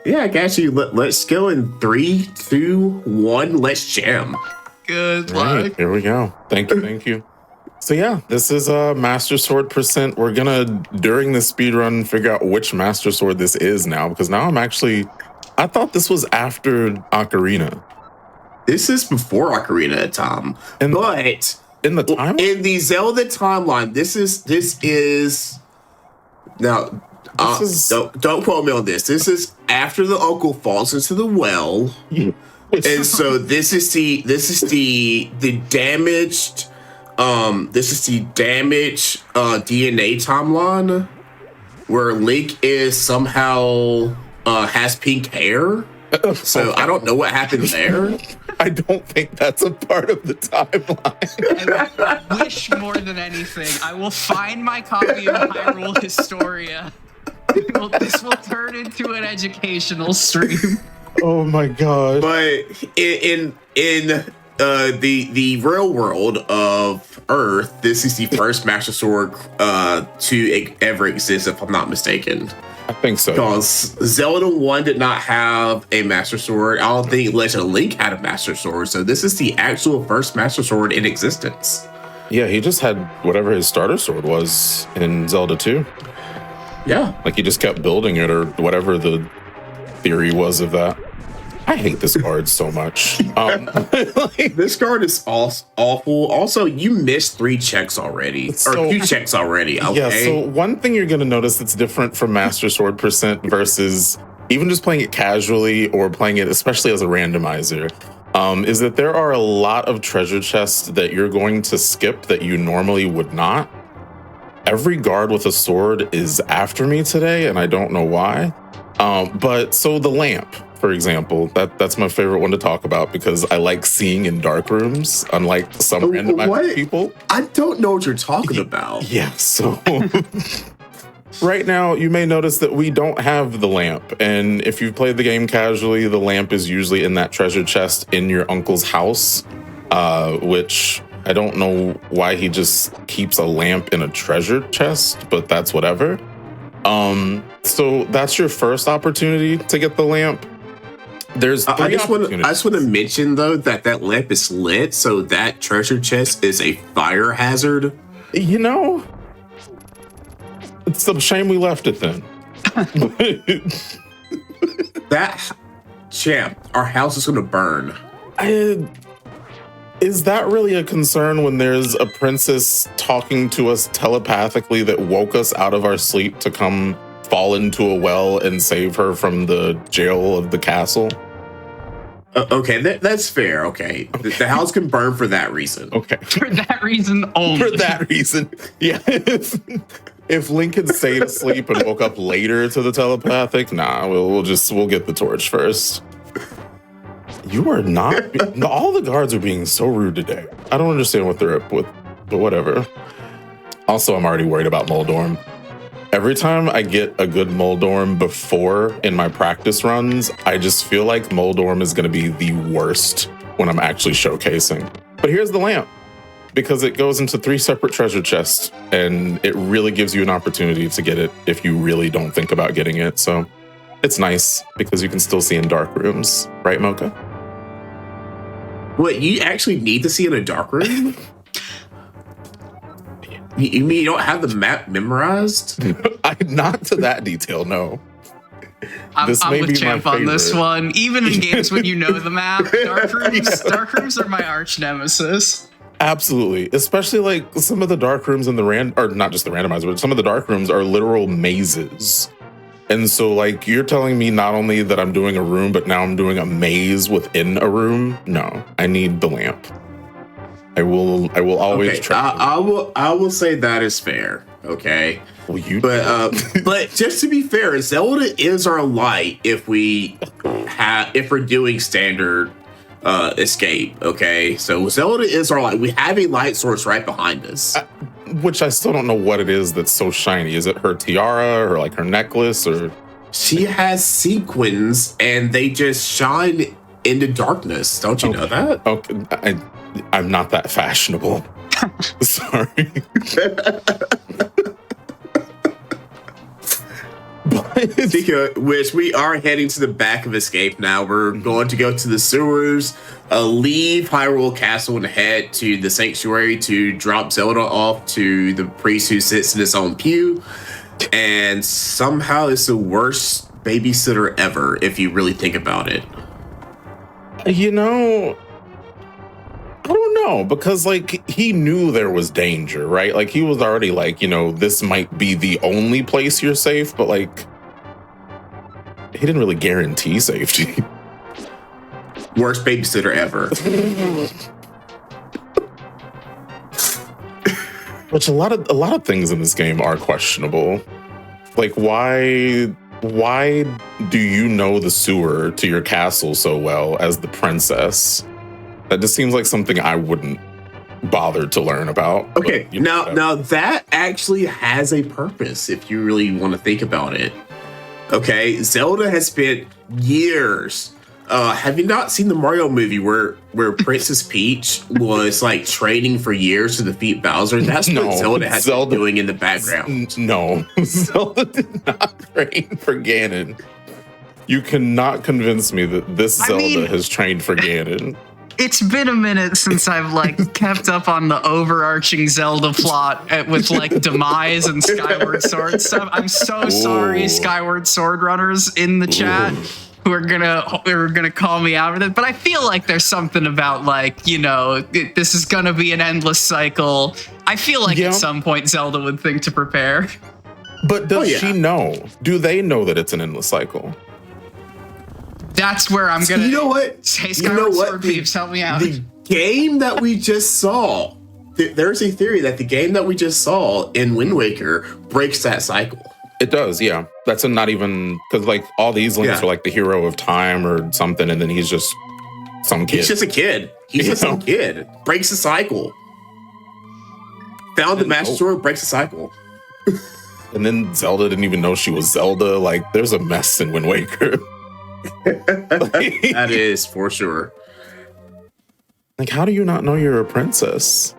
Yeah, I got you. Let's go in 3, 2, 1. Let's jam. Good Right, luck. here we go. Thank you. So yeah, this is a Master Sword percent. We're gonna, during the speedrun, figure out which Master Sword this is now, because now I thought this was after Ocarina. This is before Ocarina of Time. And but in the timeline? in the Zelda timeline, this is now don't quote me on this. This is after the uncle falls into the well. And so this is the damaged DNA timeline where Link is somehow has pink hair. So I don't know what happened there. I don't think that's a part of the timeline. I wish more than anything, I will find my copy of Hyrule Historia. This will turn into an educational stream. Oh my god! But in the real world of Earth, this is the first Master Sword to ever exist, if I'm not mistaken. I think so. Because Zelda 1 did not have a Master Sword. I don't think Legend of Link had a Master Sword. So this is the actual first Master Sword in existence. Yeah, he just had whatever his starter sword was in Zelda 2. Yeah. Like he just kept building it or whatever the theory was of that. I hate this card so much. This card is awful. Also, you missed 3 checks already. Or 2 checks already. Okay. Yeah, so one thing you're going to notice that's different from Master Sword percent versus even just playing it casually or playing it especially as a randomizer, is that there are a lot of treasure chests that you're going to skip that you normally would not. Every guard with a sword is after me today, and I don't know why. But so the lamp, for example, that's my favorite one to talk about because I like seeing in dark rooms, unlike some randomized people. I don't know what you're talking about. Yeah, so right now you may notice that we don't have the lamp. And if you've played the game casually, the lamp is usually in that treasure chest in your uncle's house, which I don't know why he just keeps a lamp in a treasure chest, but that's whatever. So that's your first opportunity to get the lamp. There's I just want to mention though that lamp is lit, so that treasure chest is a fire hazard. You know, it's a shame we left it then. That Champ, our house is going to burn. Is that really a concern when there's a princess talking to us telepathically that woke us out of our sleep to come fall into a well and save her from the jail of the castle? Okay, that's fair. Okay. The house can burn for that reason. Okay. For that reason only. For that reason. Yeah. If Link had stayed asleep and woke up later to the telepathic, nah, we'll get the torch first. You are not. All the guards are being so rude today. I don't understand what they're up with, but whatever. Also, I'm already worried about Moldorm. Every time I get a good Moldorm before in my practice runs, I just feel like Moldorm is going to be the worst when I'm actually showcasing. But here's the lamp, because it goes into 3 separate treasure chests, and it really gives you an opportunity to get it if you really don't think about getting it. So it's nice because you can still see in dark rooms, right, Mocha? What, you actually need to see in a dark room? You mean you don't have the map memorized? Not to that detail, no. I'm with Champ on this one. Even in games when you know the map, dark rooms are my arch nemesis. Absolutely. Especially like some of the dark rooms in the or not just the randomizer, but some of the dark rooms are literal mazes. And so like you're telling me not only that I'm doing a room, but now I'm doing a maze within a room. No, I need the lamp. I will always try. I will say that is fair. Okay. Well, but just to be fair, Zelda is our light if we're doing standard escape. Okay, so Zelda is our light. We have a light source right behind us. which I still don't know what it is that's so shiny. Is it her tiara or like her necklace or? She has sequins and they just shine into darkness. Don't you know that? Okay, I'm not that fashionable. Sorry. Speaking of which, we are heading to the back of Escape now. We're going to go to the sewers, leave Hyrule Castle, and head to the Sanctuary to drop Zelda off to the priest who sits in his own pew. And somehow it's the worst babysitter ever, if you really think about it. You know, I don't know, because like he knew there was danger, right? Like he was already like, you know, this might be the only place you're safe, but like he didn't really guarantee safety. Worst babysitter ever. Which a lot of things in this game are questionable. Like why do you know the sewer to your castle so well as the princess? That just seems like something I wouldn't bother to learn about. Okay, but, you know, now that actually has a purpose if you really want to think about it. Okay, Zelda has spent years. Have you not seen the Mario movie where Princess Peach was like training for years to defeat Bowser? That's what Zelda has been doing in the background. No, Zelda did not train for Ganon. You cannot convince me that this Zelda has trained for Ganon. It's been a minute since I've like kept up on the overarching Zelda plot with like Demise and Skyward Sword stuff. I'm so sorry, Skyward Sword runners in the chat who are gonna call me out of it. But I feel like there's something about like, you know, this is gonna be an endless cycle. I feel like at some point Zelda would think to prepare. But does she know? Do they know that it's an endless cycle? That's where I'm gonna. You know what? Say Skyward Sword Peeps, help me out. The game that we just saw, there's a theory that the game that we just saw in Wind Waker breaks that cycle. It does, yeah. That's not even because like all these links are like the hero of time or something, and then he's just some kid. He's just a kid. He's just some kid. Breaks the cycle. Found the Master Sword, breaks the cycle. And then Zelda didn't even know she was Zelda. Like, there's a mess in Wind Waker. That is for sure. Like, how do you not know you're a princess?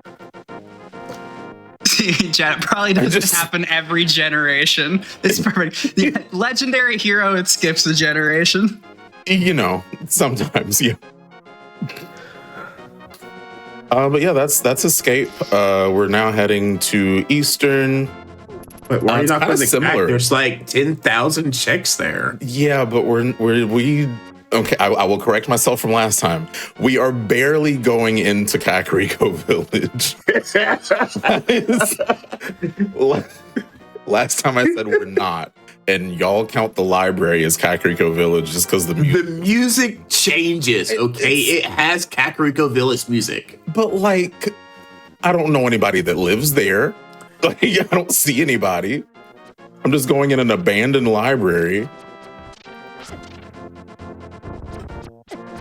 It probably doesn't happen every generation. It's perfect. The legendary hero, it skips a generation. You know, sometimes, yeah. But yeah, that's Escape. We're now heading to Eastern. Wait, why are you not putting the similar? There's like 10,000 checks there. Yeah, but we okay, I will correct myself from last time. We are barely going into Kakariko Village. Last time I said we're not, and y'all count the library as Kakariko Village just because the music changes, okay? It has Kakariko Village music. But like, I don't know anybody that lives there. Like, I don't see anybody. I'm just going in an abandoned library.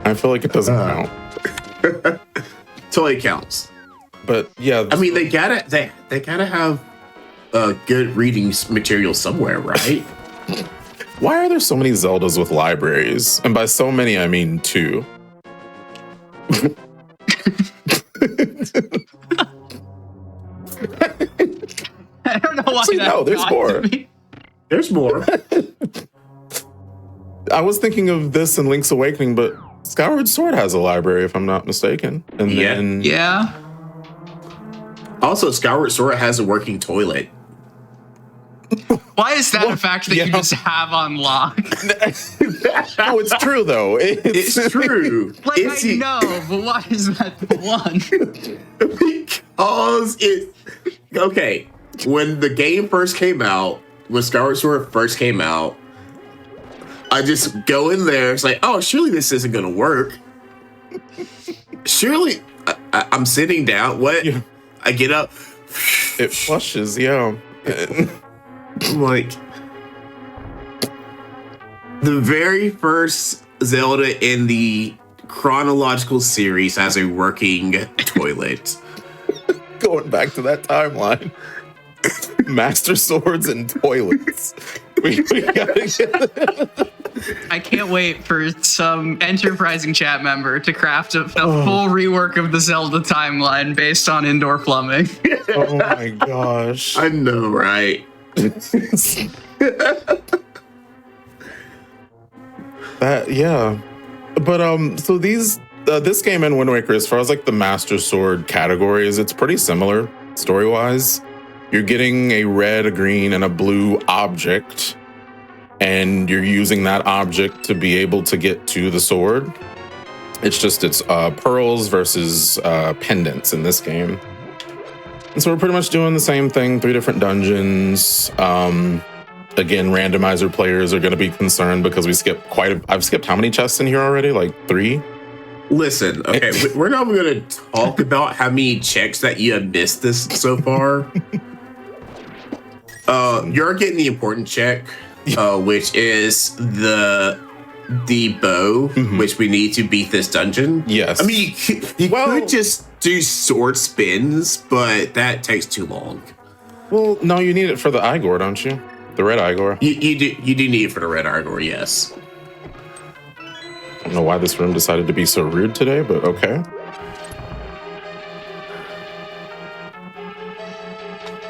I feel like it doesn't count. Totally counts. But yeah, I mean, they gotta have good reading material somewhere, right? Why are there so many Zeldas with libraries? And by so many, I mean 2. I don't know why. Actually, no, there's more. There's more. I was thinking of this in Link's Awakening, but Skyward Sword has a library, if I'm not mistaken. And then yeah. Also, Skyward Sword has a working toilet. Why is that a fact that you just have on lock? No, it's true though. It's true. Like, I know, but why is that the one? Because okay. When the game first came out, when Skyward Sword first came out, I just go in there. It's like, oh, surely this isn't gonna work. Surely, I'm sitting down. What? Yeah. I get up. It flushes. Yeah. I'm like, the very first Zelda in the chronological series has a working toilet. Going back to that timeline. Master swords and toilets. We gotta get I can't wait for some enterprising chat member to craft a full rework of the Zelda timeline based on indoor plumbing. Oh my gosh. I know, right? Yeah. But so this game in Wind Waker, as far as like the Master Sword categories, it's pretty similar story-wise. You're getting a red, a green, and a blue object, and you're using that object to be able to get to the sword. It's pearls versus pendants in this game. And so we're pretty much doing the same thing, 3 different dungeons. Again, randomizer players are going to be concerned because I've skipped how many chests in here already? Like 3? Listen, okay, we're not going to talk about how many checks that you have missed this so far. You're getting the important check, which is the bow, which we need to beat this dungeon. Yes. I mean, you could just do sword spins, but that takes too long. Well, no, you need it for the Igor, don't you? The red Igor. You do need it for the red Igor, yes. I don't know why this room decided to be so rude today, but okay.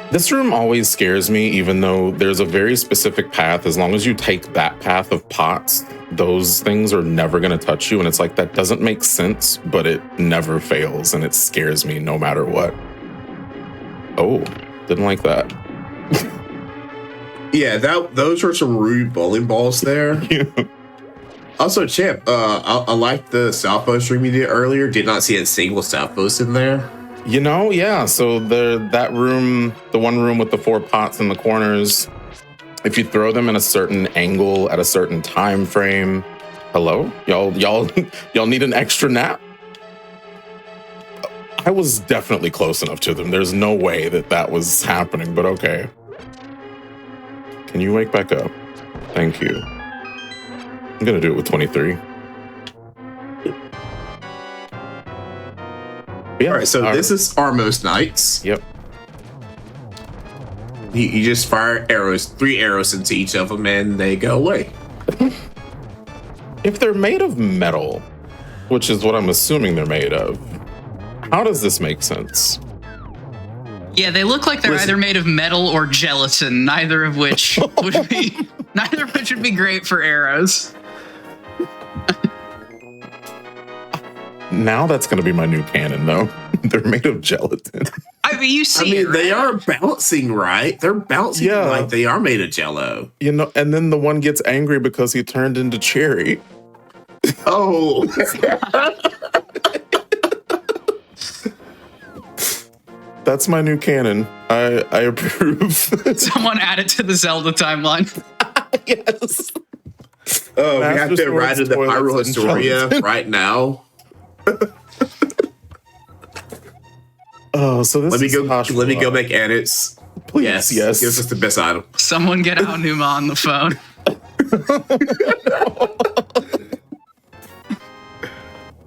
This room always scares me, even though there's a very specific path. As long as you take that path of pots, those things are never going to touch you. And it's like, that doesn't make sense, but it never fails. And it scares me no matter what. Oh, didn't like that. Yeah, those were some rude bowling balls there. Yeah. Also, Champ, I liked the Southbow stream you did earlier. Did not see a single Southbows in there. You know, yeah. So that room, the one room with the 4 pots in the corners, if you throw them in a certain angle at a certain time frame, hello, y'all need an extra nap. I was definitely close enough to them. There's no way that was happening, but okay. Can you wake back up? Thank you. I'm gonna do it with 23. Yeah, all right, so this is Armos Knights. Yep. You just fire arrows, 3 arrows into each of them, and they go away. If they're made of metal, which is what I'm assuming they're made of, how does this make sense? Yeah, they look like they're either made of metal or gelatin, neither of which would be great for arrows. Now that's going to be my new canon, though. They're made of gelatin. I mean, you see, they are bouncing, right? They're bouncing like they are made of Jello. You know, and then the one gets angry because he turned into cherry. Oh. That's my new canon. I approve. Someone add it to the Zelda timeline. Yes. Oh, we have to ride to the Pyro Historia right now. Oh, so this let me go make edits. Please, yes. Gives us the best item. Someone get Aonuma on the phone.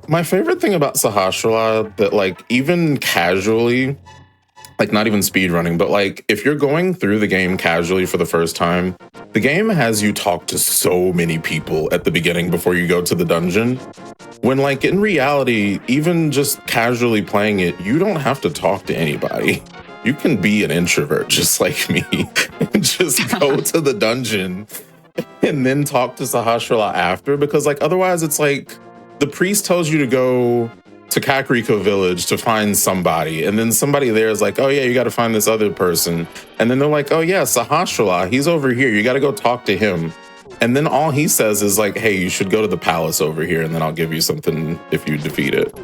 My favorite thing about Sahasrara that, like, even casually, like, not even speedrunning, but like, if you're going through the game casually for the first time, the game has you talk to so many people at the beginning before you go to the dungeon. When, like, in reality, even just casually playing it, you don't have to talk to anybody. You can be an introvert just like me and just go to the dungeon and then talk to Sahasrara after, because, like, otherwise it's like the priest tells you to go to Kakariko Village to find somebody, and then somebody there is like, oh yeah, you got to find this other person, and then they're like, oh yeah, Sahasrara, he's over here, you got to go talk to him. And then all he says is like, hey, you should go to the palace over here, and then I'll give you something if you defeat it.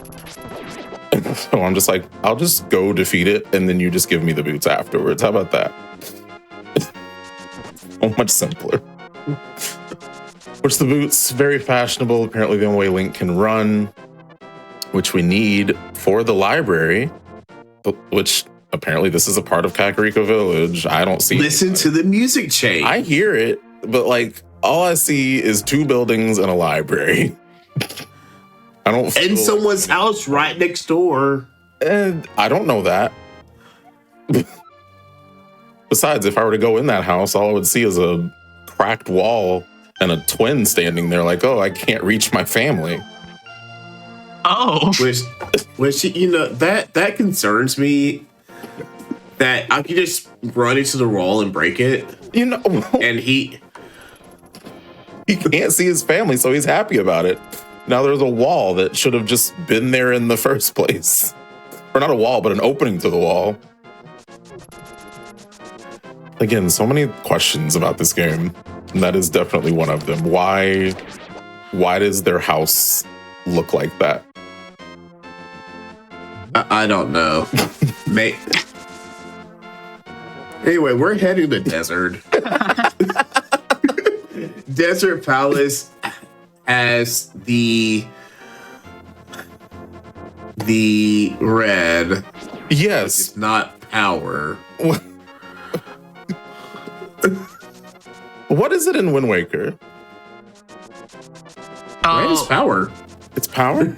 So I'm just like, I'll just go defeat it, and then you just give me the boots afterwards. How about that? So much simpler. Which the boots, very fashionable. Apparently the only way Link can run, which we need for the library, which apparently this is a part of Kakariko Village. I don't see Listen to the music change. I hear it, but like, all I see is 2 buildings and a library. I don't feel and someone's house right next door. And I don't know that. Besides, if I were to go in that house, all I would see is a cracked wall and a twin standing there like, oh, I can't reach my family. Oh. Which that concerns me. That I could just run into the wall and break it. And he can't see his family, so he's happy about it. Now there's a wall that should have just been there in the first place. Or not a wall, but an opening to the wall. Again, so many questions about this game. And that is definitely one of them. Why does their house look like that? I don't know. Anyway, we're heading to desert. Desert Palace has the red. Yes. It's not power. What is it in Wind Waker? Red is power. It's power?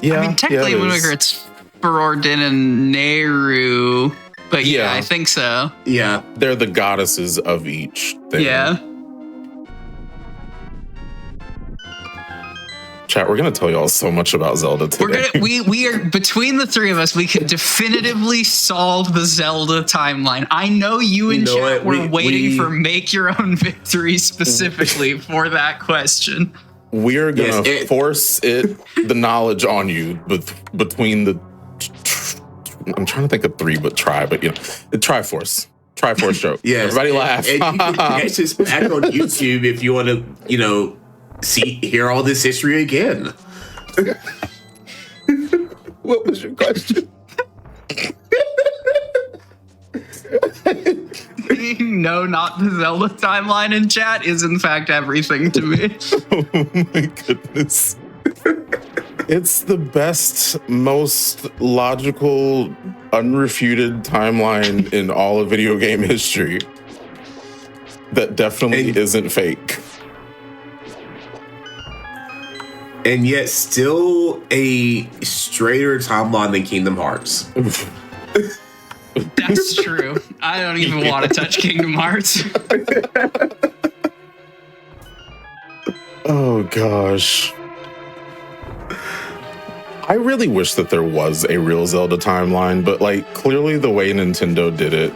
Yeah. I mean, technically, Wind Waker, it's Ferordin and Nehru. But yeah, I think so. Yeah. They're the goddesses of each thing. Yeah. Chat, we're going to tell y'all so much about Zelda today. We are, between the three of us, we can definitively solve the Zelda timeline. I know you and chat were waiting for Make Your Own Victory specifically for that question. We're going to force the knowledge on you between the... I'm trying to think of three, but the Triforce. Triforce joke. Yes. Everybody laugh. It's just back on YouTube if you want to, hear all this history again. What was your question? No, not the Zelda timeline in chat is in fact everything to me. Oh my goodness. It's the best, most logical, unrefuted timeline in all of video game history. That definitely isn't fake. And yet still a straighter timeline than Kingdom Hearts. That's true. I don't even want to touch Kingdom Hearts. Oh gosh. I really wish that there was a real Zelda timeline, but clearly the way Nintendo did it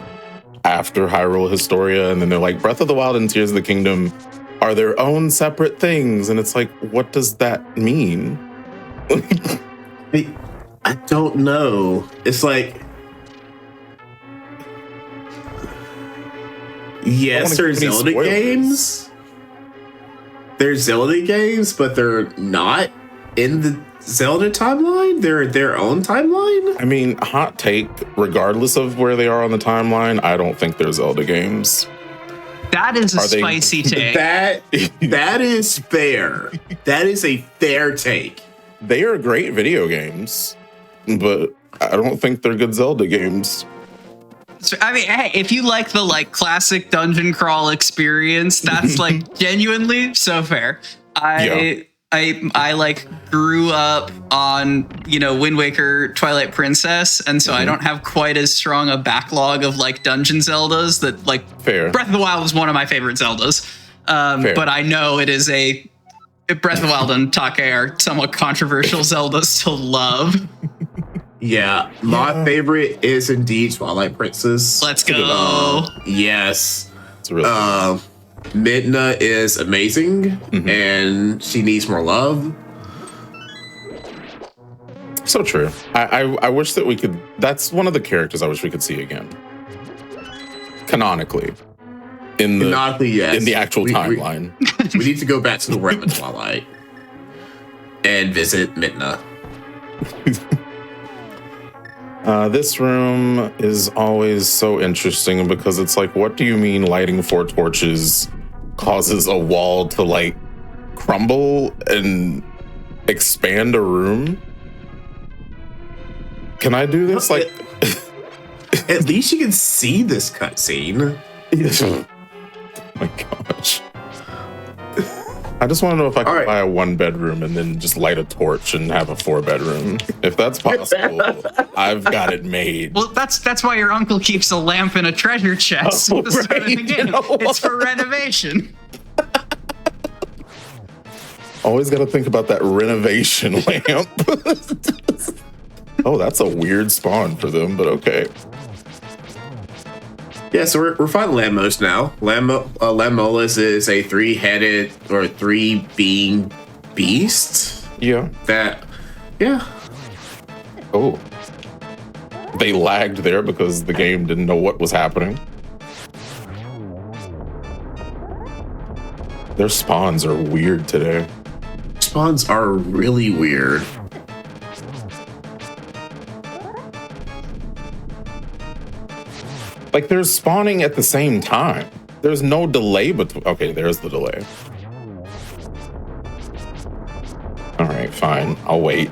after Hyrule Historia, and then they're like, Breath of the Wild and Tears of the Kingdom are their own separate things, and it's like, what does that mean? I don't know. It's like, yes, there's Zelda games. There's Zelda games, but they're not in the Zelda timeline? They're their own timeline? I mean, hot take, regardless of where they are on the timeline, I don't think they're Zelda games. That is a spicy take. That is fair. That is a fair take. They are great video games, but I don't think they're good Zelda games. So, I mean, hey, if you like the classic dungeon crawl experience, that's genuinely so fair. I grew up on, Wind Waker, Twilight Princess, and so I don't have quite as strong a backlog of dungeon Zeldas that fair. Breath of the Wild was one of my favorite Zeldas. But I know it is Breath of the Wild and Take are somewhat controversial Zeldas to love. Yeah, my favorite is indeed Twilight Princess. Let's go. Yes. It's really Midna is amazing, and she needs more love. So true. I wish that we could... That's one of the characters I wish we could see again. Canonically. Yes. In the actual timeline. We need to go back to the realm of Twilight and visit Midna. This room is always so interesting because it's what do you mean lighting 4 torches causes a wall to crumble and expand a room? Can I do this? At least you can see this cutscene. Oh my gosh. I just want to know if I can All right. buy a 1-bedroom and then just light a torch and have a 4-bedroom. If that's possible, I've got it made. Well, that's why your uncle keeps a lamp in a treasure chest at the start of the right. game. You know It's for renovation. Always got to think about that renovation lamp. Oh, that's a weird spawn for them, but okay. Yeah, so we're fighting Lambos now. Lamolus is a 3-headed or 3-being beast. Yeah. Yeah. Oh. They lagged there because the game didn't know what was happening. Their spawns are weird today. Spawns are really weird. Like, they're spawning at the same time. There's no delay between. Okay, there's the delay. All right, fine. I'll wait.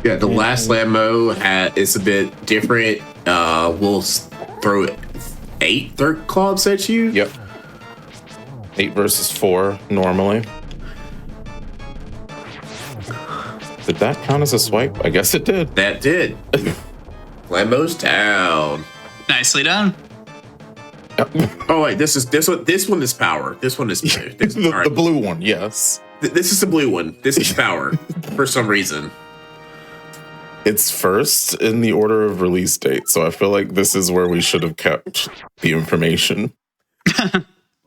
Yeah, the last Lambo is a bit different. We'll throw 8 Third Claws at you. Yep. 8 versus 4 normally. Did that count as a swipe? I guess it did. That did. Lambo's down. Nicely done. Oh wait, this one is power. This one is blue. The blue one, yes. This is the blue one. This is power for some reason. It's first in the order of release date, so I feel like this is where we should have kept the information.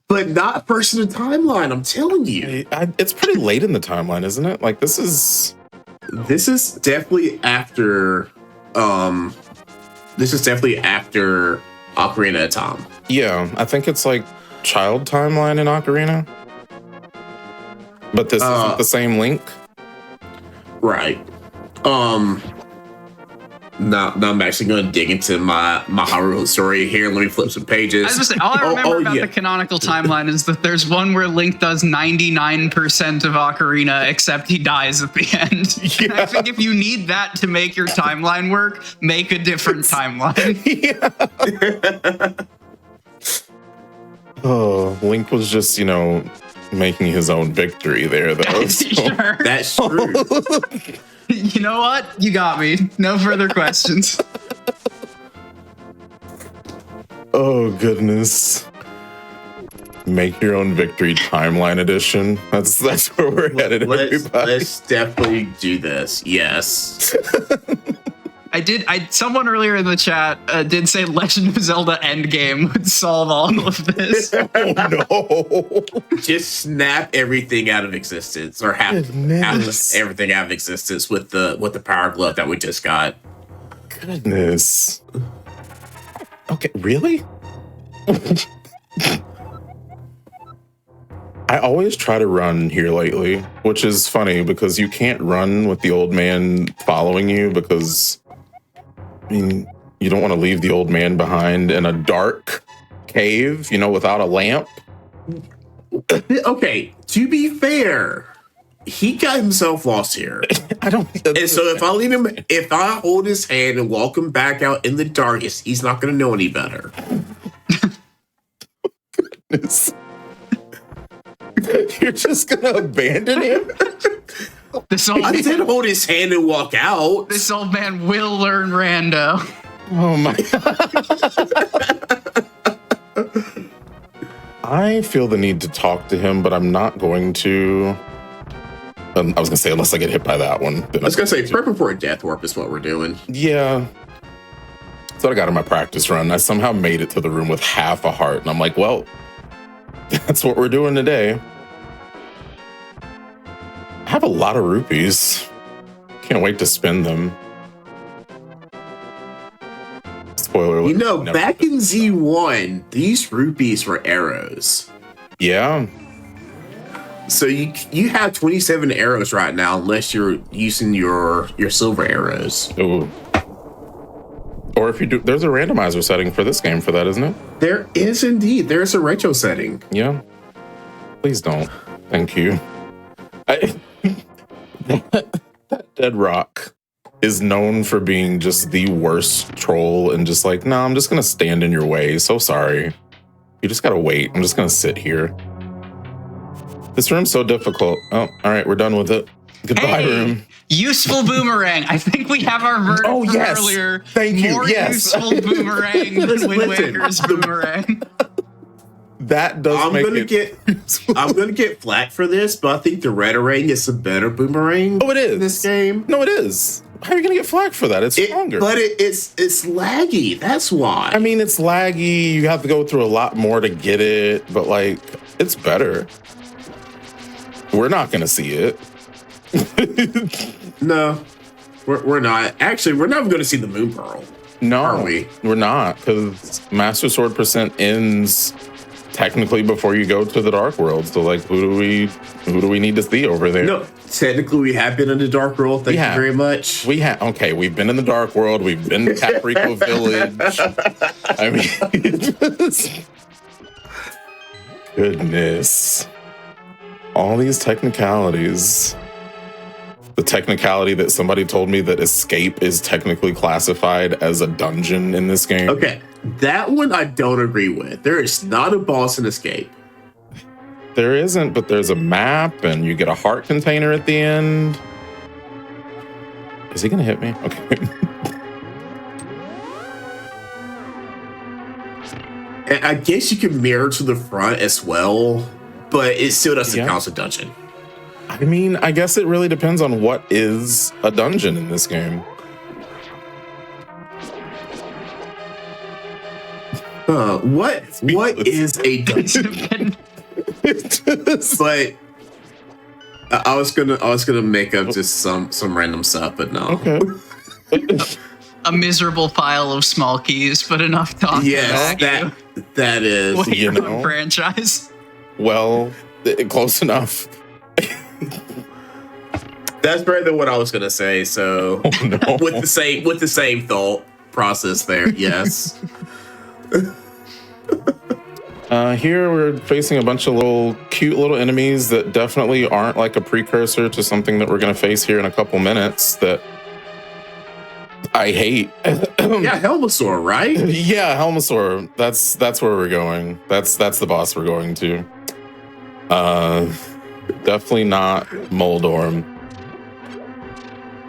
But not first in the timeline, I'm telling you. It's pretty late in the timeline, isn't it? Like, this is definitely after Ocarina of Time. Yeah, I think it's like child timeline in Ocarina. But this isn't the same Link. Right. Now I'm actually going to dig into my Hyrule story here. Let me flip some pages. I was just saying, all I remember about the canonical timeline is that there's one where Link does 99% of Ocarina, except he dies at the end. Yeah. I think if you need that to make your timeline work, make a different timeline. Oh, Link was just, making his own victory there, though. Sure. That's true. You know what? You got me. No further questions. Oh, goodness. Make your own victory timeline edition. That's where we're headed, everybody. Let's definitely do this. Yes. Someone earlier in the chat did say Legend of Zelda Endgame would solve all of this. Oh, no. Just snap everything out of existence, or half everything out of existence with the power glove that we just got. Goodness. Okay, really? I always try to run here lately, which is funny because you can't run with the old man following you because, you don't want to leave the old man behind in a dark cave, without a lamp. Okay, to be fair, he got himself lost here. I don't. And so if I hold his hand and walk him back out in the darkest, he's not going to know any better. Goodness. You're just gonna abandon him? I did hold his hand and walk out. This old man will learn rando. Oh my God. I feel the need to talk to him, but I'm not going to. I was gonna say, unless I get hit by that one. I was gonna say, prepping for a death warp is what we're doing. Yeah. That's what I got in my practice run. I somehow made it to the room with half a heart, and I'm like, well, that's what we're doing today. I have a lot of rupees. Can't wait to spend them. Spoiler alert. Back in Z1, these rupees were arrows. Yeah. So you have 27 arrows right now, unless you're using your silver arrows. Ooh. Or if you do, there's a randomizer setting for this game for that, isn't it? There is indeed. There's a retro setting. Yeah. Please don't. Thank you. That dead rock is known for being just the worst troll and just like, no, I'm just gonna stand in your way. So sorry. You just gotta wait. I'm just gonna sit here. This room's so difficult. Oh, all right, we're done with it. Goodbye, room. Useful boomerang. I think we have our verdict from earlier. Thank you. More useful boomerang than Wind Waker's boomerang. That does I'm gonna get flack for this, but I think the Retarang is a better boomerang. Oh, it is. In this game. No, it is. How are you gonna get flack for that? It's stronger. But it's laggy. That's why. I mean, it's laggy. You have to go through a lot more to get it, but like, it's better. We're not gonna see it. No, we're not. Actually, we're not going to see the Moon Pearl. No, are we? We're not, because Master Sword percent ends technically before you go to the Dark World. So, like, who do we need to see over there? No, technically, we have been in the Dark World. Thank you very much. Okay, we've been in the Dark World. We've been to Caprico Village. I mean, goodness, all these technicalities. The technicality that somebody told me that escape is technically classified as a dungeon in this game. Okay, that one I don't agree with. There is not a boss in Escape. There isn't, but there's a map and you get a heart container at the end. Is he gonna hit me? Okay. And I guess you can mirror to the front as well, but it still doesn't count as a dungeon. I mean, I guess it really depends on what is a dungeon in this game. What is a dungeon? But I was gonna make up just some random stuff, but no. Okay. A miserable pile of small keys, but enough to yes, that is Waker franchise. Well, close enough. That's better than what I was gonna say. So, with the same thought process there, yes. Here we're facing a bunch of cute little enemies that definitely aren't like a precursor to something that we're gonna face here in a couple minutes that I hate. Yeah, Helmasaur, right? Yeah, Helmasaur. That's where we're going. That's the boss we're going to. Definitely not Moldorm.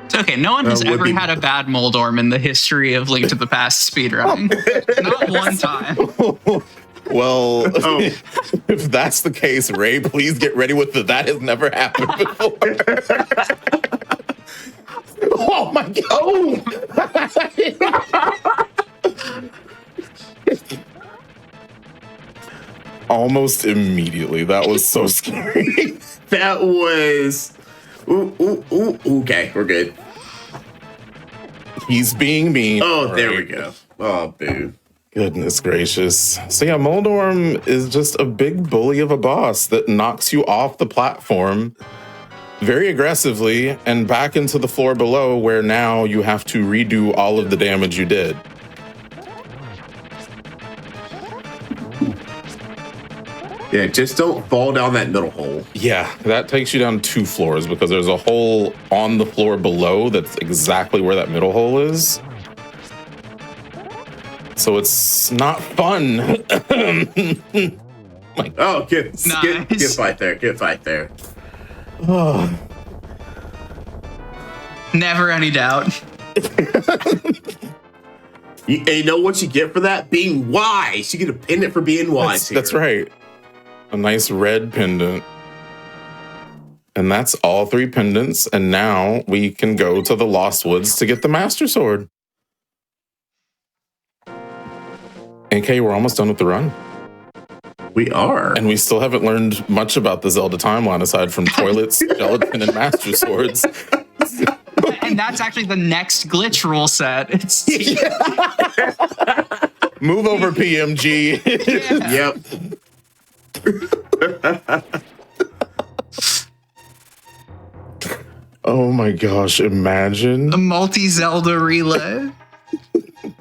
It's okay. No one has ever had a bad Moldorm in the history of Link to the Past speedrunning. Not one time. Well, if that's the case, Ray, please get ready with that has never happened before. Oh my god! Almost immediately. That was so scary. That was... Ooh, okay, we're good. He's being mean. Oh, there we go. Oh, boo. Goodness gracious. So yeah, Moldorm is just a big bully of a boss that knocks you off the platform very aggressively and back into the floor below, where now you have to redo all of the damage you did. Yeah, just don't fall down that middle hole. Yeah, that takes you down 2 floors because there's a hole on the floor below that's exactly where that middle hole is. So it's not fun. Oh, get fight there. Get fight there. Oh. Never any doubt. You know what you get for that? Being wise. You get a pendant for being wise. That's right. A nice red pendant. And that's all 3 pendants. And now we can go to the Lost Woods to get the Master Sword. Okay, we're almost done with the run. We are. And we still haven't learned much about the Zelda timeline aside from toilets, gelatin, and Master Swords. And that's actually the next glitch rule set. It's Move over, PMG. Yep. Oh my gosh, imagine. a multi-Zelda relay.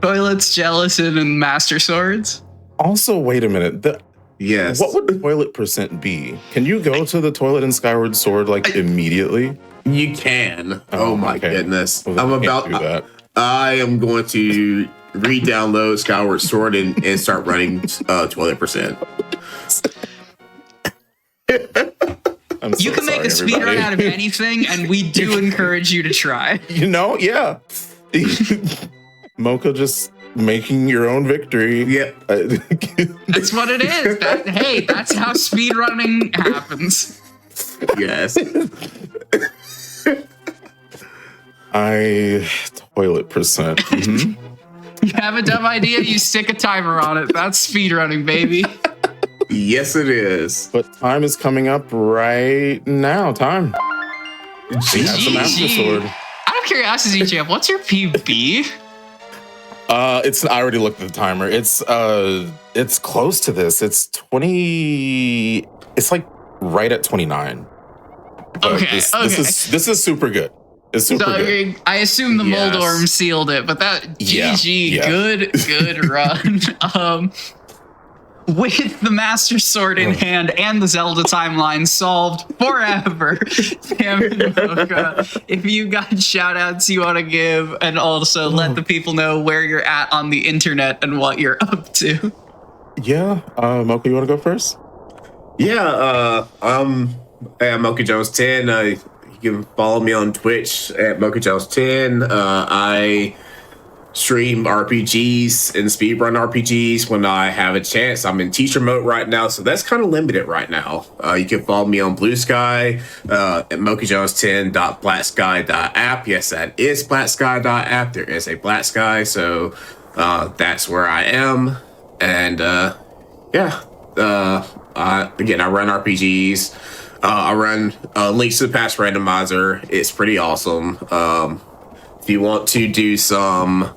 Toilets, gelatin, and Master Swords. Also, wait a minute. Yes. What would toilet percent be? Can you go to the toilet in Skyward Sword like immediately? You can. Oh my okay. goodness. Well, I'm I can't about. do that. I am going to re-download Skyward Sword and start running 20%. I'm so You can make a sorry, speedrun everybody. out of anything, and we do encourage you to try. You know, yeah. Mocha just making your own victory. Yep. That's what it is. Hey, that's how speedrunning happens. Yes. Toilet percent. Mhm. You have a dumb idea, you stick a timer on it. That's speedrunning, baby. Yes, it is. But time is coming up right now. Time. We have the Master Sword. Out of curiosity, champ, what's your PB? I already looked at the timer. It's close to this. It's 20. It's like right at 29. But Okay, This is super good. It's super good. I assume the Yes. Moldorm sealed it, but that GG, yeah. good run. With the Master Sword in hand and the Zelda timeline solved forever, Sam and Mocha, if you got shout outs you want to give, and also let the people know where you're at on the internet and what you're up to. Yeah. Mocha, you want to go first? Yeah. I'm Mocha Jones 10. You can follow me on Twitch at Mocha Jones 10. I stream RPGs and speedrun RPGs when I have a chance. I'm in teacher mode right now, so that's kind of limited right now. You can follow me on Blue Sky at mochajones10.blacksky.app. Yes, that is blacksky.app. There is a Black Sky, so that's where I am. And again, I run RPGs. I run Links to the Past randomizer. It's pretty awesome. If you want to do some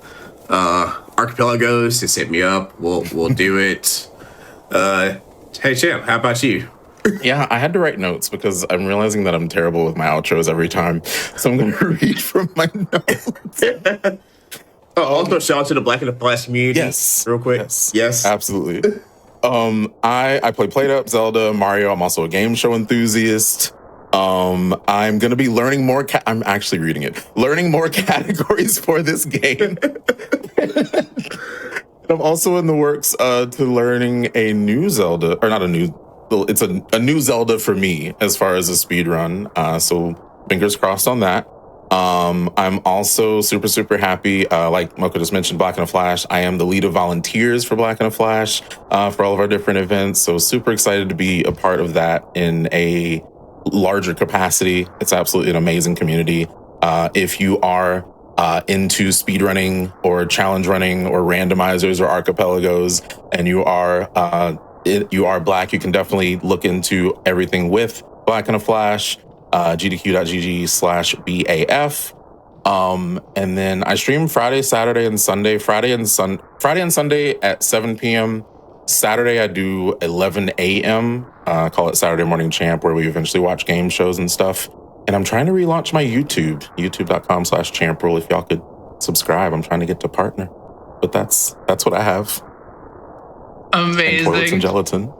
archipelagos, just hit me up. We'll do it. Hey Champ, how about you? Yeah, I had to write notes because I'm realizing that I'm terrible with my outros every time. So I'm going to read from my notes. Also, shout out to the Black and the Flash community. Yes. Real quick. Yes. Absolutely. I play Played Up, Zelda, Mario. I'm also a game show enthusiast. I'm going to be learning more. I'm actually reading it. Learning more categories for this game. I'm also in the works to learning a new Zelda, or not a new. It's a new Zelda for me as far as a speed run. So fingers crossed on that. I'm also super happy. Like Mocha just mentioned, Black and a Flash. I am the lead of volunteers for Black and a Flash for all of our different events. So super excited to be a part of that in a larger capacity. It's absolutely an amazing community. If you are into speedrunning or challenge running or randomizers or archipelagos, and you are Black, you can definitely look into everything with Black and a Flash. GDQ.GG/BAF. And then I stream Friday, Saturday, and Sunday. Friday and Sunday at 7 p.m. Saturday I do 11 a.m. Call it Saturday Morning Champ, where we eventually watch game shows and stuff. And I'm trying to relaunch my YouTube, youtube.com/champrule. If y'all could subscribe, I'm trying to get to partner. But that's what I have. Amazing. And toilets and gelatin.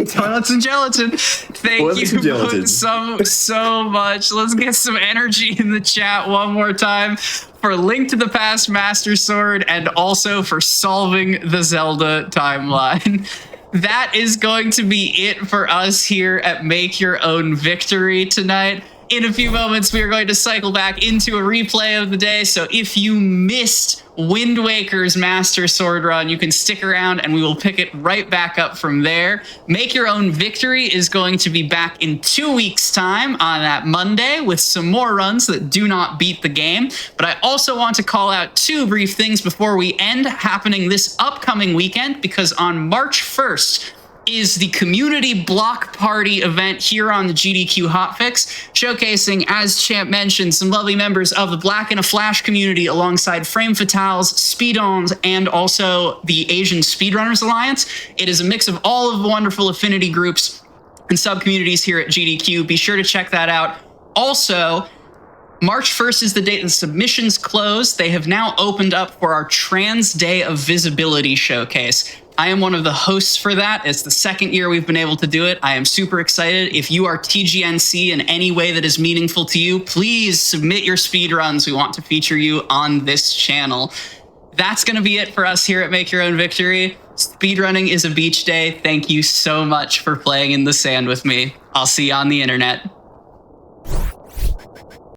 Toilets and gelatin. Thank you both so much. Let's get some energy in the chat one more time for Link to the Past Master Sword and also for solving the Zelda timeline. That is going to be it for us here at Make Your Own Victory tonight. In a few moments, we are going to cycle back into a replay of the day. So if you missed Wind Waker's Master Sword run, you can stick around and we will pick it right back up from there. Make Your Own Victory is going to be back in 2 weeks' time on that Monday with some more runs that do not beat the game. But I also want to call out two brief things before we end, happening this upcoming weekend, because on March 1st, is the community block party event here on the GDQ Hotfix, showcasing, as Champ mentioned, some lovely members of the Black and a Flash community alongside Frame Fatales, Speedons, and also the Asian Speedrunners Alliance. It is a mix of all of the wonderful affinity groups and sub-communities here at GDQ. Be sure to check that out. Also, March 1st is the date the submissions close. They have now opened up for our Trans Day of Visibility showcase. I am one of the hosts for that. It's the second year we've been able to do it. I am super excited. If you are TGNC in any way that is meaningful to you, please submit your speedruns. We want to feature you on this channel. That's going to be it for us here at Make Your Own Victory. Speedrunning is a beach day. Thank you so much for playing in the sand with me. I'll see you on the internet.